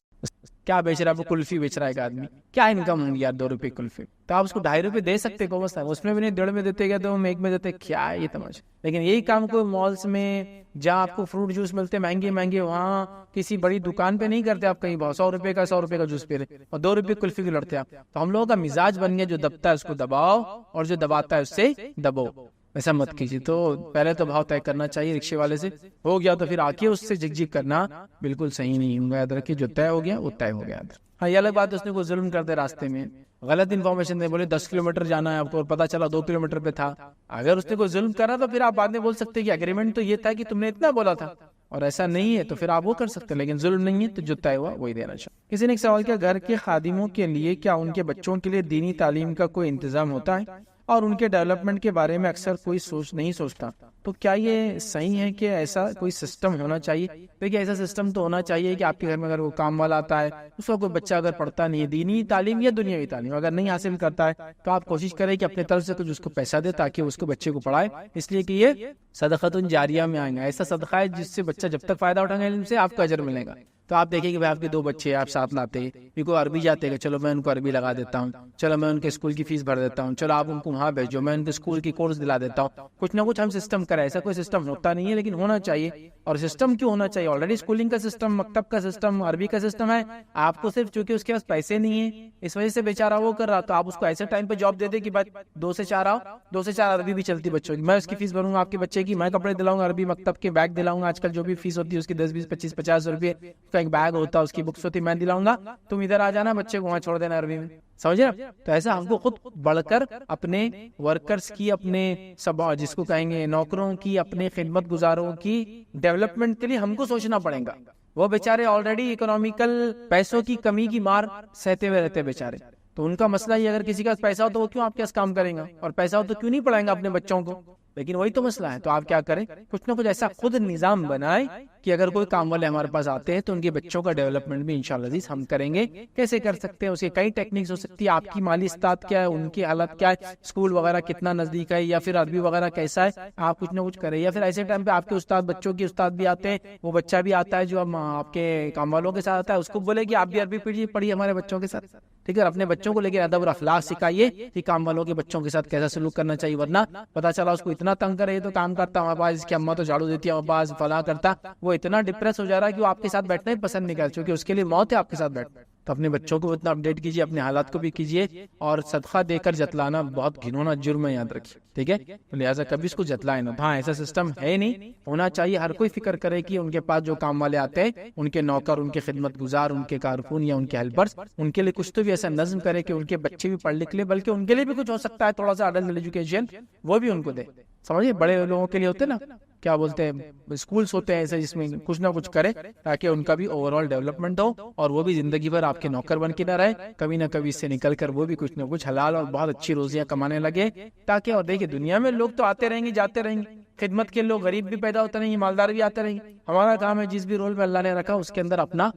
کیا بیچ رہا ہے، وہ کلفی بیچ رہا ہے ایک آدمی، کیا انکم ہوگی یار 2 روپے کلفی، تو آپ اس کو 2.5 روپے دے سکتے کو، بس اس میں بھی نہیں 1.5 میں دیتے گئے تو ہم 1 میں دیتے، کیا ہے یہ تماشا. لیکن یہی کام کو مالس میں جہاں آپ کو فروٹ جوس ملتے مہنگے مہنگے، وہاں کسی بڑی دکان پہ نہیں کرتے آپ، کہیں 100 روپے کا 100 روپے کا جوس پی رہے اور 2 روپے کلفی کو لڑتے آپ. تو ہم لوگوں کا مزاج بن گیا جو دبتا ہے اس کو دباؤ، اور جو دباتا ہے اس سے دبو. ایسا مت کیجیے. تو پہلے تو بھاؤ طے کرنا چاہیے رکشے والے سے، ہو گیا تو پھر آ کے اس سے جھک جھک کرنا بالکل صحیح نہیں ہوگا. یاد رکھیے جو طے ہو گیا وہ طے ہو گیا. ہاں یہ الگ بات ہے اس نے کوئی ظلم کر دے راستے میں، غلط انفارمیشن دے، بولے 10 کلومیٹر جانا ہے آپ کو اور پتا چلا 2 کلومیٹر پہ تھا. اگر اس نے کوئی ظلم کرا تو پھر آپ بعد میں بول سکتے کہ اگریمنٹ تو یہ تھا کہ تم نے اتنا بولا تھا، اور ایسا نہیں ہے تو پھر آپ وہ کر سکتے، لیکن ظلم نہیں ہے تو جو طے ہوا وہی دینا چاہیے. کسی نے ایک سوال کیا، گھر کے خادموں کے لیے کیا ان کے بچوں کے لیے دینی تعلیم کا کوئی انتظام ہوتا ہے اور ان کے ڈیولپمنٹ کے بارے میں اکثر کوئی نہیں سوچتا، تو کیا یہ صحیح ہے کہ ایسا کوئی سسٹم ہونا چاہیے؟ دیکھیے ایسا سسٹم تو ہونا چاہیے کہ آپ کے گھر میں اگر وہ کام والا آتا ہے، اس کا کوئی بچہ اگر پڑھتا نہیں ہے، دینی تعلیم یا دنیاوی تعلیم اگر نہیں حاصل کرتا ہے، تو آپ کوشش کریں کہ اپنے طرف سے کچھ اس کو پیسہ دے تاکہ اس کو بچے کو پڑھائے، اس لیے کہ یہ صدقۃ جاریہ میں آئیں گا. ایسا صدقہ ہے جس سے بچہ جب تک فائدہ اٹھائے گا علم سے آپ کو اجر ملے گا. تو آپ دیکھیں کہ آپ کے 2 بچے آپ ساتھ لاتے ہیں، کو عربی جاتے ہیں، چلو میں ان کو عربی لگا دیتا ہوں، چلو میں ان کے اسکول کی فیس بھر دیتا ہوں، چلو آپ ان کو وہاں بھیجو، میں ان کے اسکول کی کورس دلا دیتا ہوں. کچھ نہ کچھ ہم سسٹم کریں. ایسا کوئی سسٹم ہوتا نہیں ہے لیکن ہونا چاہیے. اور سسٹم کیوں ہونا چاہیے؟ آلریڈی اسکولنگ کا سسٹم، مکتب کا سسٹم، عربی کا سسٹم ہے. آپ کو صرف چونکہ اس کے پاس پیسے نہیں ہیں اس وجہ سے بیچارہ وہ کر رہا، تو آپ اس کو ایسے ٹائم پہ جاب دے دیں کہ بس 2 سے 4 آؤ، 2 سے 4 عربی بھی چلتی بچوں کی، میں اس کی فیس بھروں گا، آپ کے بچے کی میں کپڑے دلاؤں گا، عربی مکتب کے بیگ دلاؤں گا. آج کل جو بھی فیس ہوتی ہے اس کی 10 20 25 50 روپے کا ایک بیگ ہوتا ہے، اس کی بکس ہوتی میں دلاؤں گا، تم ادھر آ جانا، بچے کو وہاں چھوڑ دینا عربی میں. سمجھے نا؟ تو ایسا ہم کو خود بڑھ کر اپنے ورکرز کی، اپنے سب جس کو کہیں گے نوکروں کی، اپنے خدمت گزاروں کی ڈیولپمنٹ کے لیے ہم کو سوچنا پڑے گا. وہ بیچارے آلریڈی اکنامیکل پیسوں کی کمی کی مار سہتے ہوئے رہتے بیچارے. تو ان کا مسئلہ یہ، اگر کسی کا پیسہ ہو تو وہ کیوں آپ کے پاس کام کریں گا، اور پیسہ ہو تو کیوں نہیں پڑھائیں گا اپنے بچوں کو. لیکن وہی تو مسئلہ ہے. تو آپ کیا کریں, کچھ نہ کچھ ایسا خود نظام بنائیں کہ اگر کوئی کام والے ہمارے پاس آتے ہیں تو ان کے بچوں کا ڈیولپمنٹ بھی انشاءاللہ عزیز ہم کریں گے. کیسے کر سکتے ہیں, اس کی کئی ٹیکنیکس ہو سکتی ہے. آپ کی مالی استعداد کیا ہے, ان کی حالت کیا ہے, اسکول وغیرہ کتنا نزدیک ہے, یا پھر عربی وغیرہ کیسا ہے, آپ کچھ نہ کچھ کریں. یا پھر ایسے ٹائم پہ آپ کے استاد, بچوں کے استاد بھی آتے ہیں, وہ بچہ بھی آتا ہے جو آپ کے کام والوں کے ساتھ آتا ہے, اس کو بولے کہ آپ بھی عربی پڑھیے ہمارے بچوں کے ساتھ, ٹھیک ہے. اپنے بچوں کو لے کے ادب اور اخلاق سکھائیے کہ کام والوں کے بچوں کے ساتھ کیسا سلوک کرنا چاہیے. ورنہ پتا چلا اس کو اتنا تنگ کرے تو کام کرتا ہمارے پاس, اس کی اماں تو جھاڑو دیتی ہے ہمارے پاس, فلاں کرتا, وہ اتنا ڈپریس ہو جا رہا ہے کہ وہ آپ کے ساتھ بیٹھنا ہی پسند نہیں کرتا, کیونکہ اس کے لیے موت ہے آپ کے ساتھ بیٹھنا. تو اپنے بچوں کو اتنا اپڈیٹ کیجیے, اپنے حالات کو بھی کیجیے, اور صدقہ دے کر جتلانا بہت گھنونا جرم ہے, یاد رکھیے, ٹھیک ہے. لہٰذا کبھی اس کو جتلائے نہ. ہاں ایسا سسٹم ہے نہیں, ہونا چاہیے. ہر کوئی فکر کرے کہ ان کے پاس جو کام والے آتے ہیں, ان کے نوکر, ان کے خدمت گزار, ان کے کارکن یا ان کے ہیلپرز, ان کے لیے کچھ تو بھی ایسا نظم کرے کہ ان کے بچے بھی پڑھ لکھ لے, بلکہ ان کے لیے بھی کچھ ہو سکتا ہے تھوڑا سا اڈلٹ ایجوکیشن, وہ بھی ان کو دے. سمجھیے, بڑے لوگوں کے لیے ہوتے نا, کیا بولتے ہیں, اسکولس ہوتے ہیں ایسے, جس میں کچھ نہ کچھ کرے تاکہ ان کا بھی اوور آل ڈیولپمنٹ ہو, اور وہ بھی زندگی بھر آپ کے نوکر بن کے نہ رہے, کبھی نہ کبھی اس سے نکل کر وہ بھی کچھ نہ کچھ حلال اور بہت اچھی روزیاں کمانے لگے. تاکہ, اور دیکھیے دنیا میں لوگ تو آتے رہیں گے جاتے رہیں گے, خدمت کے لوگ, غریب بھی پیدا ہوتے رہیں گے, مالدار بھی آتے رہیں گے. ہمارا کام ہے جس بھی رول میں اللہ نے رکھا اس کے اندر اپنا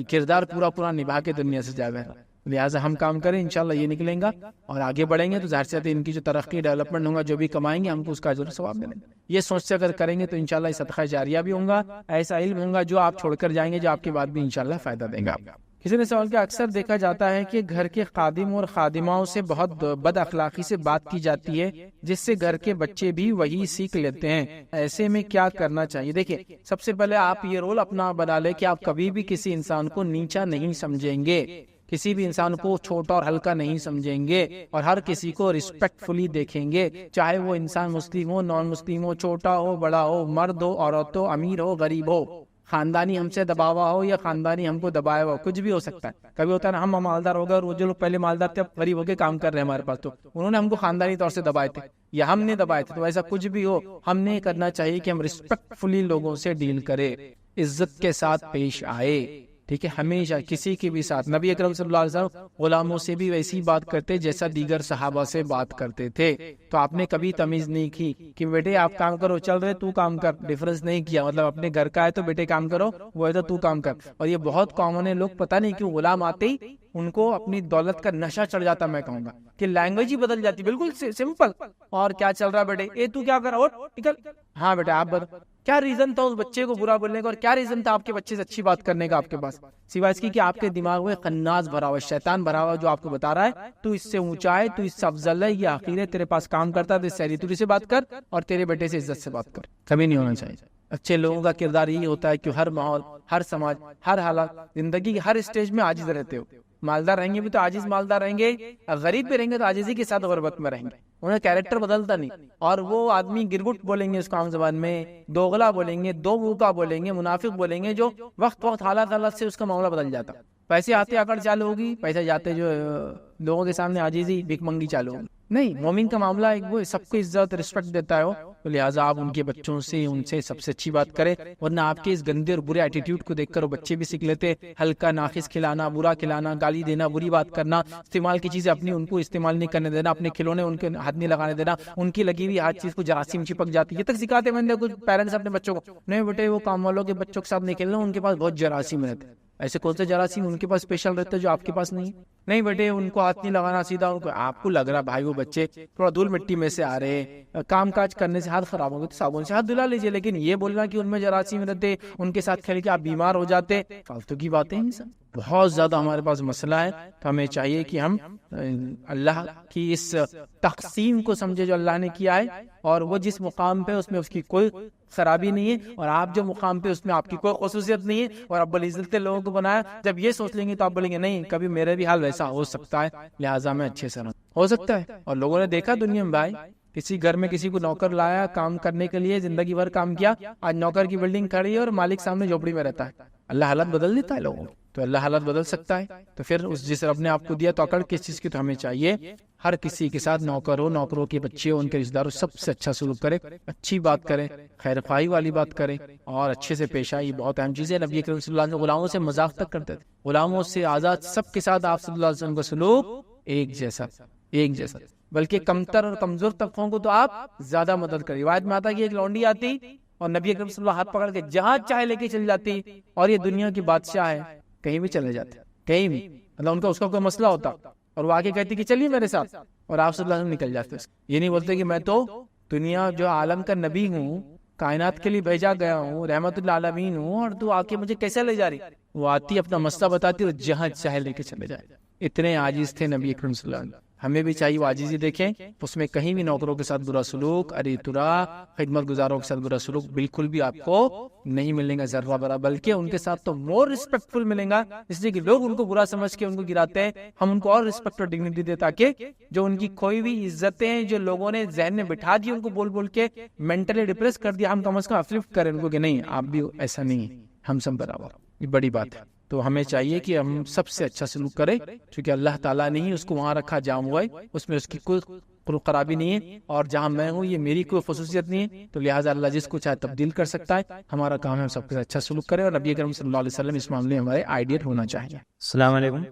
کردار پورا نبھا کے دنیا سے جائے. لہٰذا ہم کام کریں, انشاءاللہ یہ نکلیں گا, اور آگے بڑھیں گے تو ظاہر سی بات ہے ان کی جو ترقی ڈیولپمنٹ ہوگا, جو بھی کمائیں گے ہم کو اس کا اجر و ثواب ملے گا. یہ سوچ سے اگر کریں گے تو انشاءاللہ یہ صدقہ جاریہ بھی ہوگا, ایسا علم ہوگا جو آپ چھوڑ کر جائیں گے, جو آپ کے بعد بھی انشاءاللہ فائدہ دے گا. کسی نے سوال کیا, اکثر دیکھا جاتا ہے کہ گھر کے خادم اور خادماؤں سے بہت بد اخلاقی سے بات کی جاتی ہے, جس سے گھر کے بچے بھی وہی سیکھ لیتے ہیں. ایسے میں کیا کرنا چاہیے؟ دیکھیں, سب سے پہلے آپ یہ رول اپنا بنا لیں کہ آپ کبھی بھی کسی انسان کو نیچا نہیں سمجھیں گے, کسی بھی انسان کو چھوٹا اور ہلکا نہیں سمجھیں گے, اور ہر کسی کو ریسپیکٹ فلی دیکھیں گے, چاہے وہ انسان مسلم ہو, نان مسلم ہو, چھوٹا ہو, بڑا ہو, مرد ہو, عورت ہو, امیر ہو, غریب ہو, خاندانی ہم سے دباوا ہو یا خاندانی ہم کو دبایا ہو, کچھ بھی ہو سکتا ہے. کبھی ہوتا ہے نا, ہم مالدار ہو گئے اور وہ جو لوگ پہلے مالدار تھے اب غریب ہو کے کام کر رہے ہیں ہمارے پاس, تو انہوں نے ہم کو خاندانی طور سے دبائے تھے یا ہم نے دبائے تھے. تو ایسا کچھ بھی ہو, ہم نے کرنا چاہیے کہ ہم ریسپیکٹ فلی لوگوں سے ڈیل کرے, عزت کے ساتھ پیش آئے, ٹھیک ہے. ہمیشہ کسی کے بھی ساتھ, نبی اکرم صلی اللہ علیہ وسلم غلاموں سے بھی ویسی بات کرتے جیسا دیگر صحابہ سے بات کرتے تھے. تو آپ نے کبھی تمیز نہیں کی کہ بیٹے آپ کام کرو, چل رہے تو کام کر, ڈیفرنس نہیں کیا. مطلب اپنے گھر کا ہے تو بیٹے کام کرو, وہ ہے تو کام کر. اور یہ بہت کامن ہے, لوگ پتہ نہیں کیوں غلام آتے ہی ان کو اپنی دولت کا نشہ چڑھ جاتا. میں کہوں گا کہ لینگویج ہی بدل جاتی, بالکل سمپل. اور کیا چل رہا ہے بیٹے, اے تو کیا کر رہا ہو, نکل. ہاں بیٹا آپ بتا, کیا ریزن تھا اس بچے کو برا بولنے کا, اور کیا ریزن تھا آپ کے بچے سے اچھی بات کرنے کا آپ کے پاس, سوائے اس کی کہ آپ کے دماغ میں خناس بھرا ہوا, شیطان بھرا ہوا, جو آپ کو بتا رہا ہے تو اس سے اونچا ہے, تو اس سے افضل ہے, یہ حقیر ہے, تیرے پاس کام کرتا ہے تو اس سے سیری سے بات کر, اور تیرے بیٹے سے عزت سے بات کر. کبھی نہیں ہونا چاہیے. اچھے لوگوں کا کردار یہی ہوتا ہے کہ ہر ماحول, ہر سماج, ہر حالات, زندگی کے ہر اسٹیج میں عاجز رہتے ہو. مالدار رہیں گے بھی تو عاجز مالدار رہیں گے, غریب بھی رہیں گے تو عاجزی کے ساتھ غربت میں رہیں گے. انہیں کیریکٹر بدلتا نہیں. اور وہ آدمی گرگٹ بولیں گے اس کو عام زبان میں, دوغلا بولیں گے, دو منہ کا بولیں گے, منافق بولیں گے, جو وقت حالات سے اس کا معاملہ بدل جاتا. پیسے آتے آکڑ چالو ہوگی, پیسے جاتے جو لوگوں کے سامنے عاجزی بھیک منگی چالو ہوگی. نہیں, مومن کا معاملہ ایک وہ سب کو عزت ریسپیکٹ دیتا ہے ہو, تو لہٰذا آپ ان کے بچوں سے, ان سے سب سے اچھی بات کریں. ورنہ آپ کے اس گندے اور برے ایٹیٹیوڈ کو دیکھ کر وہ بچے بھی سیکھ لیتے. ہلکا ناخس کھلانا, برا کھلانا, گالی دینا, بری بات کرنا, استعمال کی چیزیں اپنی ان کو استعمال نہیں کرنے دینا, اپنے کھلونے ان کے ہاتھ نہیں لگانے دینا, ان کی لگی ہوئی ہر چیز کو جراثیم چپک جاتی ہے. یہ تک سکھاتے ہیں کچھ پیرنٹس اپنے بچوں کو, نہیں بیٹے وہ کام والوں کے بچوں کے ساتھ نہیں کھیلنا, ان کے پاس بہت جراثیم رہتے. ایسے کون سے جراثیم ان کے پاس اسپیشل رہتے ہیں جو آپ کے پاس نہیں ہے؟ نہیں بیٹے ان کو ہاتھ نہیں لگانا سیدھا. ان کو, آپ کو لگ رہا بھائی وہ بچے تھوڑا دھول مٹی میں سے آ رہے, کام کاج کرنے سے ہاتھ خراب ہو گئے تو صابن سے ہاتھ دھلا لیجیے. لیکن یہ بولنا کہ ان میں جراثیم رہتے, ان کے ساتھ کھیل کے آپ بیمار ہو جاتے, فالتو کی باتیں ہیں. بہت زیادہ ہمارے پاس مسئلہ ہے. تو ہمیں چاہیے کہ ہم اللہ کی اس تقسیم کو سمجھے جو اللہ نے کیا ہے, اور وہ جس مقام پہ اس میں اس کی کوئی خرابی نہیں ہے, اور آپ جو مقام پہ اس میں آپ کی کوئی خصوصیت نہیں ہے, اور رب العزت نے لوگوں کو بنایا. جب یہ سوچ لیں گے تو آپ بولیں گے نہیں کبھی میرے بھی حال ویسا ہو سکتا ہے, لہٰذا میں اچھے سے رہوں. ہو سکتا ہے. اور لوگوں نے دیکھا دنیا میں بھائی, کسی گھر میں کسی کو نوکر لایا کام کرنے کے لیے, زندگی بھر کام کیا, آج نوکر کی بلڈنگ کھڑی ہے اور مالک سامنے جھوپڑی میں رہتا ہے. اللہ حالت بدل دیتا ہے لوگوں, تو اللہ حالت بدل سکتا ہے. تو پھر اس جس رب نے آپ کو دیا تو اکڑ کس چیز کی, تو ہمیں چاہیے ہر کسی کے ساتھ, نوکر ہو, نوکروں کے بچے ہو, ان کے رشتہ داروں, سب سے اچھا سلوک کرے, اچھی بات کرے, خیر خواہی والی بات کرے, اور اچھے سے پیش آئے. یہ بہت اہم چیز ہے. نبی کریم صلی اللہ علیہ وسلم غلاموں سے مذاق تک کرتے تھے, غلاموں سے آزاد سب کے ساتھ آپ صلی اللہ علیہ وسلم کا سلوک ایک جیسا, ایک جیسا، بلکہ کمتر اور کمزور طبقوں کو تو آپ زیادہ مدد کریں. روایت میں آتا ہے کہ ایک لونڈی آتی اور نبی اکرم صلی اللہ علیہ وسلم ہاتھ پکڑ کے جہاں چاہے لے کے چلی جاتی، اور یہ دنیا کی بادشاہ ہے، کہیں بھی چلے جاتے، کہیں بھی، مطلب ان کا اس کا کوئی مسئلہ ہوتا اور وہ آگے کہتی کہ چلیے میرے ساتھ، اور آپ صلی اللہ علیہ وسلم نکل جاتے. یہ نہیں بولتے کہ میں تو دنیا جو عالم کا نبی ہوں، کائنات کے لیے بھیجا گیا ہوں، رحمت اللہ عالمین ہوں، اور تو آ کے مجھے کیسے لے جا رہی. وہ آتی اپنا مسئلہ بتاتی اور جہاں چاہے لے کے چلے جائے. اتنے عاجز تھے نبی اکرم صلی اللہ علیہ وسلم. ہمیں بھی چاہیے وہ عاجزی دیکھیں، اس میں کہیں بھی نوکروں کے ساتھ برا سلوک، اری ترا، خدمت گزاروں کے ساتھ برا سلوک بالکل بھی آپ کو نہیں ملے گا ذرہ برا، بلکہ ان کے ساتھ تو مور ریسپیکٹفل ملیں گا، اس لیے کہ لوگ ان کو برا سمجھ کے ان کو گراتے ہیں، ہم ان کو اور ریسپیکٹ اور ڈگنیٹی دے تاکہ جو ان کی کھوئی ہوئی عزتیں جو لوگوں نے ذہن میں بٹھا دی ان کو بول بول کے مینٹلی ڈپریس کر دیا، ہم کم از کم اپلفٹ کریں ان کو کہ نہیں آپ بھی ایسا نہیں ہے، ہم سب برابر. یہ بڑی بات ہے. تو ہمیں چاہیے کہ ہم سب سے اچھا سلوک کریں، کیونکہ اللہ تعالیٰ نے ہی اس کو وہاں رکھا جہاں ہوا ہے، اس میں اس کی کوئی خرابی نہیں ہے، اور جہاں میں ہوں یہ میری کوئی خصوصیت نہیں ہے، تو لہٰذا اللہ جس کو چاہے تبدیل کر سکتا ہے. ہمارا کام ہے ہم سب کے ساتھ اچھا سلوک کریں، اور نبی اکرم صلی اللہ علیہ وسلم اس معاملے میں ہمارے آئیڈیل ہونا چاہیے. السلام علیکم.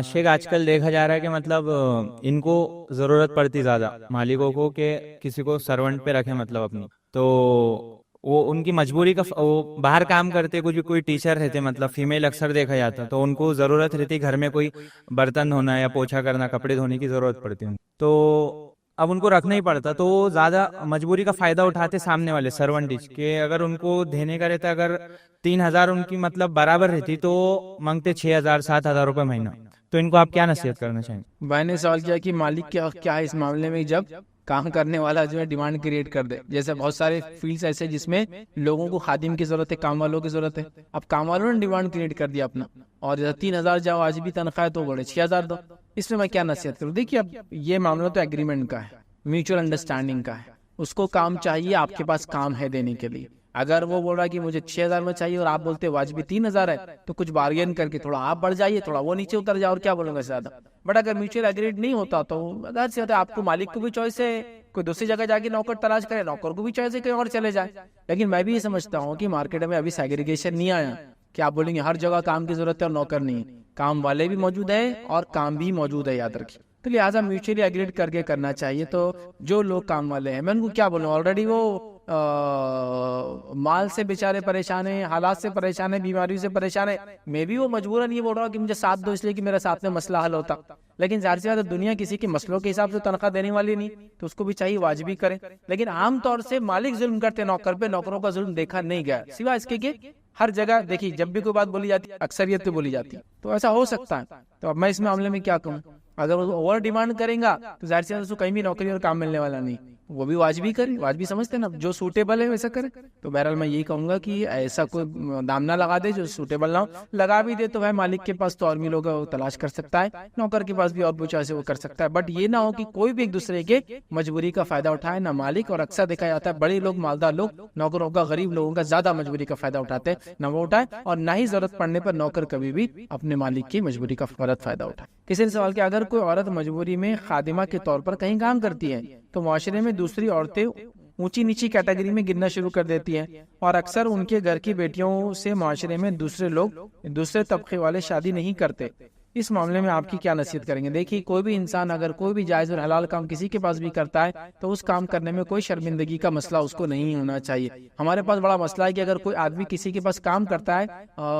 شیخ آج کل دیکھا جا رہا ہے کہ مطلب ان کو ضرورت پڑتی زیادہ مالکوں کو کہ کسی کو سرونٹ پہ رکھے مطلب اپنی، تو وہ ان کی مجبوری کا وہ باہر کام کرتے، کچھ کوئی ٹیچر رہتے مطلب فیمیل اکثر دیکھا جاتا، تو ان کو ضرورت رہتی گھر میں کوئی برتن دھونا یا پوچھا کرنا، کپڑے دھونے کی ضرورت پڑتی ہے، تو اب ان کو رکھنا ہی پڑتا، تو وہ زیادہ مجبوری کا فائدہ اٹھاتے سامنے والے سرونٹیج کہ اگر ان کو دینے کا رہتا، اگر 3,000 ان کی مطلب برابر رہتی تو مانگتے 6,000 7,000 روپے مہینہ. تو ان کو آپ کیا نصیحت کرنا چاہیں گے؟ میں نے سوال کیا کہ مالک کیا ہے اس معاملے میں جب کام کرنے والا جو ہے ڈیمانڈ کریٹ کر دے. جیسے بہت سارے فیلڈز ایسے جس میں لوگوں کو خادم کی ضرورت ہے، کام والوں کی ضرورت ہے، اب کام والوں نے ڈیمانڈ کریٹ کر دیا اپنا، اور جیسے 3,000 جاؤ آج بھی تنخواہ تو بڑے 6,000 دو. اس میں کیا نصیحت کروں؟ دیکھیے اب یہ معاملہ تو ایگریمنٹ کا ہے، میوچل انڈرسٹینڈنگ کا ہے. اس کو کام چاہیے، آپ کے پاس کام ہے دینے کے لیے. اگر وہ بول رہا ہے کہ مجھے 6,000 میں چاہیے اور آپ بولتے واجبی 3,000 ہے، تو کچھ بارگین کر کے تھوڑا آپ بڑھ جائیے، تھوڑا وہ نیچے اتر جائے، اور کیا بولوں گا زیادہ. بٹ اگر میوچل ایگریڈ نہیں ہوتا تو ظاہر سی بات ہے آپ کو مالک کو بھی چوائس ہے، کوئی دوسری جگہ جا کے نوکر تلاش کرے، نوکر کو بھی چوائس ہے کہیں اور چلے جائے. لیکن میں بھی یہ سمجھتا ہوں کہ مارکیٹ میں ابھی سیگریگیشن نہیں آیا کہ آپ بولیں گے ہر جگہ کام کی ضرورت ہے اور نوکر نہیں ہے. کام والے بھی موجود ہیں اور کام بھی موجود ہے، یاد رکھیے. تو لہٰذا میوچلی ایگریڈ کر کے کرنا چاہیے. تو جو لوگ کام والے ہیں میں ان کو کیا بولوں، آلریڈی وہ مال سے بیچارے پریشان ہیں، حالات سے پریشان ہیں، بیماریوں سے پریشان ہیں. میں بھی وہ مجبوراً یہ بول رہا ہوں کہ مجھے ساتھ دو اس لیے کہ میرا ساتھ میں مسئلہ حل ہوتا. لیکن ظاہر سی بات ہے دنیا کسی کے مسئلوں کے حساب سے تنخواہ دینے والی نہیں، تو اس کو بھی چاہیے واجبی کرے. لیکن عام طور سے مالک ظلم کرتے نوکر پہ، نوکروں کا ظلم دیکھا نہیں گیا، سوائے اس کے کہ ہر جگہ دیکھیے جب بھی کوئی بات بولی جاتی ہے اکثریت پہ بولی جاتی ہے، تو ایسا ہو سکتا ہے. تو اب میں اس معاملے میں کیا کہوں؟ اگر وہ اوور ڈیمانڈ کریں گا تو ظاہر سی بات ہے اس کو کہیں بھی نوکری اور کام ملنے والا نہیں. وہ بھی واجبی کرے، واجبی سمجھتے ہیں نا، جو سوٹیبل ہے ویسا کرے. تو بہرحال میں یہی کہوں گا کہ ایسا کوئی دام نہ لگا دے جو سوٹیبل نہ ہو. لگا بھی دے تو بھائی مالک کے پاس تو اور بھی لوگ تلاش کر سکتا ہے، نوکر کے پاس بھی اور بھی چاہے وہ کر سکتا ہے. بٹ یہ نہ ہو کہ کوئی بھی ایک دوسرے کے مجبوری کا فائدہ اٹھائے، نہ مالک، اور اکثر دیکھا جاتا ہے بڑے لوگ مالدار لوگ نوکروں کا، غریب لوگوں کا زیادہ مجبوری کا فائدہ اٹھاتے ہیں، نہ وہ اٹھائے، اور نہ ہی ضرورت پڑنے پر نوکر کبھی بھی اپنے مالک کی مجبوری کا غلط فائدہ اٹھائے. کسی نے سوال کیا اگر کوئی عورت مجبوری میں خادمہ کے طور پر کہیں کام کرتی ہے تو معاشرے میں دوسری عورتیں اونچی نیچی کیٹیگری میں گرنا شروع کر دیتی ہیں، اور اکثر ان کے گھر کی بیٹیوں سے معاشرے میں دوسرے لوگ، دوسرے طبقے والے شادی نہیں کرتے. اس معاملے میں آپ کی کیا نصیحت کریں گے؟ دیکھیے کوئی بھی انسان اگر کوئی بھی جائز اور حلال کام کسی کے پاس بھی کرتا ہے تو اس کام کرنے میں کوئی شرمندگی کا مسئلہ اس کو نہیں ہونا چاہیے. ہمارے پاس بڑا مسئلہ ہے کہ اگر کوئی آدمی کسی کے پاس کام کرتا ہے،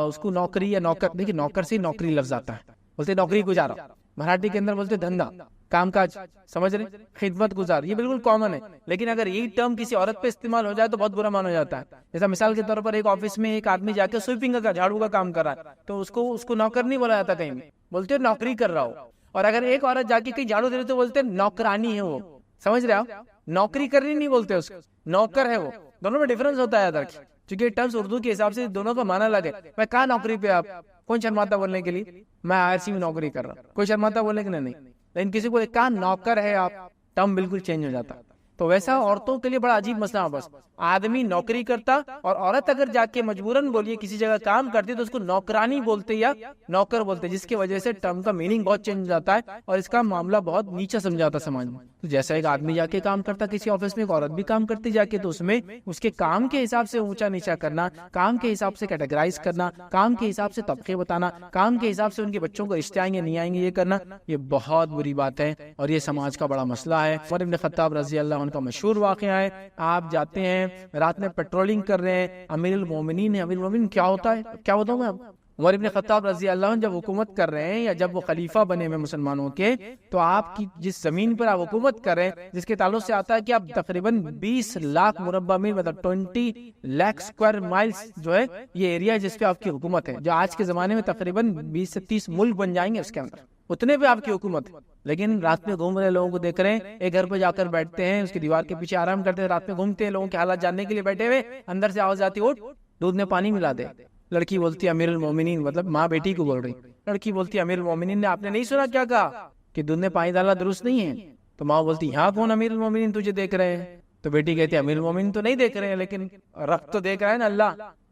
اس کو نوکری یا نوکر، دیکھیے نوکر سے نوکری لفظ آتا ہے، بولتے نوکری گزارا، مراٹھی کے اندر بولتے دھندا، کام کاج، سمجھ رہے، خدمت گزار، یہ بالکل کامن ہے. لیکن اگر یہ ٹرم کسی عورت پہ استعمال ہو جائے تو بہت برا مانا جاتا ہے. جیسا مثال کے طور پر ایک آفس میں ایک آدمی جا کے سویپنگ کا، جھاڑو کا کام کر رہا ہے تو اس کو نوکر نہیں بولا جاتا، کہیں بھی بولتے نوکری کر رہا ہو. اور اگر ایک عورت جا کے کہیں جھاڑو دے رہی تو بولتے نوکرانی ہے وہ، سمجھ رہے آپ، نوکری کرنی نہیں بولتے اس کو، نوکر ہے وہ. دونوں میں ڈفرنس ہوتا ہے ادھر، چونکہ ٹرمز اردو کے حساب سے دونوں کا معنی الگ ہے. میں کہا نوکری پہ، آپ کون شرماتا بولنے کے لیے؟ میں IRC میں نوکری کر رہا ہوں، کوئی شرماتا بولنے کے نہیں. لیکن کسی کو کہا نوکر ہے آپ، ٹرم بالکل چینج ہو جاتا. تو ویسا عورتوں کے لیے بڑا عجیب مسئلہ ہے. بس آدمی نوکری کرتا اور عورت اگر جا کے مجبوراً بولیے کسی جگہ کام کرتی تو اس کو نوکرانی بولتے یا نوکر بولتے, جس کی وجہ سے ٹرم کا میننگ بہت چینج ہو جاتا ہے اور اس کا معاملہ بہت نیچا سمجھاتا سماج میں. تو جیسا ایک آدمی جا کے کام کرتا کسی آفس میں, ایک عورت بھی کام کرتی جا کے, تو اس میں اس کے کام کے حساب سے اونچا نیچا کرنا, کام کے حساب سے کیٹیگرائز کرنا, کام کے حساب سے طبقے بتانا, کام کے حساب سے ان کے بچوں کو رشتے آئیں گے نہیں آئیں گے یہ کرنا, یہ بہت بری بات ہے اور یہ سماج کا بڑا مسئلہ ہے. عمر بن خطاب رضی اللہ عنہ کا مشہور واقعہ ہے, آپ جاتے ہیں رات میں پیٹرولنگ کر رہے ہیں, امیر المومنین ہے. امیر المومنین کیا ہوتا ہے, کیا بتاؤں میں آپ. عمر بن خطاب رضی اللہ عنہ جب حکومت کر رہے ہیں یا جب وہ خلیفہ بنے ہوئے مسلمانوں کے, تو آپ کی جس زمین پر آپ حکومت کر رہے ہیں جس کے تعلق سے آتا ہے کہ آپ تقریباً 20 لاکھ مربع میل مطلب 20 لاکھ اسکوائر مائلز جو ہے یہ ایریا ہے جس پہ آپ کی حکومت ہے, جو آج کے زمانے میں تقریباً 20 سے 30 ملک بن جائیں گے اس کے اندر, اتنے پہ آپ کی حکومت ہے. لیکن رات میں گھوم رہے لوگوں کو دیکھ رہے ہیں, ایک گھر پہ جا کر بیٹھتے ہیں, اس کی دیوار کے پیچھے آرام کرتے ہیں, رات میں گھومتے ہیں, لوگوں کے حالات جاننے کے لیے بیٹھے ہوئے, اندر سے آواز آتی اٹھ دودھ میں پانی ملا دے. لڑکی بولتی ہے امیر المومنین, مطلب ماں بیٹی کو بول رہی, لڑکی بولتی ہے امیر المومنین نے آپ نے نہیں سنا کیا کہا کہ دودھ میں پانی ڈالنا درست نہیں ہے. تو ماں بولتی یہاں کون امیر المومنین تجھے دیکھ رہے ہیں. تو بیٹی کہتی ہے امیر المومنین تو نہیں دیکھ رہے ہیں, لیکن رب تو دیکھ رہا ہے نا,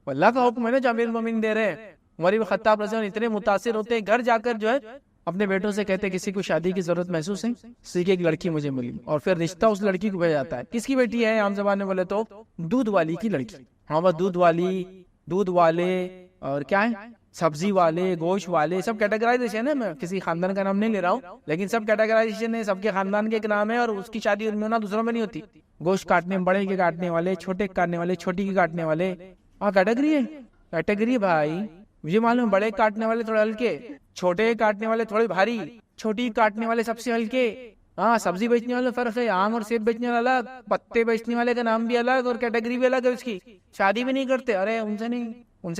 اللہ کا حکم ہے نا جو امیر المومنین دے رہے ہیں. عمر بن خطاب رضی اللہ عنہ اتنے متاثر ہوتے ہیں, گھر جا کر جو ہے اپنے بیٹوں سے کہتے کسی کو شادی کی ضرورت محسوس ہے, اسی کی ایک لڑکی مجھے ملی, اور پھر رشتہ اس لڑکی کو بھیجا جاتا ہے. کس کی بیٹی ہے عام زبان میں بولے تو دودھ والی کی لڑکی. ہاں بس دودھ والی, دودھ والے اور کیا ہے سبزی والے, گوشت والے, سب کیٹیگرائزیشن ہے. میں کسی خاندان کا نام نہیں لے رہا ہوں, لیکن سب کیٹیگرائزیشن ہے, سب کے خاندان کے ایک نام ہے, اور اس کی شادی ان میں نہ دوسروں میں نہیں ہوتی. گوشت کاٹنے بڑے کے کاٹنے والے, چھوٹے کاٹنے والے, چھوٹی کے کاٹنے والے, ہاں کیٹیگری ہے. کیٹیگری بھائی مجھے معلوم, بڑے کاٹنے والے تھوڑے ہلکے, چھوٹے کاٹنے والے تھوڑے بھاری, چھوٹی کاٹنے والے سب سے ہلکے. ہاں سبزی بیچنے والے فرق ہے, آم اور سیب بیچنے والا الگ, پتے بیچنے والے کا نام بھی الگ اور کیٹیگری بھی الگ ہے اس کی. شادی بھی نہیں کرتے, ارے ان سے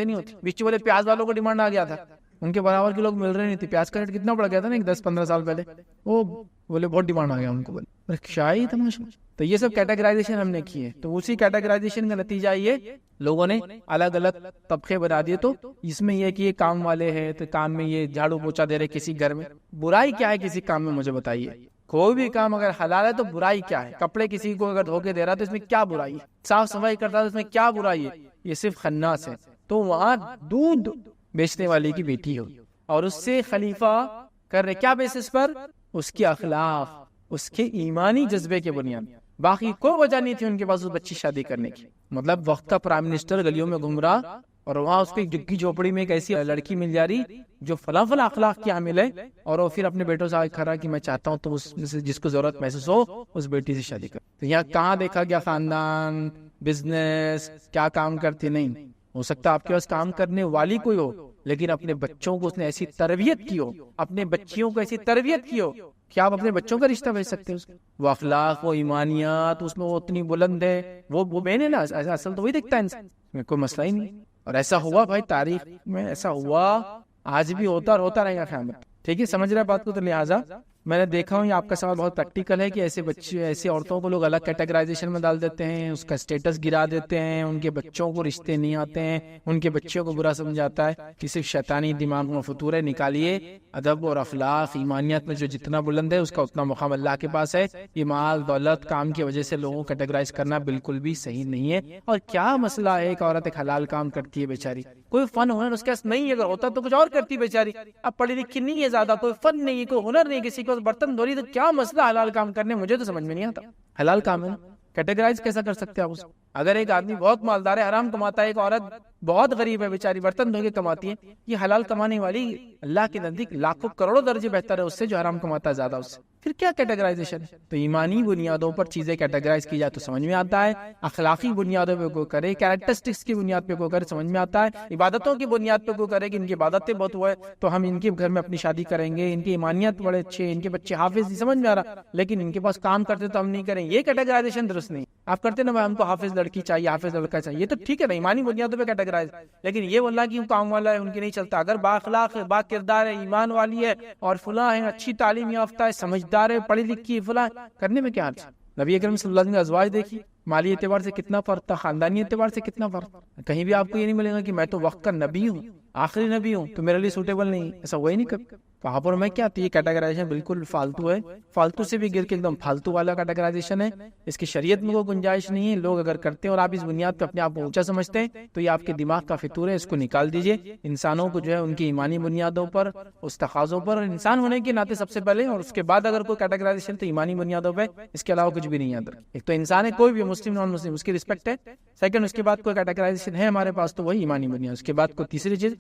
نہیں ہوتی. بیچ والے پیاز والوں کو ڈیمانڈ آ گیا تھا, ان کے برابر کے لوگ مل رہے نہیں تھے. پیاز کا ریٹ کتنا بڑھ گیا تھا نا 10-15 سال پہلے, وہ بولے بہت ڈیمانڈ آ گیا ان کو, بولے شاہی تماشا. تو یہ سب کیٹیگرائزیشن ہم نے کی ہے, تو اسی کیٹیگرائزیشن کا نتیجہ یہ لوگوں نے الگ الگ طبقے بنا دیے. تو اس میں یہ کہ یہ کام والے ہیں تو کام میں یہ جھاڑو پوچھا دے رہے کسی گھر میں. برائی کیا ہے کسی کام میں مجھے بتائیے, کوئی بھی کام اگر حلال ہے تو برائی کیا ہے؟ کپڑے کسی کو اگر دھو کے دے رہا تو اس میں کیا برائی ہے؟ صاف صفائی کرتا تو اس میں کیا برائی ہے؟ یہ صرف خناس ہے. تو وہاں دودھ بیچنے والے کی بیٹی ہو اور اس سے خلیفہ کر رہے, کیا بیسس پر؟ اس کی اخلاق, اس کے ایمانی جذبے کے بنیاد. باقی کوئی وجہ نہیں تھی ان کے پاس اس بچی شادی کرنے کی. مطلب وقت کا پرائم منسٹر گلیوں میں گھوم رہا اور وہاں اس کو ایک جگی جھوپڑی میں ایک ایسی لڑکی مل جا رہی جو فلاں اخلاق کی حامل ہے, اور وہ پھر اپنے بیٹوں سے کھڑا کہ میں چاہتا ہوں تو جس کو ضرورت محسوس ہو اس بیٹی سے شادی کر. تو یہاں کہاں دیکھا گیا خاندان, بزنس, کیا کام کرتے؟ نہیں. ہو سکتا آپ کے پاس کام کرنے والی کوئی ہو, لیکن اپنے بچوں کو اس نے ایسی تربیت کی ہو, اپنے بچیوں کو ایسی تربیت کی ہو, کیا آپ اپنے بچوں کا رشتہ بھیج سکتے ہیں؟ وہ اخلاق, وہ ایمانیات اس میں وہ اتنی بلند ہے, وہ میں نے نا اصل تو وہی دیکھتا ہے انسان, میں کوئی مسئلہ ہی نہیں. اور ایسا ہوا بھائی, تاریخ میں ایسا ہوا, آج بھی ہوتا اور ہوتا رہے گا قیامت. ٹھیک ہے, سمجھ رہے بات کو؟ تو لہٰذا میں نے دیکھا ہوں یہ آپ کا سوال بہت پریکٹیکل ہے کہ ایسے بچے, ایسی عورتوں کو لوگ الگ کیٹیگرائزیشن میں ڈال دیتے ہیں, اس کا اسٹیٹس گرا دیتے ہیں, ان کے بچوں کو رشتے نہیں آتے ہیں, ان کے بچوں کو برا سمجھاتا ہے. کہ صرف شیطانی دماغ میں فطور ہے. نکالیے ادب اور اخلاق, ایمانیت میں جو جتنا بلند ہے اس کا اتنا مقام اللہ کے پاس ہے. یہ مال دولت کام کی وجہ سے لوگوں کو کیٹیگرائز کرنا بالکل بھی صحیح نہیں ہے. اور کیا مسئلہ ہے, ایک عورت ایک حلال کام کرتی ہے بیچاری, کوئی فن ہنر اس کے پاس نہیں, اگر ہوتا تو کچھ اور کرتی بیچاری. اب پڑھی لکھی نہیں ہے زیادہ, کوئی فن نہیں ہے, کوئی ہنر نہیں, کسی کو برتن دھوری, تو کیا مسئلہ حلال کام کرنے؟ مجھے تو سمجھ میں نہیں آتا. حلال کام ہے نا, کیٹیگرائز کیسا کر سکتے ہیں آپ اس؟ اگر ایک آدمی بہت مالدار ہے, حرام کماتا ہے, ایک عورت بہت غریب ہے بیچاری, برتن دھو کے کماتی ہے, یہ حلال کمانے والی اللہ کے نزدیک لاکھوں کروڑوں درجے بہتر ہے اس سے جو حرام کماتا ہے زیادہ اس سے. پھر کیا کیٹیگرائزیشن ہے؟ تو ایمانی بنیادوں پر چیزیں کیٹیگرائز کی جائے تو سمجھ میں آتا ہے, اخلاقی بنیادوں پہ کوئی کرے, کیریکٹرسٹکس کی بنیاد پہ کوئی کرے, سمجھ میں آتا ہے, عبادتوں کی بنیاد پہ کوئی کرے کہ ان کی عبادتیں بہت ہوئے تو ہم ان کے گھر میں اپنی شادی کریں گے, ان کی ایمانیت بڑے اچھے, ان کے بچے حافظ, نہیں سمجھ میں آ رہا, لیکن ان کے پاس کام کرتے تو ہم نہیں کریں. یہ کیٹیگرائزیشن درست نہیں. آپ کرتے نا ہم کو حافظ لڑکی چاہیے, حافظ لڑکا چاہیے, یہ تو ٹھیک ہے نا, ایمانی بنیادوں پہ کیٹیگرائز, لیکن یہ واللہ کی کام والا ہے ان کی نہیں چلتا. اگر با اخلاق ہے, با کردار ہے, ایمان والی ہے, اور فلاں ہے, اچھی تعلیم یافتہ ہے, سمجھدار ہے, پڑھی لکھی ہے, فلاں, کرنے میں کیا حرج؟ نبی اکرم صلی اللہ علیہ وسلم کے ازواج دیکھیے, مالی اعتبار سے کتنا فرق تھا, خاندانی اعتبار سے کتنا فرق. کہیں بھی آپ کو یہ نہیں ملے گا کہ میں تو وقت کا نبی ہوں, آخری نبی ہوں تو میرے لیے سوٹیبل نہیں، ایسا ہوا ہی نہیں کبھی. وہاں پر میں کیا، یہ کیٹاگرائزیشن بالکل فالتو ہے، فالتو سے بھی گر کے ایک دم فالتو والا کیٹاگرائزیشن ہے. اس کی شریعت میں کوئی گنجائش نہیں ہے. لوگ اگر کرتے ہیں اور آپ اس بنیاد پہ اپنے آپ کو اونچا سمجھتے ہیں تو یہ آپ کے دماغ کا فطور ہے، اس کو نکال دیجئے. انسانوں کو جو ہے ان کی ایمانی بنیادوں پر، اس تقاضوں پر، انسان ہونے کے ناطے سب سے پہلے، اور اس کے بعد اگر کوئی کیٹاگرائزیشن تو ایمانی بنیادوں پہ، اس کے علاوہ کچھ بھی نہیں ہے. ایک تو انسان ہے، کوئی بھی مسلم نان مسلم، اس کی رسپیکٹ ہے. سیکنڈ، اس کے بعد کوئی کیٹاگرائزیشن ہے ہمارے پاس تو وہی ایمانی بنیاد. اس کے بعد کوئی تیسری چیز،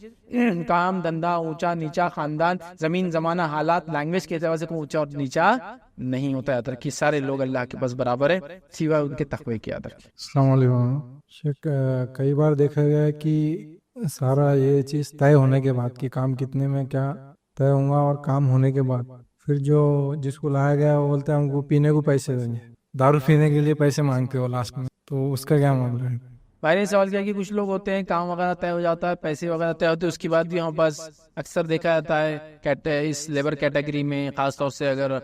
کام دھندا، اونچا نیچا، خاندان، زمین زمانہ، حالات، لینگویج کے اعتبار سے کوئی اونچا اور نیچا نہیں ہوتا. یاد رکھیے سارے لوگ اللہ کے پاس برابر ہے سوائے ان کے تقوی کے. یاد رکھیے. السلام علیکم شیخ. کئی بار دیکھا گیا ہے کہ سارا یہ چیز طے ہونے کے بعد کہ کام کتنے میں کیا طے ہوگا، اور کام ہونے کے بعد پھر جو جس کو لایا گیا وہ بولتے ہیں ہم کو پینے کو پیسے دیں گے، دارو پینے کے لیے پیسے مانگتے ہو لاسٹ میں، تو اس کا کیا معاملہ ہے؟ میں نے سوال کیا کہ کچھ لوگ ہوتے ہیں کام وغیرہ طے ہو جاتا ہے، پیسے وغیرہ طے ہوتے ہیں، اس کے بعد بھی ہمارے پاس اکثر دیکھا جاتا ہے اس لیبر کیٹیگری میں، خاص طور سے اگر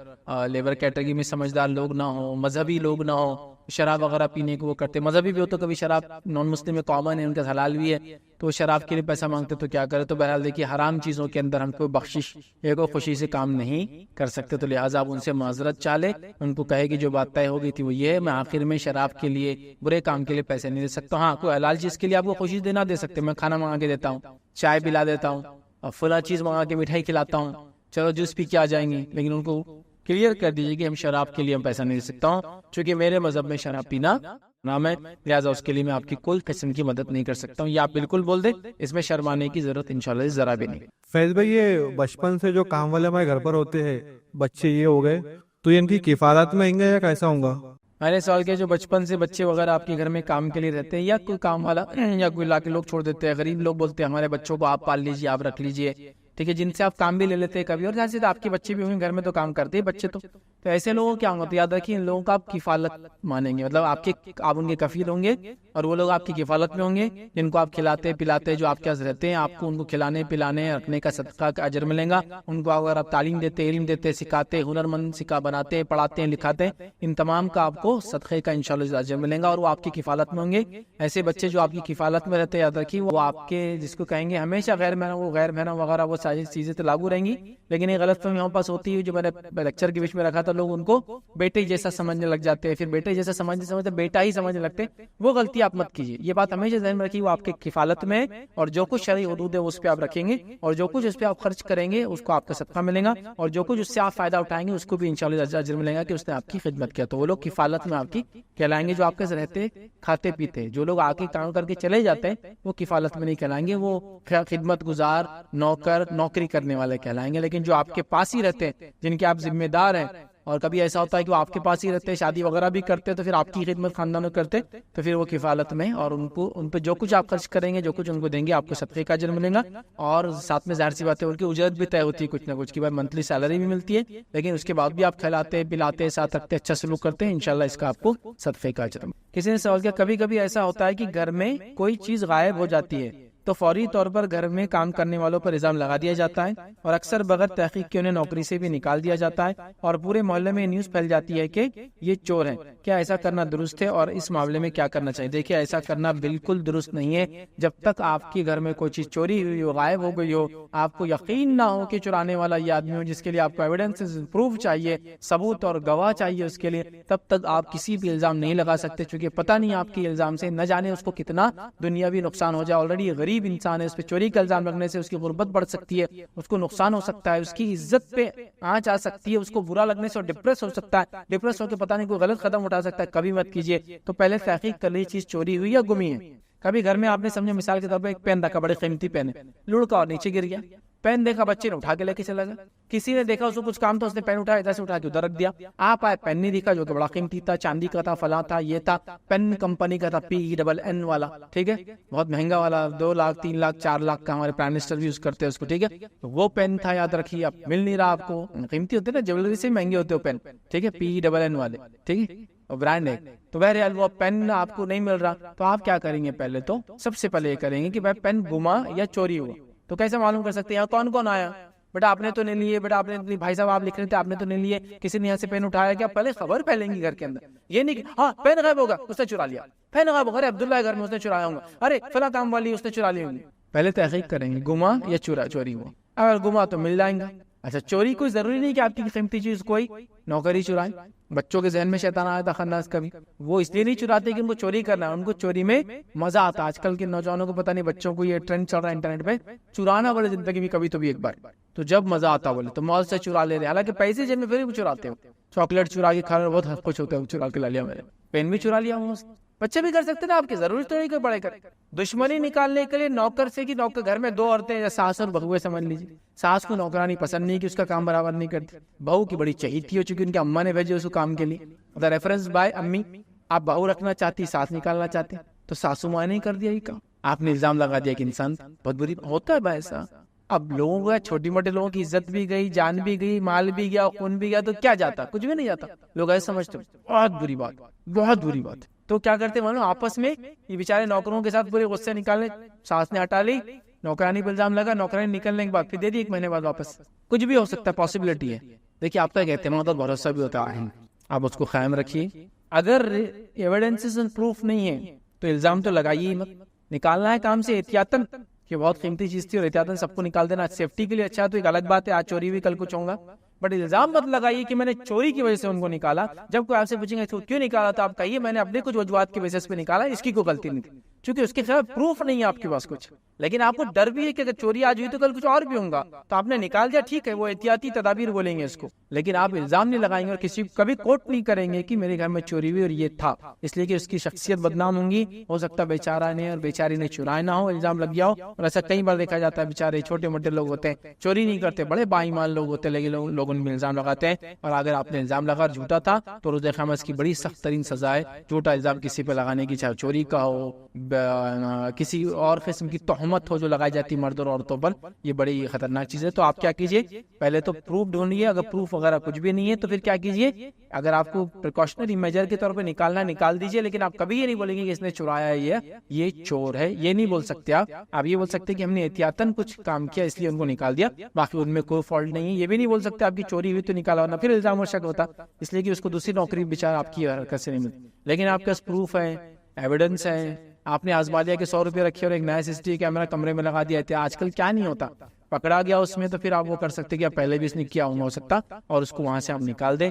لیبر کیٹیگری میں سمجھدار لوگ نہ ہوں، مذہبی لوگ نہ ہوں، شراب وغیرہ پینے کو وہ کرتے. مذہبی بھی ہو تو کبھی شراب نان مسلم میں کامن ہے، ان کا حلال بھی ہے، تو وہ شراب کے لیے پیسہ مانگتے تو کیا کرے. تو بہرحال دیکھیے حرام چیزوں کے اندر ہم کوئی بخشش یا کوئی خوشی سے کام نہیں کر سکتے. تو لہٰذا آپ ان سے معذرت چالے، ان کو کہے کہ جو بات طے ہو گئی تھی وہ یہ ہے، میں آخر میں شراب کے لیے، برے کام کے لیے پیسے نہیں دے سکتا. ہاں کوئی حلال چیز کے لیے آپ کو خوشی دینا دے سکتے، میں کھانا منگا کے دیتا ہوں، چائے پلا دیتا ہوں، اور فلاں چیز منگا کے مٹھائی کھلاتا ہوں، چلو جوس پی کے آ جائیں گے. لیکن ان کو کلیئر کر دیجیے کہ ہم شراب کے لیے ہم پیسہ نہیں دے سکتا ہوں، چونکہ میرے مذہب میں شراب پینا نام ہے، لہٰذا اس کے لیے میں آپ کی کوئی قسم کی مدد نہیں کر سکتا ہوں. یہ آپ بالکل بول دیں، اس میں شرمانے کی ضرورت انشاءاللہ ذرا بھی نہیں. فیض بھائی، یہ بچپن سے جو کام والے ہمارے گھر پر ہوتے ہیں بچے یہ ہو گئے، تو یہ ان کی کفالت میں آئیں گے یا کیسا ہوں گا؟ میں نے سوال کیا جو بچپن سے بچے وغیرہ آپ کے گھر میں کام کے لیے رہتے ہیں، یا کوئی کام والا یا کوئی لا کے لوگ چھوڑ دیتے ہیں، غریب لوگ بولتے ہیں ہمارے بچوں کو آپ پال لیجیے، آپ رکھ لیجیے، ٹھیک ہے، جن سے آپ کام بھی لے لیتے ہیں کبھی، اور جیسے آپ کے بچے بھی ہوں گے گھر میں تو کام کرتے ہیں بچے، تو ایسے لوگوں کیا ہوگا؟ تو یاد رکھیے ان لوگوں کا آپ کفالت مانیں گے، مطلب آپ ان کے کفیل ہوں گے، اور وہ لوگ آپ کی کفالت میں ہوں گے جن کو آپ کھلاتے پلاتے، جو آپ کے پاس رہتے ہیں، آپ کو ان کو کھلانے پلانے رکھنے کا صدقہ کا اجر ملے گا. ان کو اگر آپ تعلیم دیتے، علم دیتے، سکھاتے، ہنرمند بناتے، پڑھاتے، لکھاتے، ان تمام کا آپ کو صدقے کا انشاءاللہ اجر ملے گا، اور وہ آپ کی کفالت میں ہوں گے. ایسے بچے جو آپ کی کفالت میں رہتے، یاد رکھیے وہ آپ کے جس کو کہیں گے ہمیشہ غیر محرم وغیرہ وہ ساری چیزیں تو لاگو رہیں گی. لیکن یہ غلط فہمی ہمارے پاس ہوتی ہے، جو میں نے لیکچر کے بیچ میں رکھا تھا، لوگ ان کو بیٹے جیسا سمجھنے لگ جاتے ہیں، پھر بیٹے جیسا سمجھتے بیٹا ہی سمجھنے لگتے. وہ غلطی آپ مت کیجیے، یہ بات ہمیشہ ذہن میں رکھیے، وہ آپ کے کفالت میں، اور جو کچھ شرعی حدود ہے اس پہ آپ رکھیں گے، اور جو کچھ اس پہ آپ خرچ کریں گے اس کو آپ کا صدقہ ملے گا، اور جو کچھ اس سے آپ فائدہ اٹھائیں گے اس کو بھی انشاءاللہ اجر ملے گا کہ اس نے آپ کی خدمت کیا. تو وہ لوگ کفالت میں آپ کی کہلائیں گے. جو آپ کے ساتھ رہتے کھاتے پیتے، جو لوگ آ کے کام کر کے چلے جاتے ہیں، وہ کفالت میں نہیں کہلائیں گے، وہ خدمت گزار، نوکری کرنے والے کہلائیں گے. لیکن جو آپ کے پاس ہی رہتے ہیں، جن کے آپ ذمہ دار ہیں، اور کبھی ایسا ہوتا ہے کہ وہ آپ کے پاس ہی رہتے، شادی وغیرہ بھی کرتے، تو پھر آپ کی خدمت خاندان میں کرتے، تو پھر وہ کفالت میں، اور ان پہ جو کچھ آپ خرچ کریں گے، جو کچھ ان کو دیں گے، آپ کو صدقے کا اجر ملے گا. اور ساتھ میں ظاہر سی بات ہے ان کی اجرت بھی طے ہوتی ہے، کچھ نہ کچھ کی بات، منتھلی سیلری بھی ملتی ہے. لیکن اس کے بعد بھی آپ کھلاتے پلاتے، ساتھ رکھتے، اچھا سلوک کرتے ہیں، انشاءاللہ اس کا آپ کو صدقے کا اجر. کسی نے سوال کیا کبھی کبھی ایسا ہوتا ہے کہ گھر میں کوئی چیز غائب ہو جاتی ہے تو فوری طور پر گھر میں کام کرنے والوں پر الزام لگا دیا جاتا ہے، اور اکثر بغیر تحقیق کے انہیں نوکری سے بھی نکال دیا جاتا ہے، اور پورے محلے میں نیوز پھیل جاتی ہے کہ یہ چور ہیں. کیا ایسا کرنا درست ہے، اور اس معاملے میں کیا کرنا چاہیے؟ دیکھیے ایسا کرنا بالکل درست نہیں ہے. جب تک آپ کے گھر میں کوئی چیز چوری ہوئی ہو، غائب ہو گئی ہو، آپ کو یقین نہ ہو کہ چرانے والا یہ آدمی ہو، جس کے لیے آپ کو ایویڈنس پروف چاہیے، ثبوت اور گواہ چاہیے اس کے لیے، تب تک آپ کسی بھی الزام نہیں لگا سکتے، چونکہ پتہ نہیں آپ کے الزام سے نہ جانے اس کو کتنا دنیاوی نقصان ہو جائے. آلریڈی غریب انسان ہے، اس پہ چوری کا الزام لگنے سے اس کی غربت بڑھ سکتی ہے، اس کو نقصان ہو سکتا ہے، اس کی عزت پہ آنچ آ سکتی ہے، اس کو برا لگنے سے ڈپریس ہو سکتا ہے، ڈپریس ہو کے پتہ نہیں کوئی غلط قدم اٹھا سکتا ہے. کبھی مت کیجیے. تو پہلے تحقیق کر لیجیے چیز چوری ہوئی یا گمی ہے. کبھی گھر میں آپ نے سمجھے مثال کے طور پہ ایک پین رکھا، بڑے قیمتی پین ہے، لڑکا اور نیچے گر گیا، پین دیکھا بچے نے اٹھا کے لے کے چلا گیا. کسی نے دیکھا اس کو کچھ کام تھا، اس نے پین اٹھایا، ادھر سے اٹھا کے ادھر رکھ دیا. آپ آئے پین نہیں دکھا جو کہ بڑا قیمتی تھا، چاندی کا تھا، فلاں تھا، یہ تھا، پین کمپنی کا تھا، PENN والا، ٹھیک ہے، بہت مہنگا والا، 2 لاکھ 3 لاکھ 4 لاکھ کا، ہمارے پرائم منسٹر بھی یوز کرتے ہیں اس کو، ٹھیک ہے. وہ پین تھا، یاد رکھیے. اب مل نہیں رہا آپ کو، قیمتی ہوتے نا، جیولری سے مہنگے ہوتے وہ پین، ٹھیک ہے، PENN والے، ٹھیک ہے، اور برانڈ ہے. تو بہرحال وہ پین آپ کو نہیں مل رہا، تو آپ کیا کریں گے؟ پہلے تو سب سے پہلے یہ کریں گے کہ بھائی پین گما یا چوری ہوا. تو کیسے معلوم کر سکتے ہیں کون کون آیا؟ بیٹا آپ نے تو نہیں لیے، بیٹا آپ نے، بھائی صاحب آپ لکھ رہے تھے آپ نے تو نہیں لیے، کسی نے یہاں سے پین اٹھایا کیا؟ پہلے خبر پھیلیں گی گھر کے اندر. یہ نہیں کہ ہاں پین غائب ہوگا اس نے چرا لیا، پین غائب ہوگا، ارے عبداللہ گھر میں اس نے چرایا ہوگا، ارے فلاں کام والی اس نے چرا لی ہوگی. پہلے تحقیق کریں گے گما یا چوری ہوا. اگر گما تو مل جائیں گا. اچھا چوری کوئی ضروری نہیں کہ آپ کی قیمتی چیز کوئی نوکری چرائے. بچوں کے ذہن میں شیطان آیا تھا خناس کبھی, وہ اس لیے نہیں چراتے کہ ان کو چوری کرنا ہے, ان کو چوری میں مزہ آتا. آج کل کے نوجوانوں کو پتہ نہیں, بچوں کو یہ ٹرینڈ چل رہا ہے انٹرنیٹ پہ, چرانا بولے زندگی میں کبھی تو بھی ایک بار, تو جب مزہ آتا بولے تو مال سے چرا لے رہے, حالانکہ پیسے جیب میں پھر بھی چراتے ہو. چاکلیٹ چرا کے کھا رہے, بہت خوش ہوتے ہیں, چرا کے لا لیا میں نے. پین بھی چرا لیا ہوں. بچے بھی کر سکتے نا, آپ کی ضرورت تو نہیں کہ بڑے کریں. دشمنی نکالنے کے لیے نوکر سے کہ نوکر گھر میں دو عورتیں یا ساس اور بہویں سمجھ لیجیے. ساس کو نوکرانی پسند نہیں کہ اس کا کام برابر نہیں کرتی, بہو کی بڑی چہیتی ہو چکی, ان کی اماں نے بھیجے اس کو کام کے لیے. اگر ریفرنس بائے امی, آپ بہو رکھنا چاہتی, ساس نکالنا چاہتے, تو ساسو ماں نے کر دیا یہ کام. آپ نے الزام لگا دیا کہ انسان بہت بری ہوتا ہے بھائی ایسا. اب لوگوں کا چھوٹی موٹے لوگوں کی عزت بھی گئی, جان بھی گئی, مال بھی گیا, خون بھی گیا, تو کیا جاتا, کچھ بھی نہیں جاتا. لوگ ایسے سمجھتے, بہت بری بات, بہت بری بات. تو کیا کرتے معلوم, آپس میں یہ بیچارے نوکروں کے ساتھ پورے غصے نکالنے. ساس نے ہٹا لی, نوکرانی پہ الزام لگا, نوکرانی نکلنے کے بعد پھر دے دی 1 مہینے بعد واپس. کچھ بھی ہو سکتا ہے, پاسبلٹی ہے. دیکھیے آپ کا ایک اعتماد اور بھروسہ بھی ہوتا ہے, آپ اس کو قائم رکھیے. اگر ایویڈنسز اینڈ پروف نہیں ہے تو الزام تو لگائیے مت. نکالنا ہے کام سے احتیاطاً, کہ بہت قیمتی چیز تھی اور احتیاطاً سب کو نکال دینا سیفٹی کے لیے اچھا, تو ایک الگ بات ہے, آج چوری ہوئی کل کچھ ہوگا. بٹ الزام مت لگائیے کہ میں نے چوری کی وجہ سے ان کو نکالا. جب کوئی آپ سے پوچھیں گے تو کیوں نکالا, تو آپ کہیے میں نے اپنے کچھ وجوہات کے بیسس پہ نکالا, اس کی کوئی غلطی نہیں تھی, چونکہ اس کے خلاف پروف نہیں ہے آپ کے پاس کچھ. لیکن آپ کو ڈر بھی ہے کہ اگر چوری آج ہوئی تو کل کچھ اور بھی ہوگا, تو آپ نے نکال دیا, ٹھیک ہے, وہ احتیاطی تدابیر بولیں گے اس کو. لیکن آپ الزام نہیں لگائیں گے اور کسی کو کبھی کوٹ نہیں کریں گے کہ میرے گھر میں چوری ہوئی اور یہ تھا, اس لیے کہ اس کی شخصیت بدنام ہوں گی. ہو سکتا ہے بیچارہ نے اور بیچاری نے چرائے نہ ہو, الزام لگ گیا ہو. اور ایسا کئی بار دیکھا جاتا ہے, بیچارے چھوٹے موٹے لوگ ہوتے ہیں, چوری نہیں کرتے, بڑے باایمان لوگ ہوتے ہیں, لیکن لوگ ان میں الزام لگاتے ہیں. اور اگر آپ نے الزام لگا اور جھوٹا تھا تو روز قیامت اس کی بڑی سخت ترین سزا ہے. جھوٹا الزام کسی پہ لگانے کی, چاہے چوری کا ہو, کسی اور قسم کی تہمت ہو جو لگائی جاتی مرد اور عورتوں پر, یہ بڑی خطرناک چیز ہے. تو آپ کیا کیجئے, پہلے تو پروف ڈھونڈیے. اگر پروف وغیرہ کچھ بھی نہیں ہے تو پھر کیا کیجئے, اگر آپ کو پریکاشنری میجر کے طور پہ نکالنا نکال دیجئے. لیکن آپ کبھی یہ نہیں بولیں گے کہ اس نے چرایا ہے, یہ چور ہے, یہ نہیں بول سکتے آپ یہ بول سکتے کہ ہم نے احتیاطاً کچھ کام کیا اس لیے ان کو نکال دیا, باقی ان میں کوئی فالٹ نہیں ہے. یہ بھی نہیں بول سکتے آپ کی چوری ہوئی تو نکالا, ورنہ پھر الزام اور شک ہوتا, اس لیے کہ اس کو دوسری نوکری بیچارہ آپ کی حرکت سے نہیں ملتی. لیکن آپ کے پاس پروف ہے, ایویڈنس ہے, آپ نے آزما لیا کہ 100 روپے رکھے اور ایک نیا CCTV کیمرہ کمرے میں لگا دیا. آج کل کیا نہیں ہوتا, پکڑا گیا اس میں, تو پھر آپ وہ کر سکتے کہ پہلے بھی اس نے کیا ہو سکتا, اور اس کو وہاں سے آپ نکال دیں.